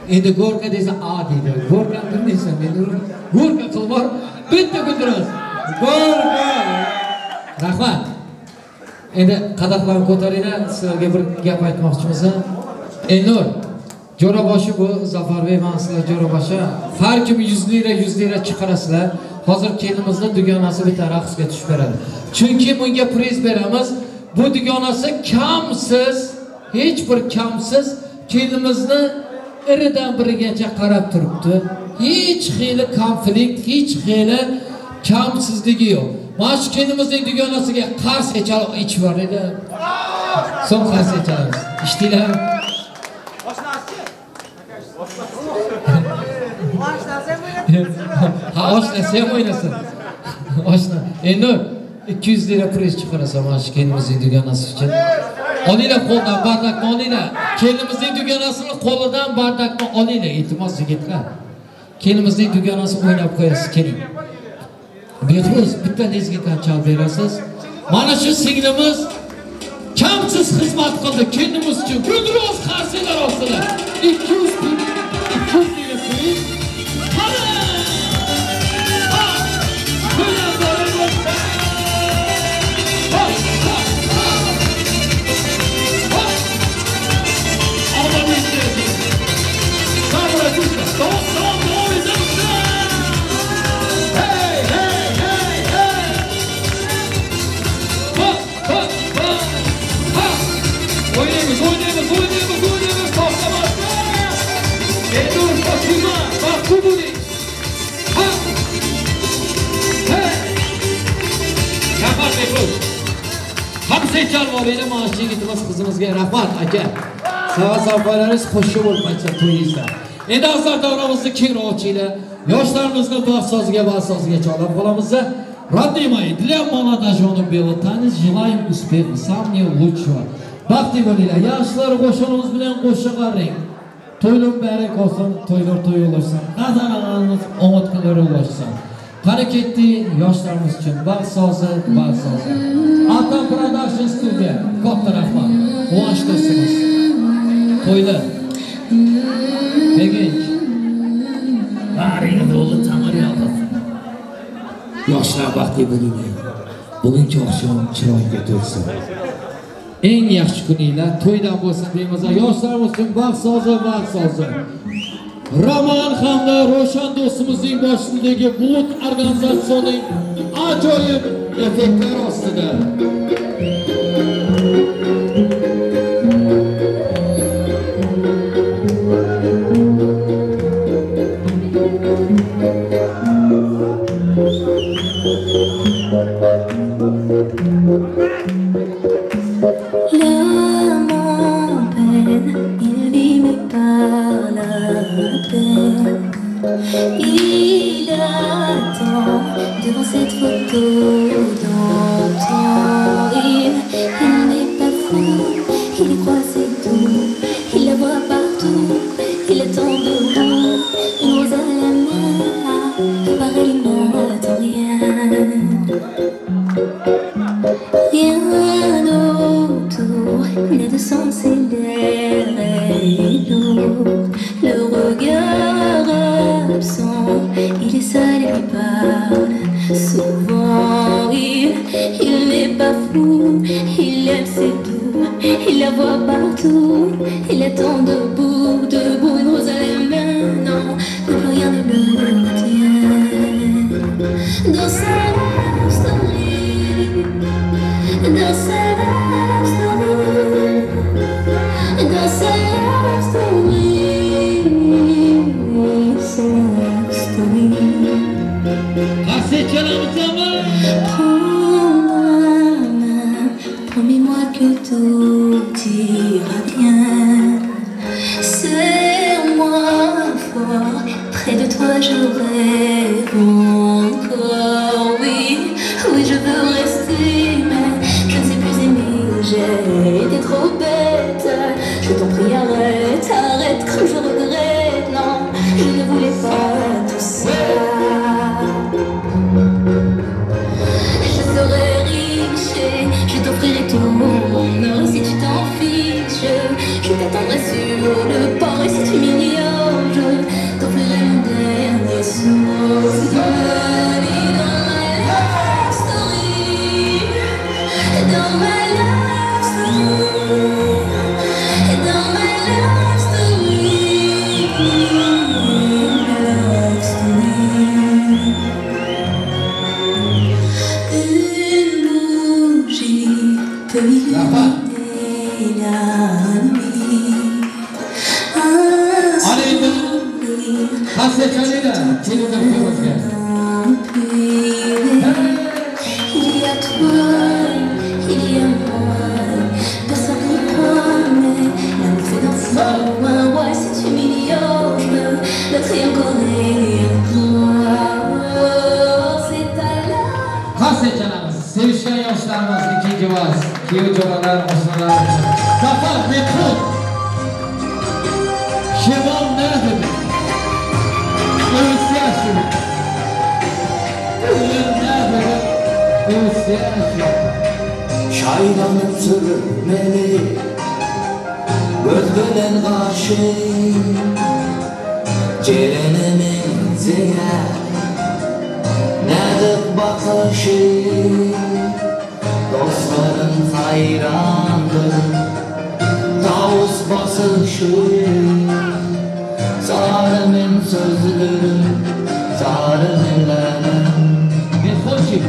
Endi Gorka desa A deydi. Gorka bilmaysan, men Gorka qilib bitta ko'tarasan. Gorka. Rahmat. Endi qadaqlarni ko'taringlar, sizlarga bir gap aytmoqchimiz. Elnur, Jo'raboshi bu Zafarбек mana sizlar Jo'raboshi. Har kim 100 lira chiqarasizlar. Hozir kelinimizning dugonasi bitta raqsga tushib beradi. Chunki bunga priz beramiz. Bu dugonasi kamsiz, hech bir kamsiz kelinimizni iridan birigacha qarab turibdi. Hech xili konflikt, hech xili kamsizligi yo'q. Mana shu kelinimizning dugonasiga qarz hechal ichib bor edi. So'ng qarz hechalamiz. Eshitdinglar? Ha, oshnasi ham o'ynasin. Oshna. Endi 200 lira priz chiqarasan mana shu kelinimizning dugonasi uchun. Olinglar qo'ldan bardakni olinglar. Kelinimizning dugonasining qo'lidan bardakni olinglar, iltimos yigitlar. Kelinimizning dugonasi o'ynab qo'yasiz, keling. Behruz bitta lezgika chal berasiz. Mana shu singlimiz kamsiz xizmat qildi kelinimiz uchun. Guldiroz qarsilar ostida. 200 lira priz. Hamsechal bo'linglar, mana shu yigitimiz qizimizga rahmat aka. Sava-savalarimiz qo'shib bo'lib aytsa to'yingizda. Endi hozir davramimizni keng ochinglar. Yoshlarimizni bahsozga chalib qolamiz. Родные, для молодоженов Белотанец желаем успеха, самого лучшего. Baxtli bo'linglar. Yoshlar qo'shig'imiz bilan qo'shiqaring. To'ylar barak olsin, to'ylar to'yolashsin. Qadrlaringiz omad kunlari bo'lsin. Qani ketdi yoshlarimiz uchun baxsozi. Atom Production Studio katta rahmat. Quvonch do'stimiz. To'ylar. Beginch. Baring yo'li tamir yo'qdi. Yoshlar baxtli bo'linglar. Bugungi oqshom chiroyli to'lsin. Eng yaxshi kuninglar to'ydan bo'lsin deymiz. Yoshlarimiz uchun baxsozi. Roman hamda Ro'shan do'stimizning boshchiligidagi bulut organizatsiyaning ajoyib effektlar ostida. Il attend devant cette photo d'antan. Il n'est pas fou, il y croit c'est tout. Il la voit partout, il attend debout. Une rose à la main, par elle il n'attend rien. Rien autour n'est de sens et l'air est lourd. Le regard absent, il est seul et lui parle souvent. Il n'est pas fou, il aime c'est tout. Il la voit partout, il attend debout, une rose à la main. Non, plus rien ne le retient. Dans sa love story, dans sa love story, dans sa love story. Promets-moi que tout ira bien. Serre-moi fort, près de toi je rêve encore. Oui, oui je veux rester, mais je ne sais plus aimer. J'ai été trop bête. Je t'en prie arrête, arrête comme je regrette. Non, je ne voulais pas tout ça. Je serai riche et je t'offrirai tout mon or si tu t'en fiches. Je t'attendrai sur le port et si tu m'ignores, je t'offrirai mon dernier souffle. Dans ma love story, dans ma love story, love story. Une bougie peut illuminer la nuit. Un sourire il y a toi, il y a moi. Personne n'y croit, mais l'amour fait danser. Ouais, si tu m'ignores, je me battrai encore et encore. C'est à la Hasretcanımız, sevişken yaşlarımız ikinci vaz. Kiyo coralar, osnalar. Zafer, Metruk. Şeval nerede? Öğüsü yaşıyor. Ölüm nerede? Öğüsü yaşıyor. Şaylanıp sürmeli Gözgölen karşı Cerenemin ziyer Nedik bakışı Dostların hayrandır Tavus basışı Zarımın sözleri Zarımın lenen Methoşi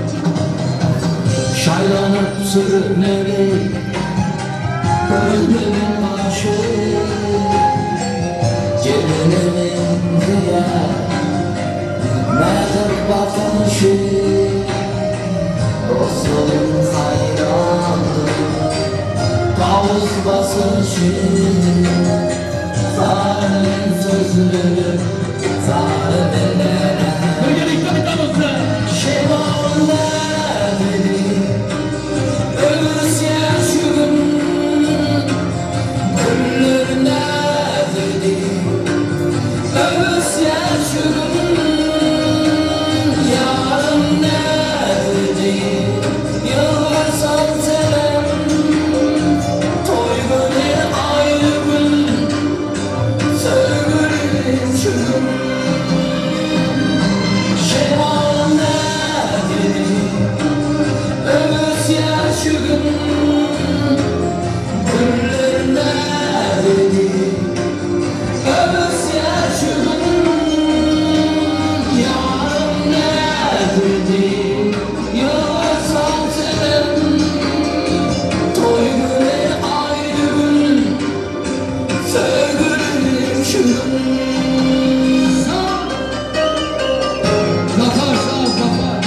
Şaylanıp sürmeli Gözgölen karşı Cerenemin ziyer Nedir bakışı Dostların hayrandır Tavus basışı Zarımın sözleri Zarımın lenen Şevallar dedi Ömür yaşıyorum Gönlümde dedi Ömür yaşıyorum Yarım ne dedi Yıllarsan selam Toy günü ayrı gün Sevgilim şurum Şevallar dedi Ömür yaşıyorum Gönlümde dedi Ömür yaşıyorum Yarım ne dedi Yıllarsan selam Toy günü ayrı gün Sevgilim şurum Zafer, sağ ol Zafer.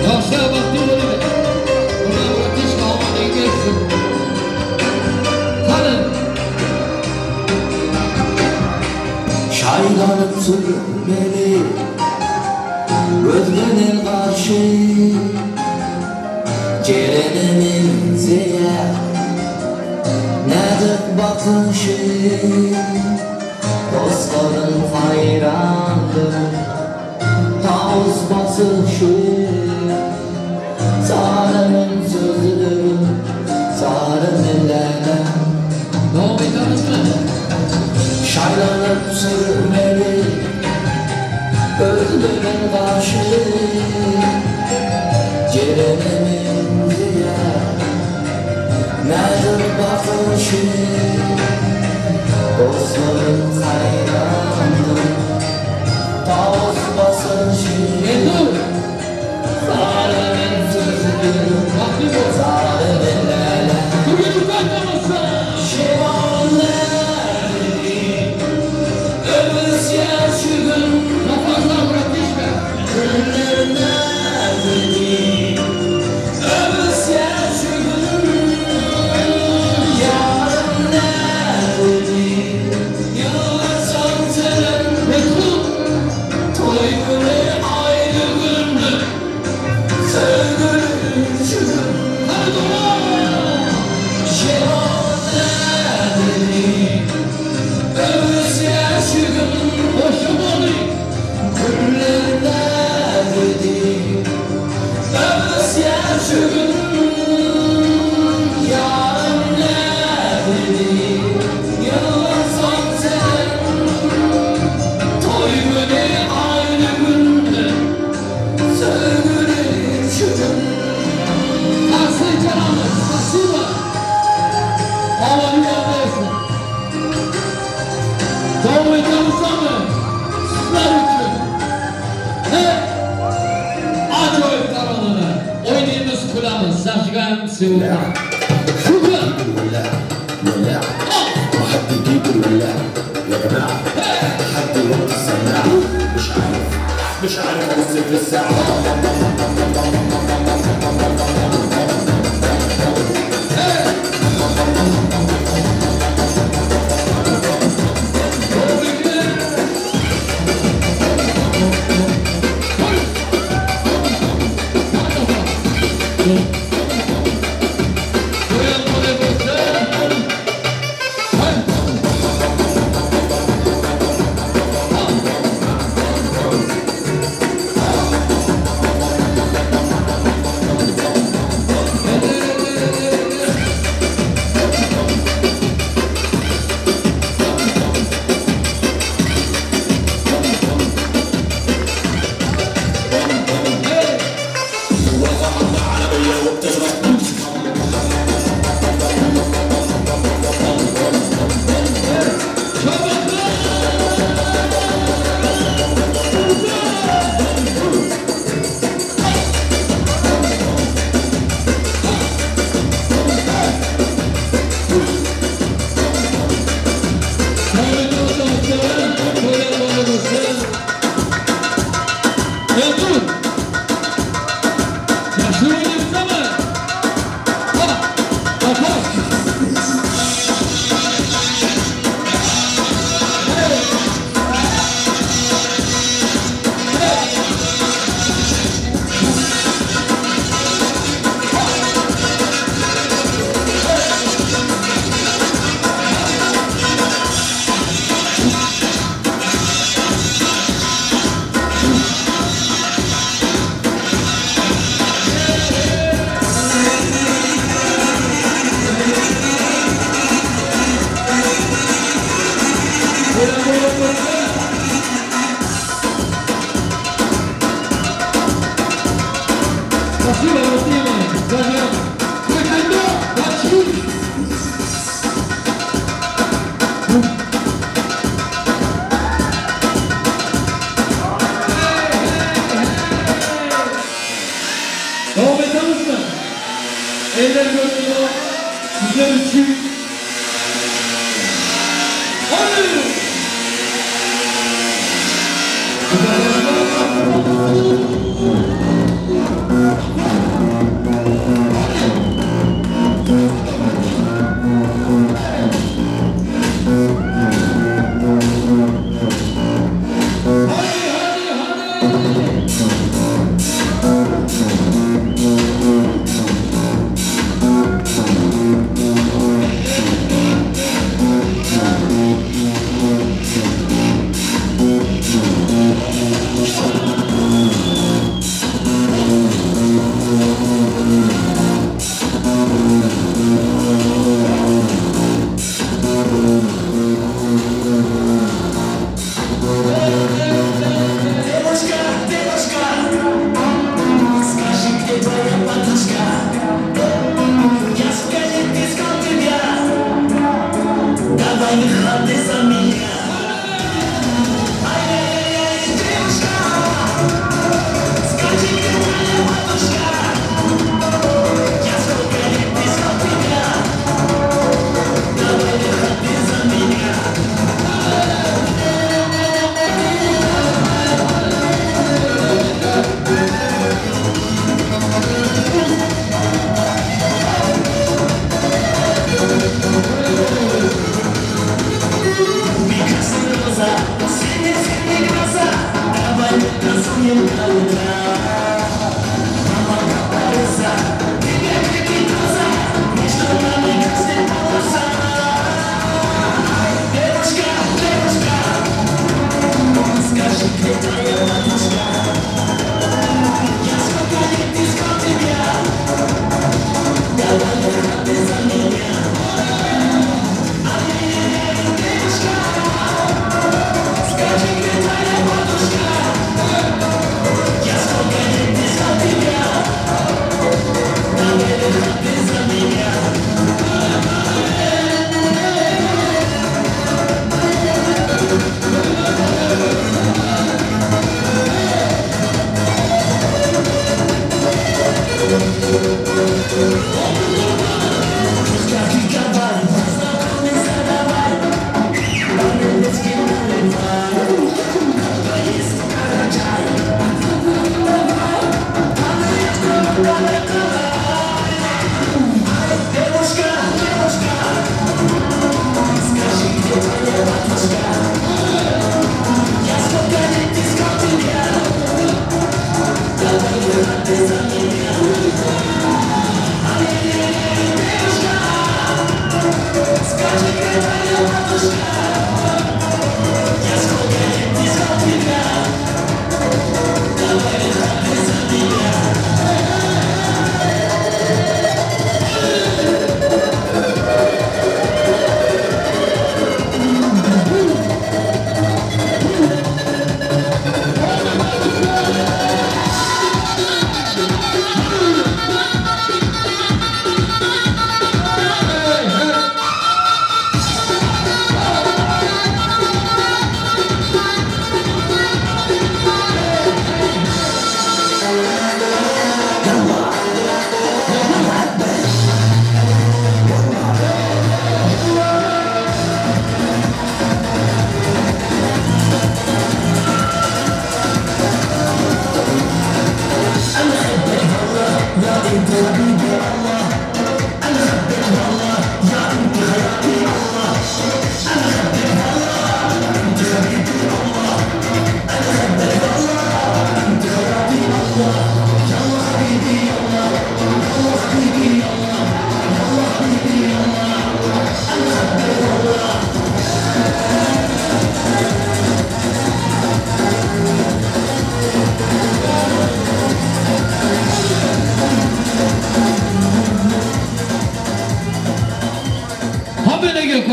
Yaşlar vakti oluyor. Buna öğretiş kalmadan geçsin. Kalın. Şaylanıp sürmeli Gözgölen karşı Cerenemin ziyer Nedir bakışı Dostların hayrandır Tavus basışı Zarımın sözleri Zarımın lenen Doğum etanız mı? Şaylanıp sürmeli Gözlerin karşı Cerenemin ziyer Nedir bakışı Dostların hayrandır Tavus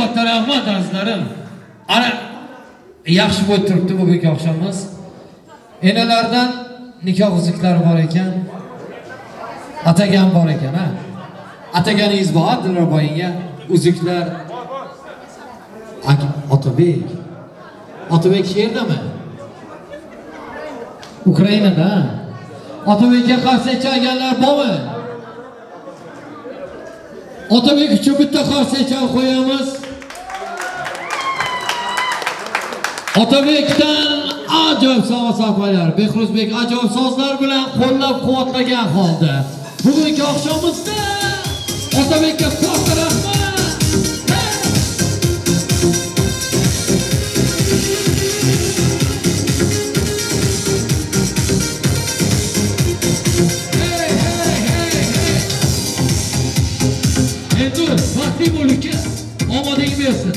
Katta rahmat azizlarim. Ana yaxshi bo'lib turibdi bugungi oqshomimiz. Enalardan nikoh uzuklari bor ekan. Atagan bor ekan, ha. Ataganingiz bor, Dilroboyinga uzuklar. Otabek. Otabek sherdami? Ukrainada. Otabekka qarshi chalganlar bormi? Otabek uchun bitta qarshi chal qo'yamiz. Otabekdan ajoyib sovg'a-sovg'alar, Behruzbek ajoyib sozlar bilan qo'llab-quvvatlagan holda bugungi oqshomimizda Otabekka katta rahmat. Bo'lika omading bersin.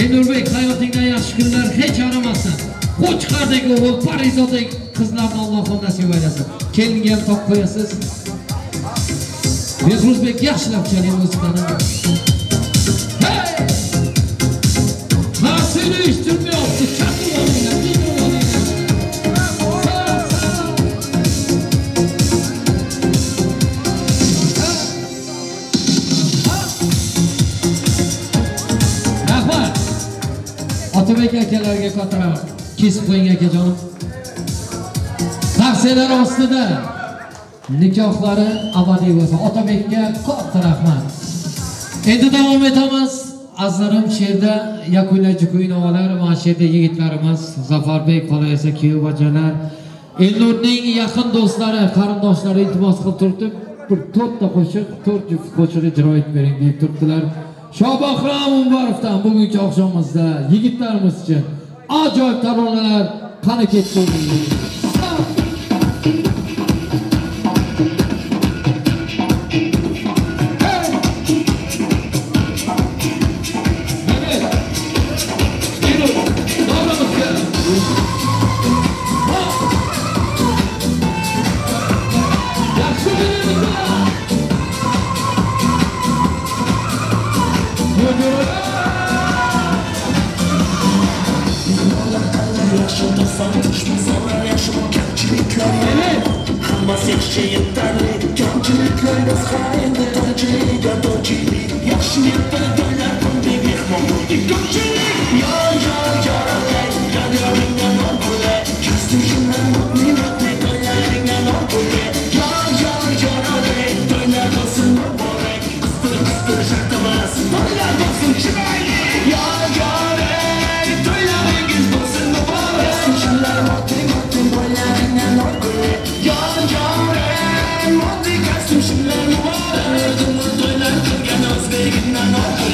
Enurbek hayotingdan yaxshi kunlar hech aramasdan. Qo'chqardek o'g'il, parizodek qizlarni Alloh nasib aylasin. Kelinga ham top qo'yasiz. Behruzbek yaxshilab chaling o'zingizdan. Hey! Masini eshitmayapti. Chaqirib olinglar, chaqirib olinglar. Otabek akalarga katta rahmat. Kesib qo'ying akajonim. Tavsiyalar ostida nikohlari abadiy bo'lsin. Otabekka katta rahmat. Endi davom etamiz. Azlarim she'rda yakunlovchi kuy-novalar, mana shu yerda yigitlarimiz Zafarbek qolaversa kuyovbajalar, Elnurning yaqin do'stlari, qarindoshlari iltimos qilib turibdi. Bir 4 ta qo'shiq, 4 juft qo'shiq ijro etib bering deb turibdilar. Shobahram Umbarovdan bugungi oqshomimizda yigitlarimiz uchun ajoyib taronalar qani ketdi. Hammasi yaxshi yetarli kamchiliklar biz qayda torchilik torchilik yaxshi yetarlilar bunday mehmon bo'ldik ko'pchilik yor yoringdan ol qo'lay kasting shundan mutli to'ylaringdan ol qo'lay yor to'ylar bo'lsin muborak qistir shart emas to'ylar bo'lsin chiroyli yor to'ylaringiz bo'lsin muborak kasting shundan mutli to'ylaringdan ol qo'lay moddiy kastim shunlar muborak to'ylar qilgan o'zbegimdan ol qo'lay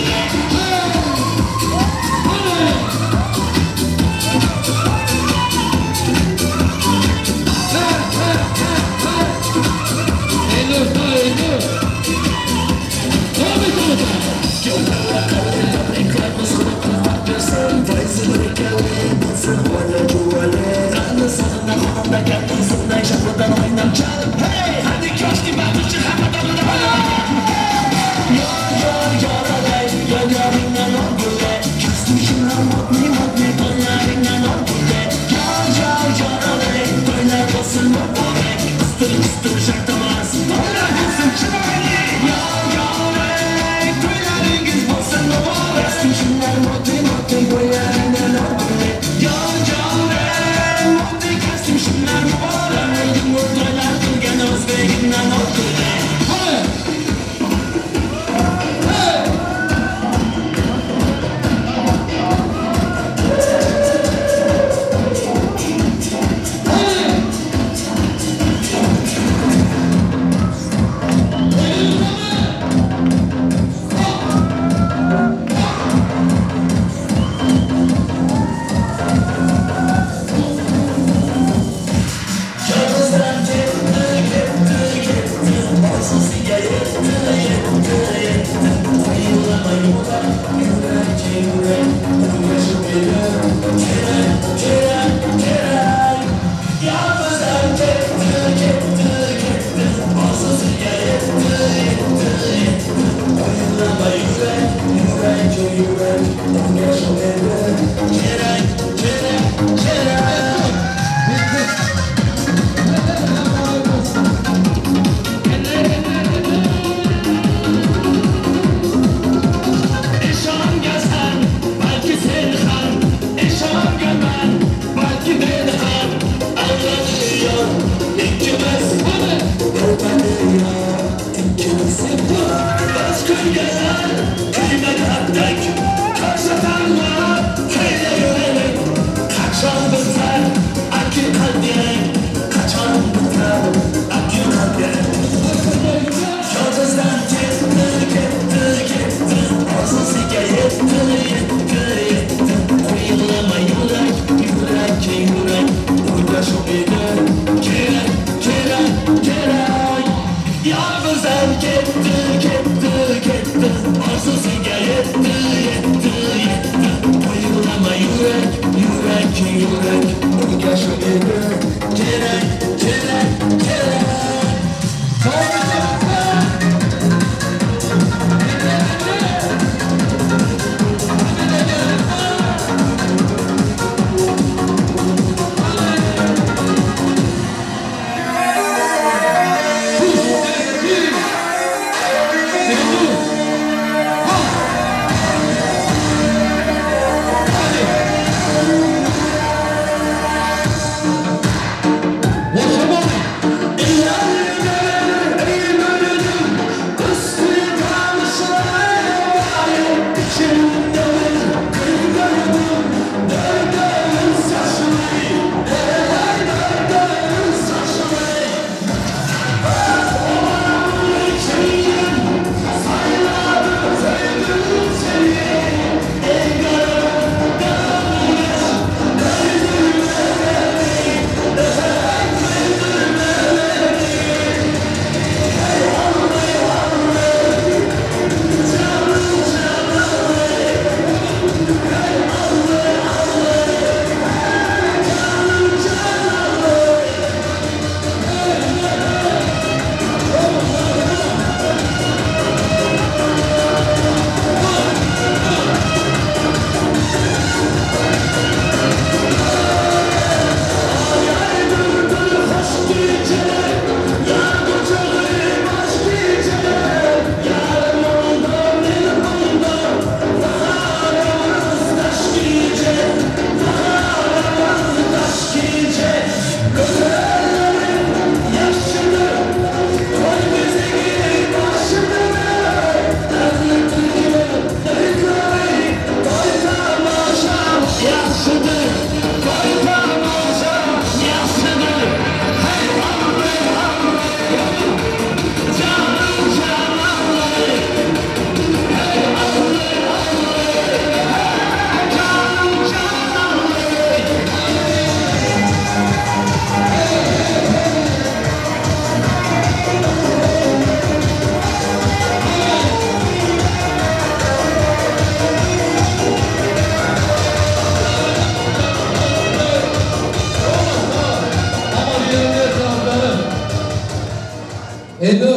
Endi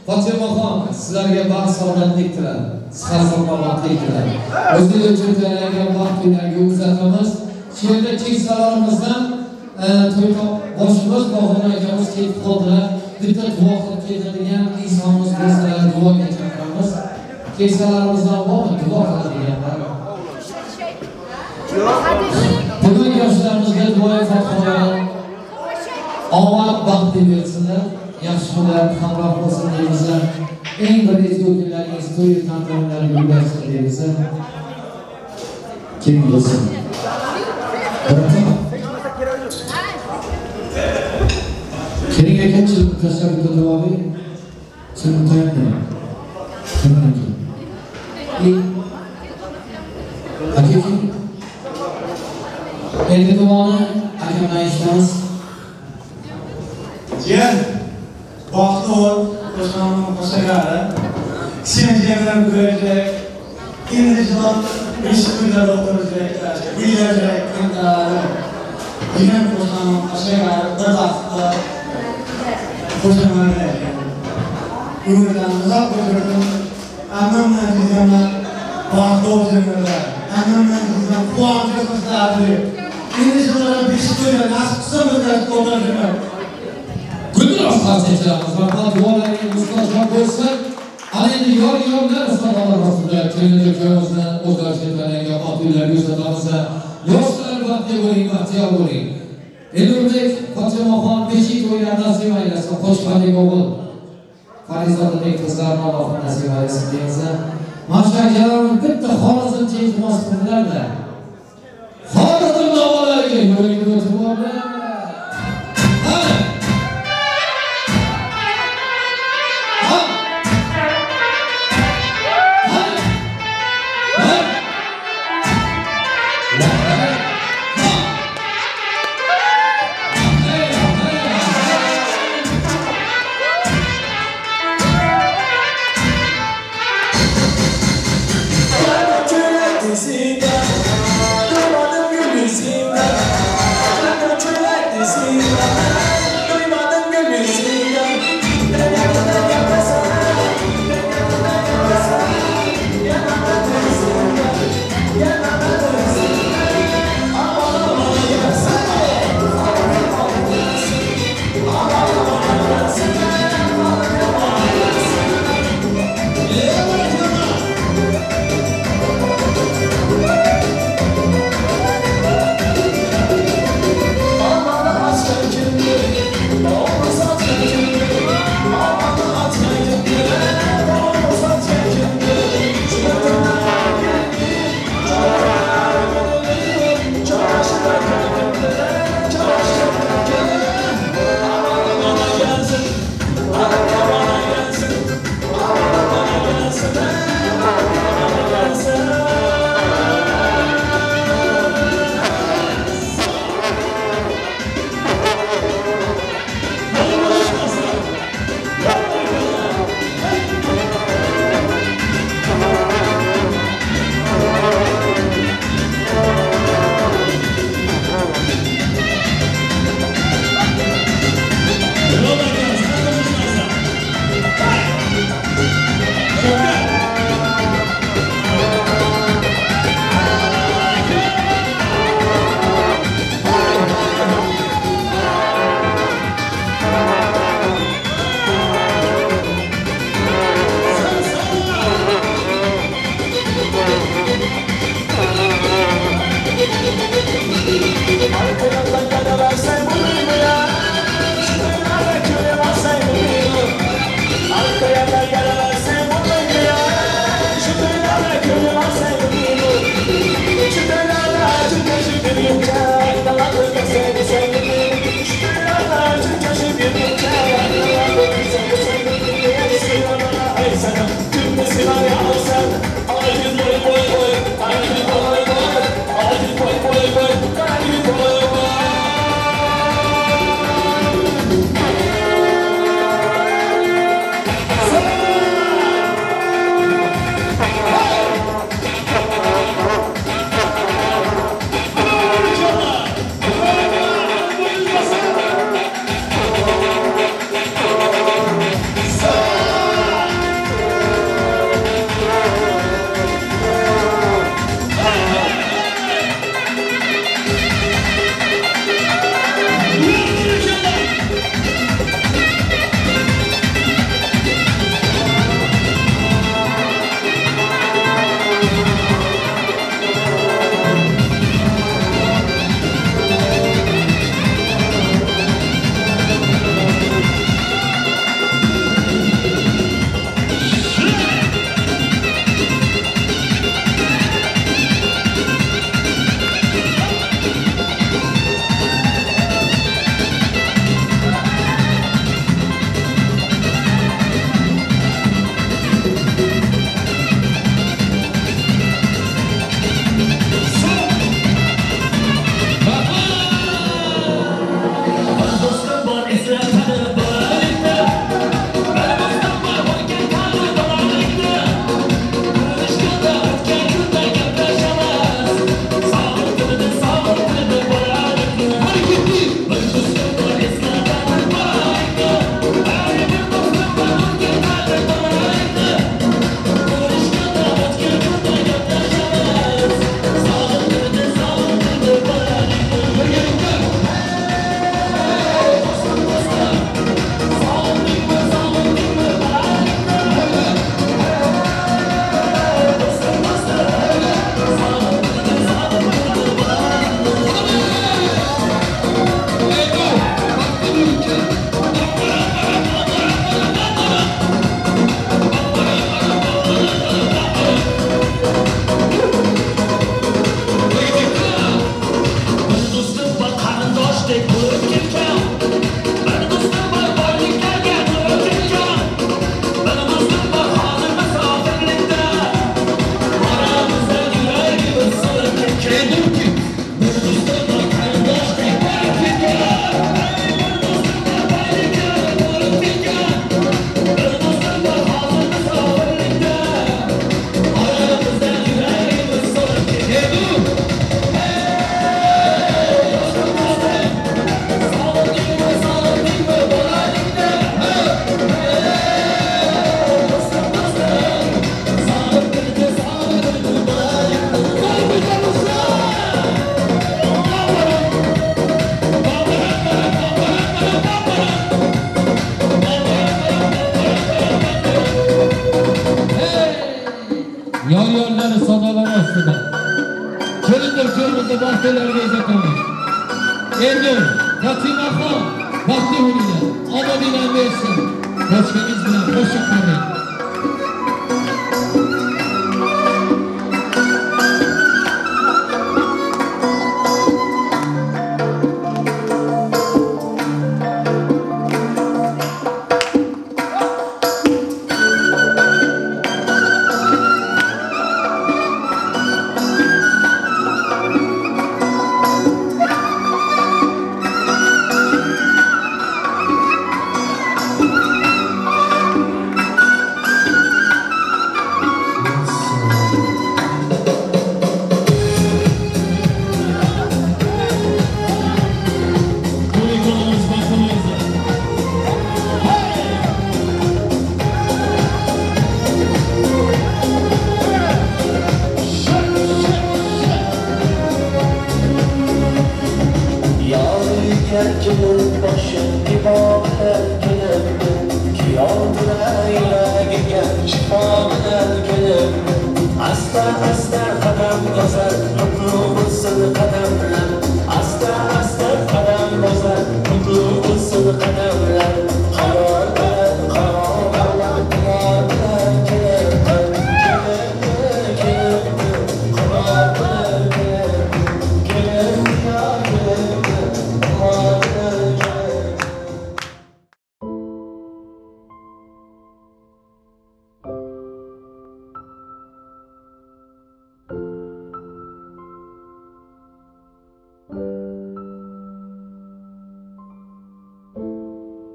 Fotimaxon sizlarga bahs salomatlik tilayman. Sihat salomatlik tilayman. O'zingiz uchun tayyorlangan vaqtlarga uzatamiz. She'rda keksalarimizdan to'yqa boshimiz Bohir akamiz ketib qoldilar. Bitta duo qilib ketadigan insonimiz bo'lsalar duoga chaqiramiz. Keksalarimizdan bormi duo qiladiganlar? Bugun yoshlarimizga duoyi fotiha omad baxt bersinlar. Yaxshi kunlar hamroh bo'lsin deymiz. Eng bir ezgu kunlaringiz to'y tantanalariga yuborsin deymiz. Kim bilsin? Keling ekanchi tashabbus davomi. Sen tayyormi? Kimniki? Hakiki. Endi duoni akamdan eshitamiz. Jiyan vaqti ol, qo'shnonim qo'shagari, kishilarga ko'rajak, indijlon eshituvlar o'qirajak, bilajak, kunlari. Jiyan qo'shnonim qo'shagari bir vaqtda qo'shamanlar ekan. Umrdan uzoq o'tirdim, ammamdan jiyaman vaqti o'zimlar, ammamdan jiyaman quvonchi qizlardi. Indijlon eshituvlar nasib qilsa bir qo'llardilar. Kudros qarshaychilarimiz va duolaringiz mustajab bo'lsin. Ana endi yor-yorlar sanolar ostida kelajak joyimizni o'zgarishga tanlagan otillarga uzatamiz. Yoshlar vaqtga bo'ling, baxtiyor bo'ling. Elbek Fotimaxon beshik to'ylar nasib aylasin. Qo'shqalik o'g'il Farizodadek qizlarni Alloh nasib aylasin deymiz. Mashhurlarimiz bitta xorazmcha iltimos qildilar-da. Xorazm novalariga yo'ling o'tib bordi. Altyazı Ergün, Fatimaxon, baxtli bo'linglar. Omadinglar bersin. Boshqangiz bilan qo'shiq qo'ying.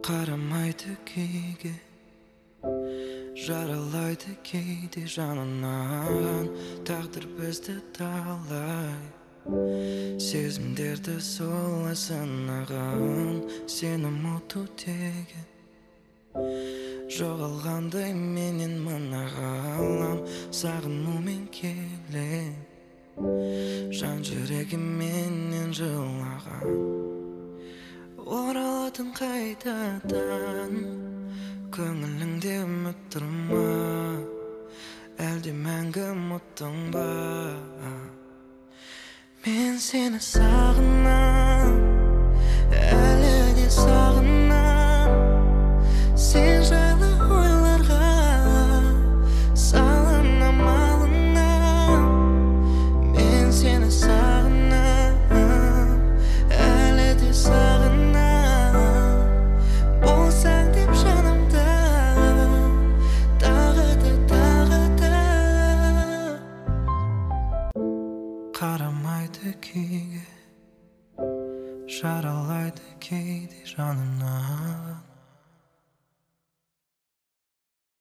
Qaramaydi kiygi, jaralaydi kiydi janinan. Taqdir bizdi talay, sezimderde so'lasanag'an. Seni mutu tegi, жоғалғандай менен мына ғалам. Сағыну мен келем, жан жүрегім менен жылаған. Оралатын қайтадан, көңіліңде үміт тұрма, әлде мәңгі ұмыттың ба? Мен сені сағынам, әлі де сағынам. Sen жайлы ойларға салынам, алынам. Мен сені сағынам, әлі де сағынам. Болсаң деп жанымда, тағы да. Қарамайды күйге, жаралайды кейде жанынан.